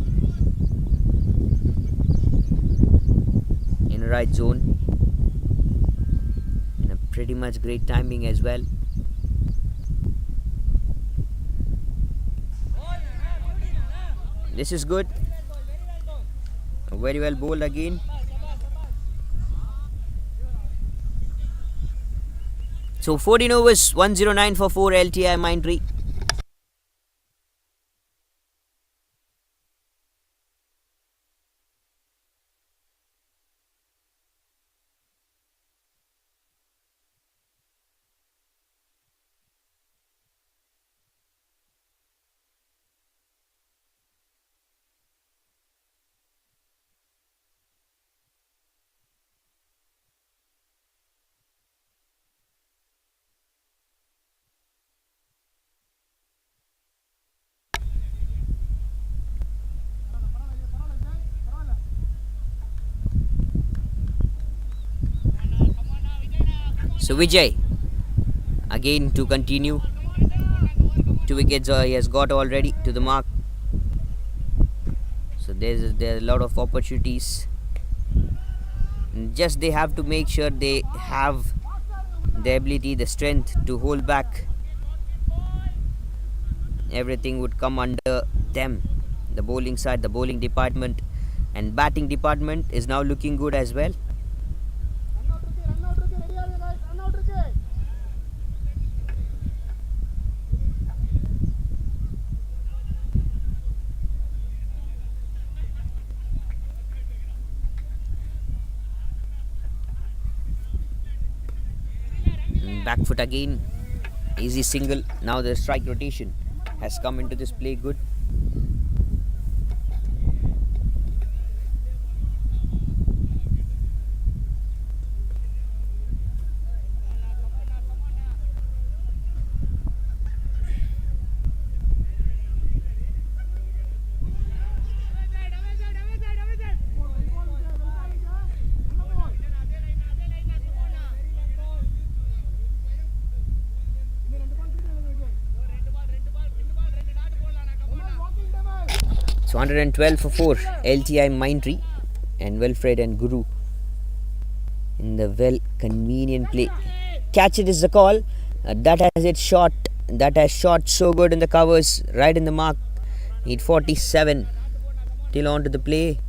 In a right zone. In a pretty much great timing as well. This is good. Very well bowled again. So 14 overs, 109 for 4, Lti Mindtree. So Vijay again to continue. 2 wickets he has got already to the mark. So there are a lot of opportunities. Just they have to make sure they have the ability, the strength to hold back. Everything would come under them. The bowling side, the bowling department and batting department is now looking good as well. Back foot again, easy single. Now the strike rotation has come into this play good. So 112 for 4, Lti Mindtree and Wilfred and Guru in the well convenient play. Catch it is the call. That has shot so good in the covers, right in the mark. Need 47 till on to the play.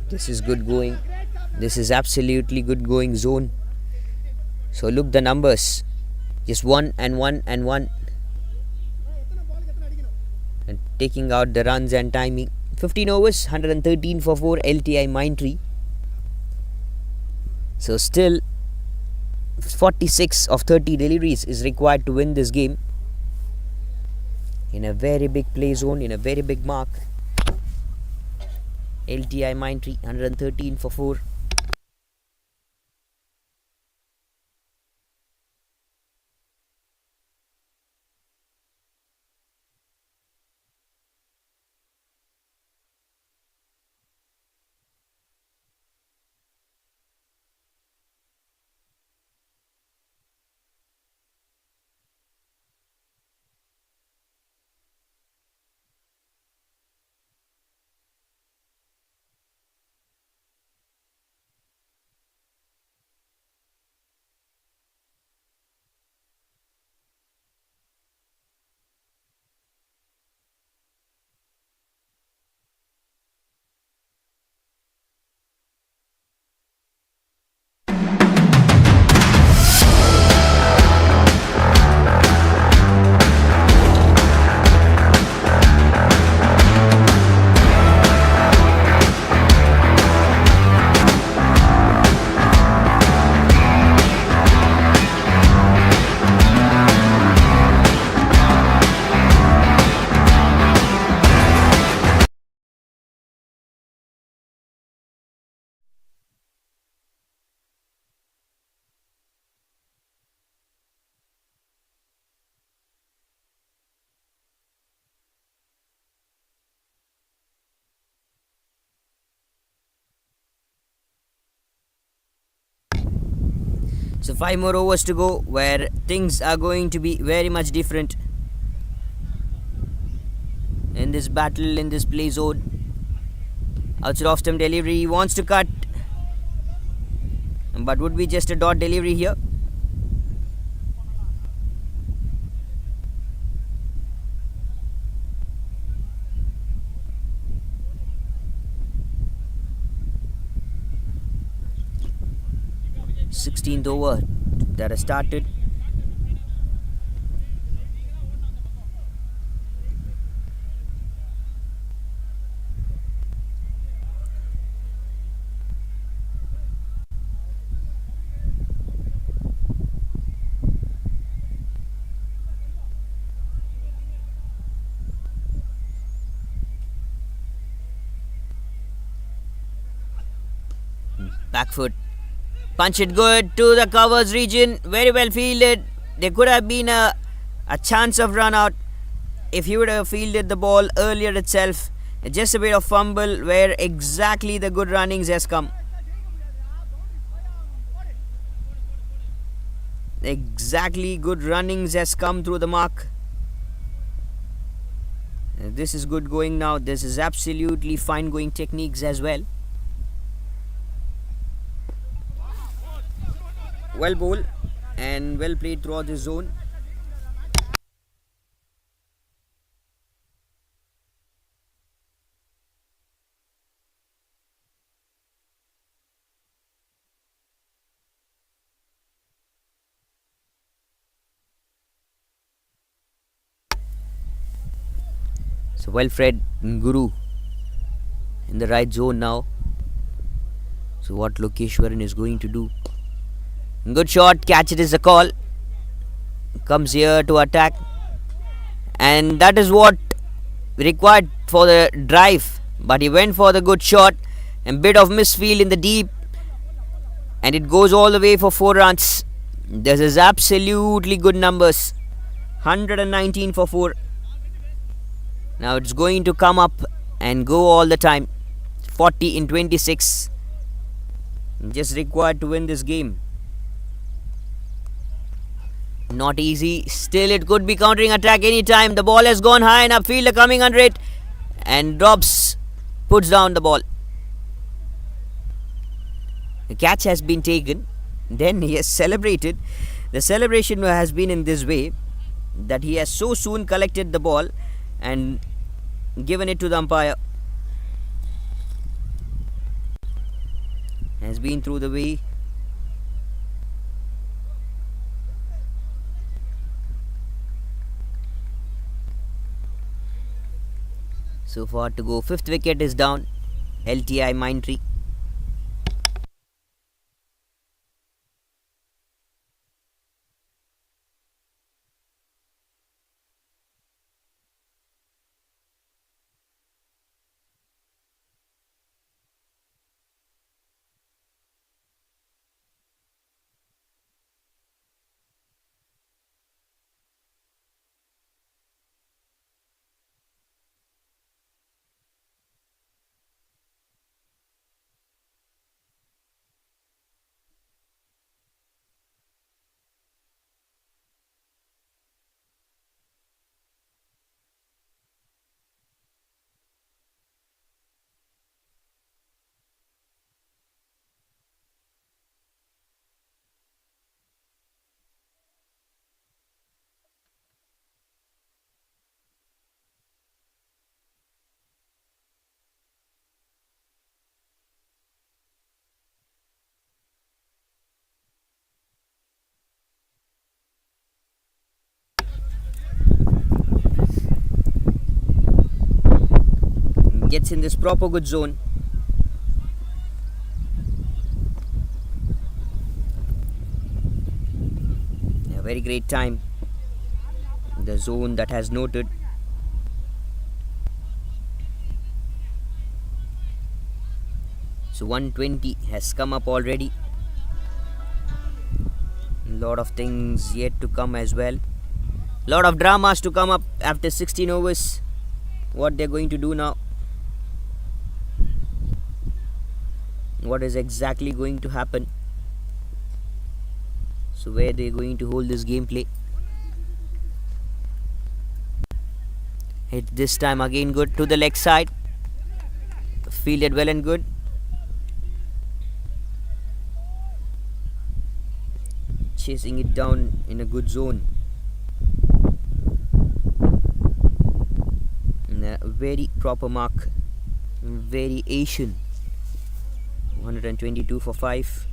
This is good going. This is absolutely good going zone. So look the numbers. Just 1 and 1 and 1. And taking out the runs and timing. 15 overs, 113 for 4, Lti Mindtree. So still 46 of 30 deliveries is required to win this game. In a very big play zone, in a very big mark. Lti Mindtree, 113 for 4. So 5 more overs to go, where things are going to be very much different in this battle, in this play zone. Outside off stump delivery, he wants to cut, but would be just a dot delivery here. Sixteenth over that has started. Back foot. Punch it good to the covers region. Very well fielded. There could have been a chance of run out if he would have fielded the ball earlier itself. Just a bit of fumble where exactly the good runnings has come. Exactly good runnings has come through the mark. This is good going now. This is absolutely fine going techniques as well. Well bowled and well played throughout the zone. So well fed Guru in the right zone now. So what Lokeshwaran is going to do? Good shot, catch it is a call. Comes here to attack. And that is what required for the drive. But he went for the good shot. And bit of misfield in the deep. And it goes all the way for 4 runs. This is absolutely good numbers. 119 for 4. Now it's going to come up and go all the time. 40 in 26. Just required to win this game. Not easy. Still it could be countering attack anytime. The ball has gone high and upfielder coming under it. And drops. Puts down the ball. The catch has been taken. Then he has celebrated. The celebration has been in this way. That he has so soon collected the ball. And given it to the umpire. has been through the way. So far to go. 5th wicket is down. Lti Mindtree. Gets in this proper good zone. A very great time. The zone that has noted. So 120 has come up already. A lot of things yet to come as well. Lot of dramas to come up after 16 overs. What they're going to do now. What is exactly going to happen? So where they're going to hold this gameplay? Hit this time again good to the leg side. Fielded well and good. Chasing it down in a good zone. And a very proper mark. Very Asian. 122 for 5.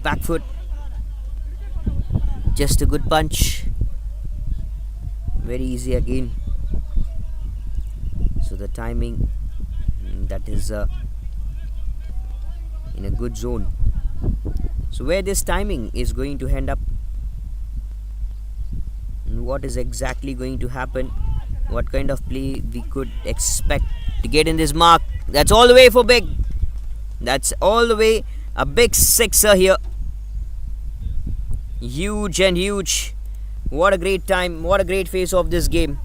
Back foot. Just a good punch. Very easy again. So the timing, that is in a good zone. So where this timing is going to end up, and what is exactly going to happen, what kind of play we could expect to get in this mark. That's all the way for big. That's all the way a big sixer here. Huge and huge. What a great time. What a great face of this game.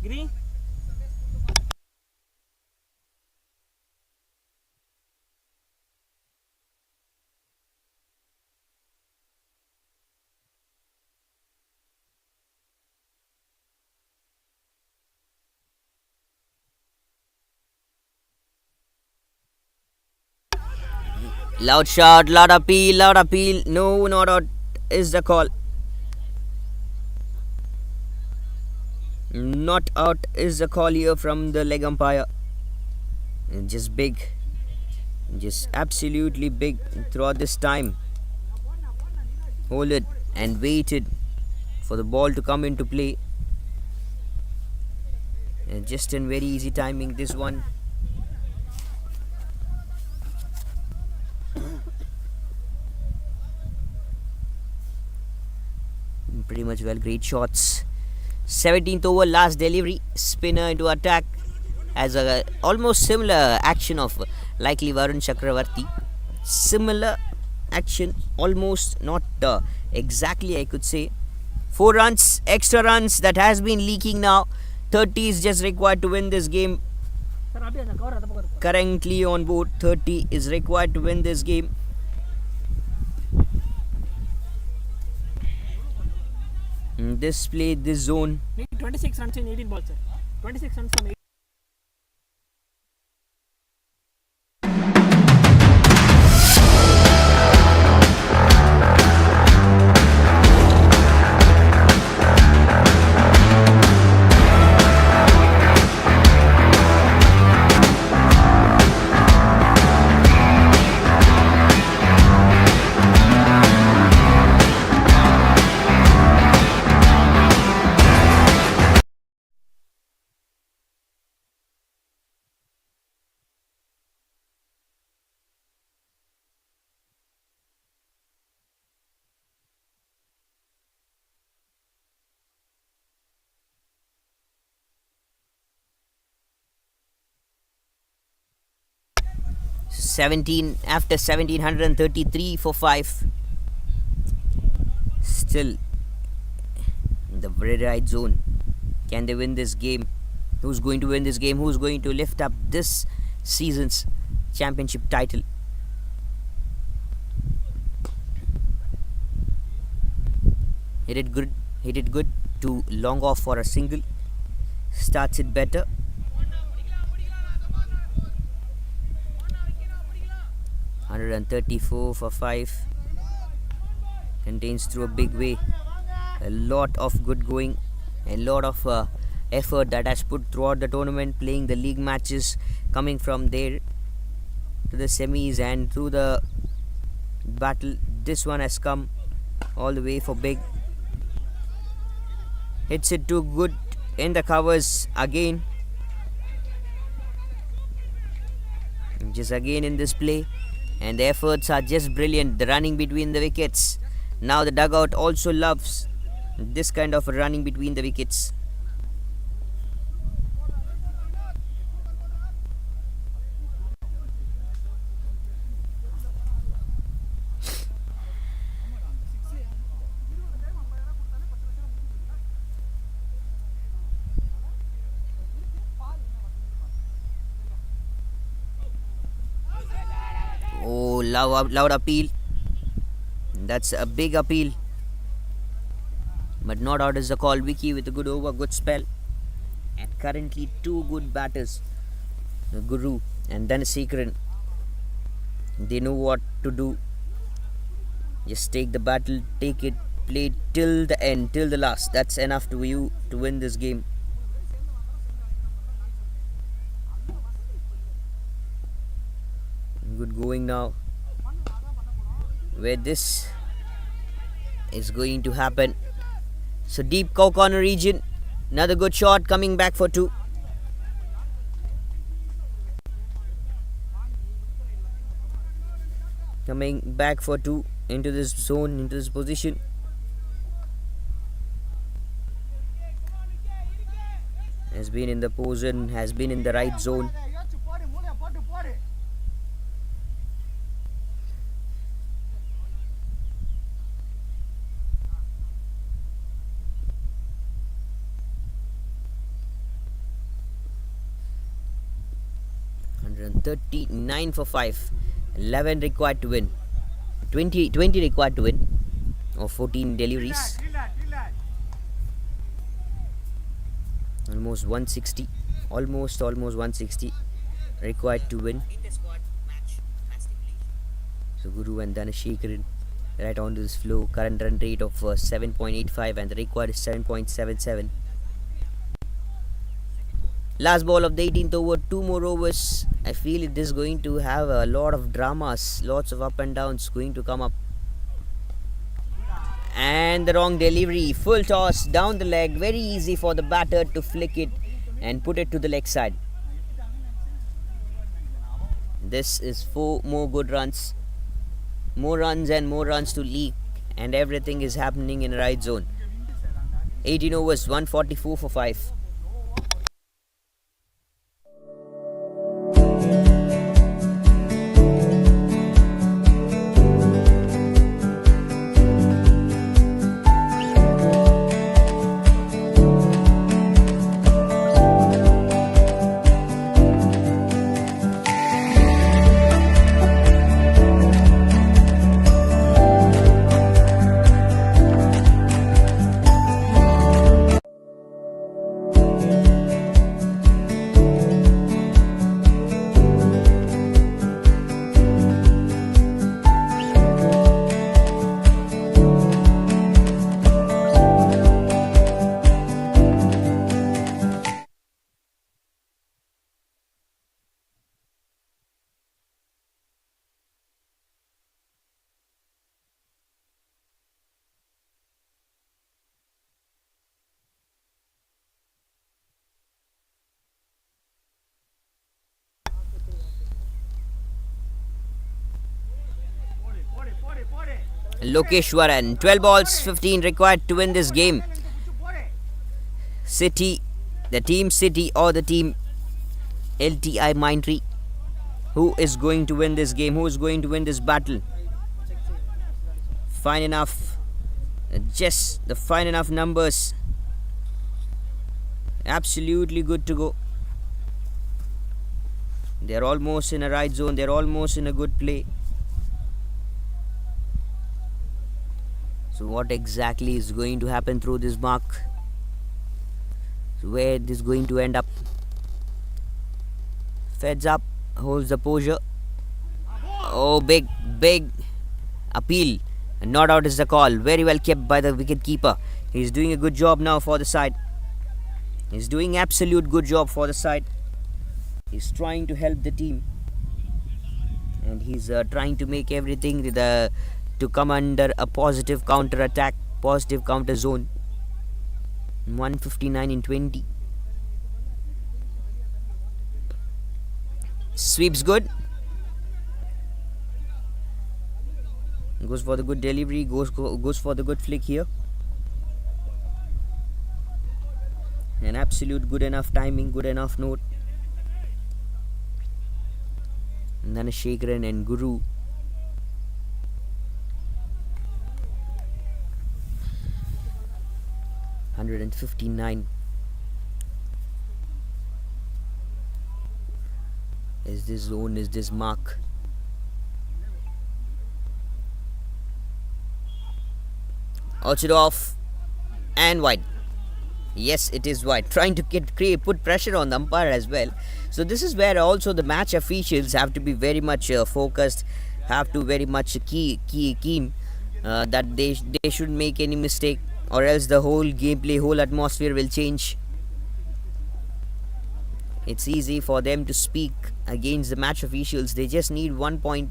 Green. Loud shot, loud appeal, loud appeal. No, not out is the call. Not out is the call here from the leg umpire. And just big. Just absolutely big throughout this time. Hold it and waited for the ball to come into play. And just in very easy timing, this one. Pretty much well, great shots. 17th over, last delivery, spinner into attack, as a almost similar action of likely Varun Chakravarti. Similar action, almost not exactly, I could say. 4 runs, extra runs that has been leaking now. 30 is just required to win this game. currently on board. 30 is required to win this game. This play, this zone. 26 runs in 18 balls, sir. 26 runs from 18. After 1733 for 5. Still in the very right zone. Can they win this game? Who's going to win this game? Who's going to lift up this season's championship title? Hit it good to long off for a single. Starts it better. $134 for 5. Contains through a big way. A lot of good going, a lot of effort that has put throughout the tournament, playing the league matches, coming from there to the semis and through the battle. This one has come all the way for big. Hits it too good in the covers again. Just again in this play. And the efforts are just brilliant. The running between the wickets. Now the dugout also loves this kind of running between the wickets. Oh, loud appeal. That's a big appeal. But not out is the call. Vicky with a good over, good spell. And currently two good batters. Guru and Dhanasekaran. They know what to do. Just take the battle, take it, play till the end, till the last. That's enough to you to win this game. Good going now. Where this is going to happen. So deep cow corner region. Another good shot coming back for 2. Coming back for 2 into this zone, into this position. Has been in the position, has been in the right zone. $139 for 5. 11 required to win. 20 required to win. Or 14 deliveries. Almost 160. Almost 160 required to win. So Guru and Dhanasekaran right onto this flow. Current run rate of 7.85 and the required is 7.77. Last ball of the 18th over, 2 more overs. I feel it is going to have a lot of dramas, lots of up and downs going to come up. And the wrong delivery, full toss down the leg, very easy for the batter to flick it and put it to the leg side. This is 4 more good runs, more runs and more runs to leak, and everything is happening in the right zone. 18 overs, 144 for 5. Lokeshwaran. 12 balls, 15 required to win this game. Citi, the team Citi or the team Lti Mindtree. Who is going to win this game? Who is going to win this battle? Fine enough. Just the fine enough numbers. Absolutely good to go. They're almost in a right zone. They're almost in a good play. So what exactly is going to happen through this mark? So where it is going to end up? Feds up. Holds the posture. Oh, big appeal. And not out is the call. Very well kept by the wicket keeper. He's doing a good job now for the side. He's doing absolute good job for the side. He's trying to help the team. And he's trying to make everything to come under a positive counter attack, positive counter zone. 159 in 20. Sweeps good. Goes for the good delivery. Goes for the good flick here. An absolute good enough timing, good enough note. Dhanasekaran and Guru. $159. Is this zone? Is this mark? Outside off and wide. Yes, it is wide. Trying to put pressure on the umpire as well. So this is where also the match officials have to be very much focused, have to very much keen that they shouldn't make any mistake, or else the whole gameplay, whole atmosphere will change. It's easy for them to speak against the match officials. They just need 1 point,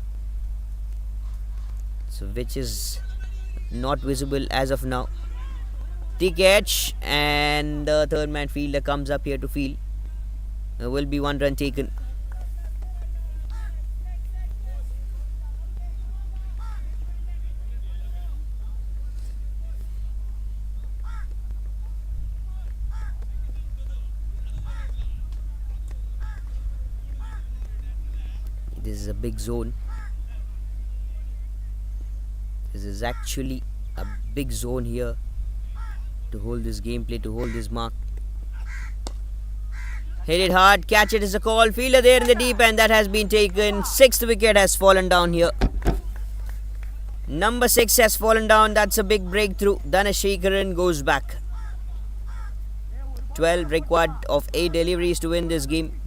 so which is not visible as of now. The catch, and the third man fielder comes up here to field. There will be 1 run taken. This is a big zone. This is actually a big zone here to hold this gameplay, to hold this mark. Hit it hard, catch it is a call. Fielder there in the deep end, that has been taken. 6th wicket has fallen down here. Number 6 has fallen down. That's a big breakthrough. Dhanasekaran goes back. 12 required of 8 deliveries to win this game.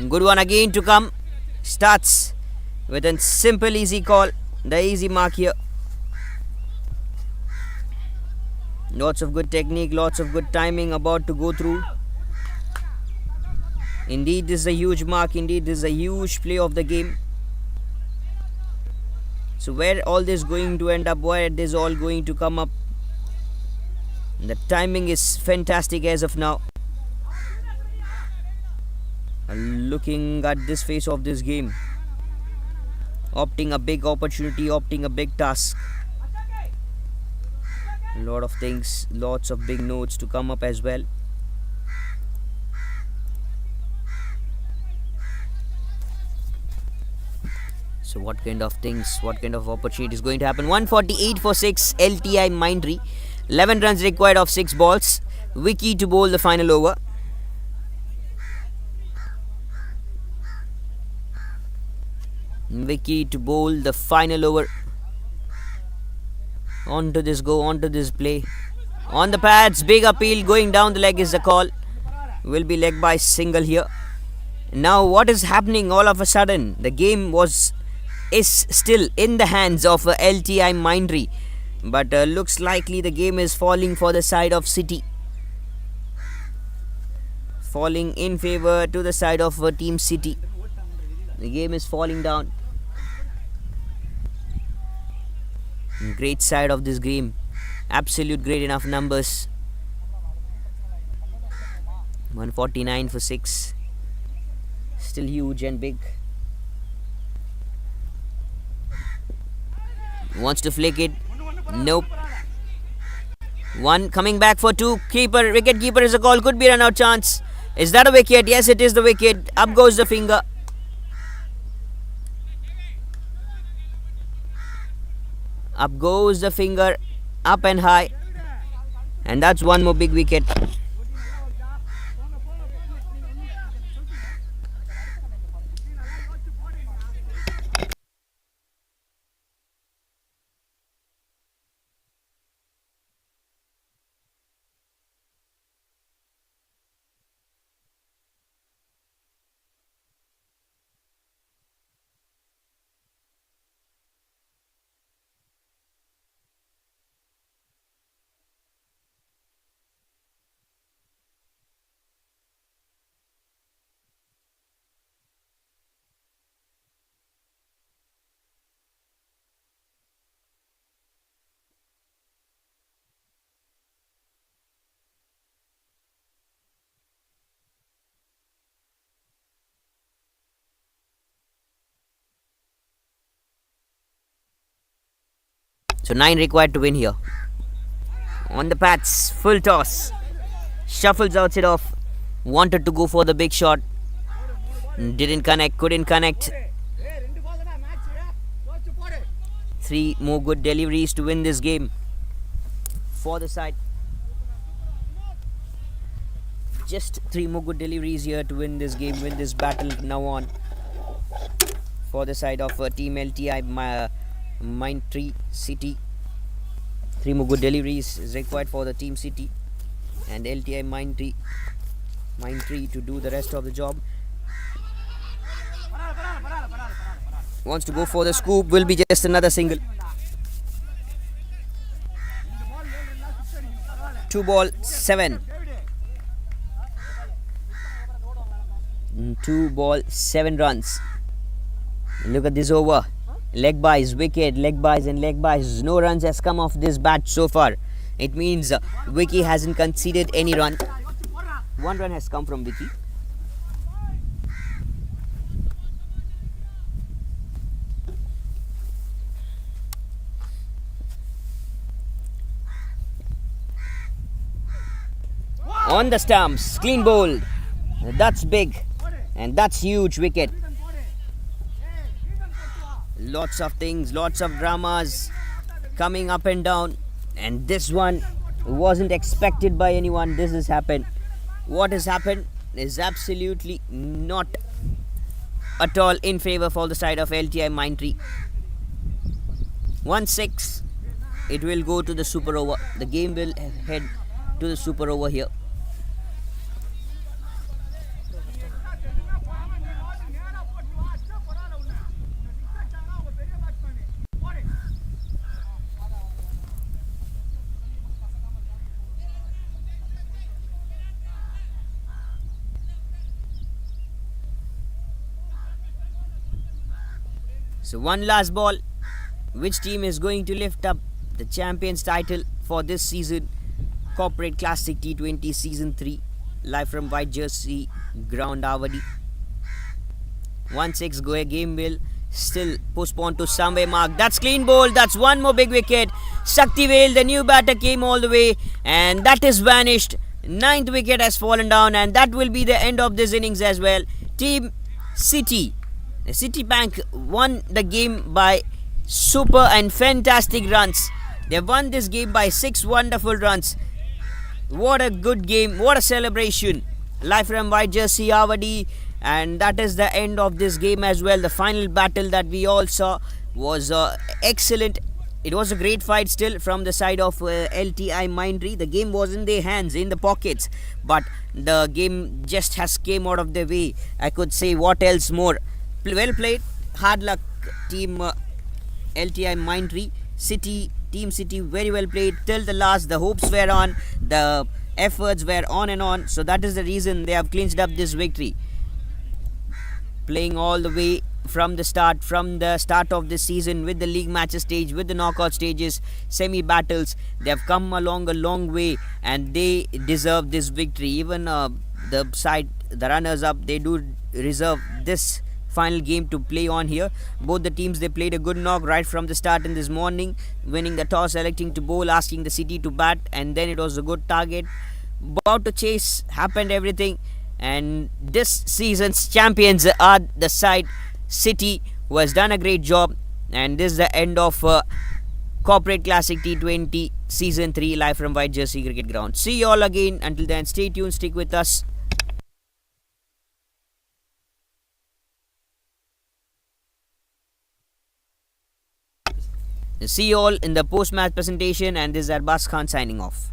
Good one again to come. Starts with a simple easy call. The easy mark here. Lots of good technique, lots of good timing about to go through. Indeed, this is a huge mark. Indeed, this is a huge play of the game. So where all this going to end up, where it is all going to come up. The timing is fantastic as of now. Looking at this phase of this game, opting a big opportunity, opting a big task. A lot of things, lots of big notes to come up as well. So what kind of things, what kind of opportunity is going to happen? 148 for 6, Lti Mindtree. 11 runs required of 6 balls. Vicky to bowl the final over. Vicky to bowl the final over. On to this go, on to this play. On the pads, big appeal, going down the leg is the call. Will be leg by single here. Now what is happening all of a sudden? The game is still in the hands of Lti Mindtree, but looks likely the game is falling for the side of Citi. Falling in favor to the side of team Citi. The game is falling down. Great side of this game. Absolute great enough numbers. 149 for 6. Still huge and big. Wants to flick it. Nope. 1 coming back for 2. Keeper, wicket keeper is a call. Could be run out chance. Is that a wicket? Yes, it is the wicket. Up goes the finger. Up goes the finger. Up and high. And that's one more big wicket. So 9 required to win here. On the pads, full toss. Shuffles outside off. Wanted to go for the big shot. Didn't connect, couldn't connect. 3 more good deliveries to win this game for the side. Just 3 more good deliveries here to win this game, win this battle now on. For the side of team Lti Mindtree Citi. 3 more good deliveries is required for the team Citi and Lti Mindtree to do the rest of the job. Wants to go for the scoop, will be just another single. 2 ball 7. 2 ball 7 runs. Look at this over. Leg byes, wicket, leg byes and leg byes. No runs has come off this bat so far. It means Vicky hasn't conceded any run. 1 run has come from Vicky. On the stumps, clean bowled. That's big and that's huge wicket. Lots of things, lots of dramas coming up and down, and this one wasn't expected by anyone. This has happened. What has happened is absolutely not at all in favor for the side of Lti Mindtree. 1-6. It will go to the super over. The game will head to the super over here. So one last ball. Which team is going to lift up the champions title for this season? Corporate Classic T20 Season 3, live from White Jersey ground, Avadi. 1-6 game will still postponed to somewhere mark. That's clean ball. That's one more big wicket. Shaktivel, the new batter, came all the way, and that is vanished. 9th wicket has fallen down, and that will be the end of this innings as well. Team Citi, Citibank won the game by super and fantastic runs. They won this game by 6 wonderful runs. What a good game. What a celebration. Live from White Jersey, Avadi. And that is the end of this game as well. The final battle that we all saw was excellent. It was a great fight still from the side of Lti Mindtree. The game was in their hands, in the pockets, but the game just has came out of their way. I could say what else more. Well played. Hard luck, team Lti Mindtree. Team Citi, very well played till the last. The hopes were on, the efforts were on and on. So that is the reason they have clinched up this victory. Playing all the way from the start of this season, with the league matches stage, with the knockout stages, semi battles, they have come along a long way, and they deserve this victory. Even the runners up, they do reserve this final game to play on here. Both the teams, they played a good knock right from the start in this morning, winning the toss, electing to bowl, asking the Citi to bat, and then it was a good target. About to chase, happened everything. And this season's champions are the side Citi, who has done a great job. And this is the end of Corporate Classic T20 Season 3, live from White Jersey Cricket Ground. See you all again. Until then, stay tuned, stick with us. See you all in the post-match presentation. And this is Arbaz Khan signing off.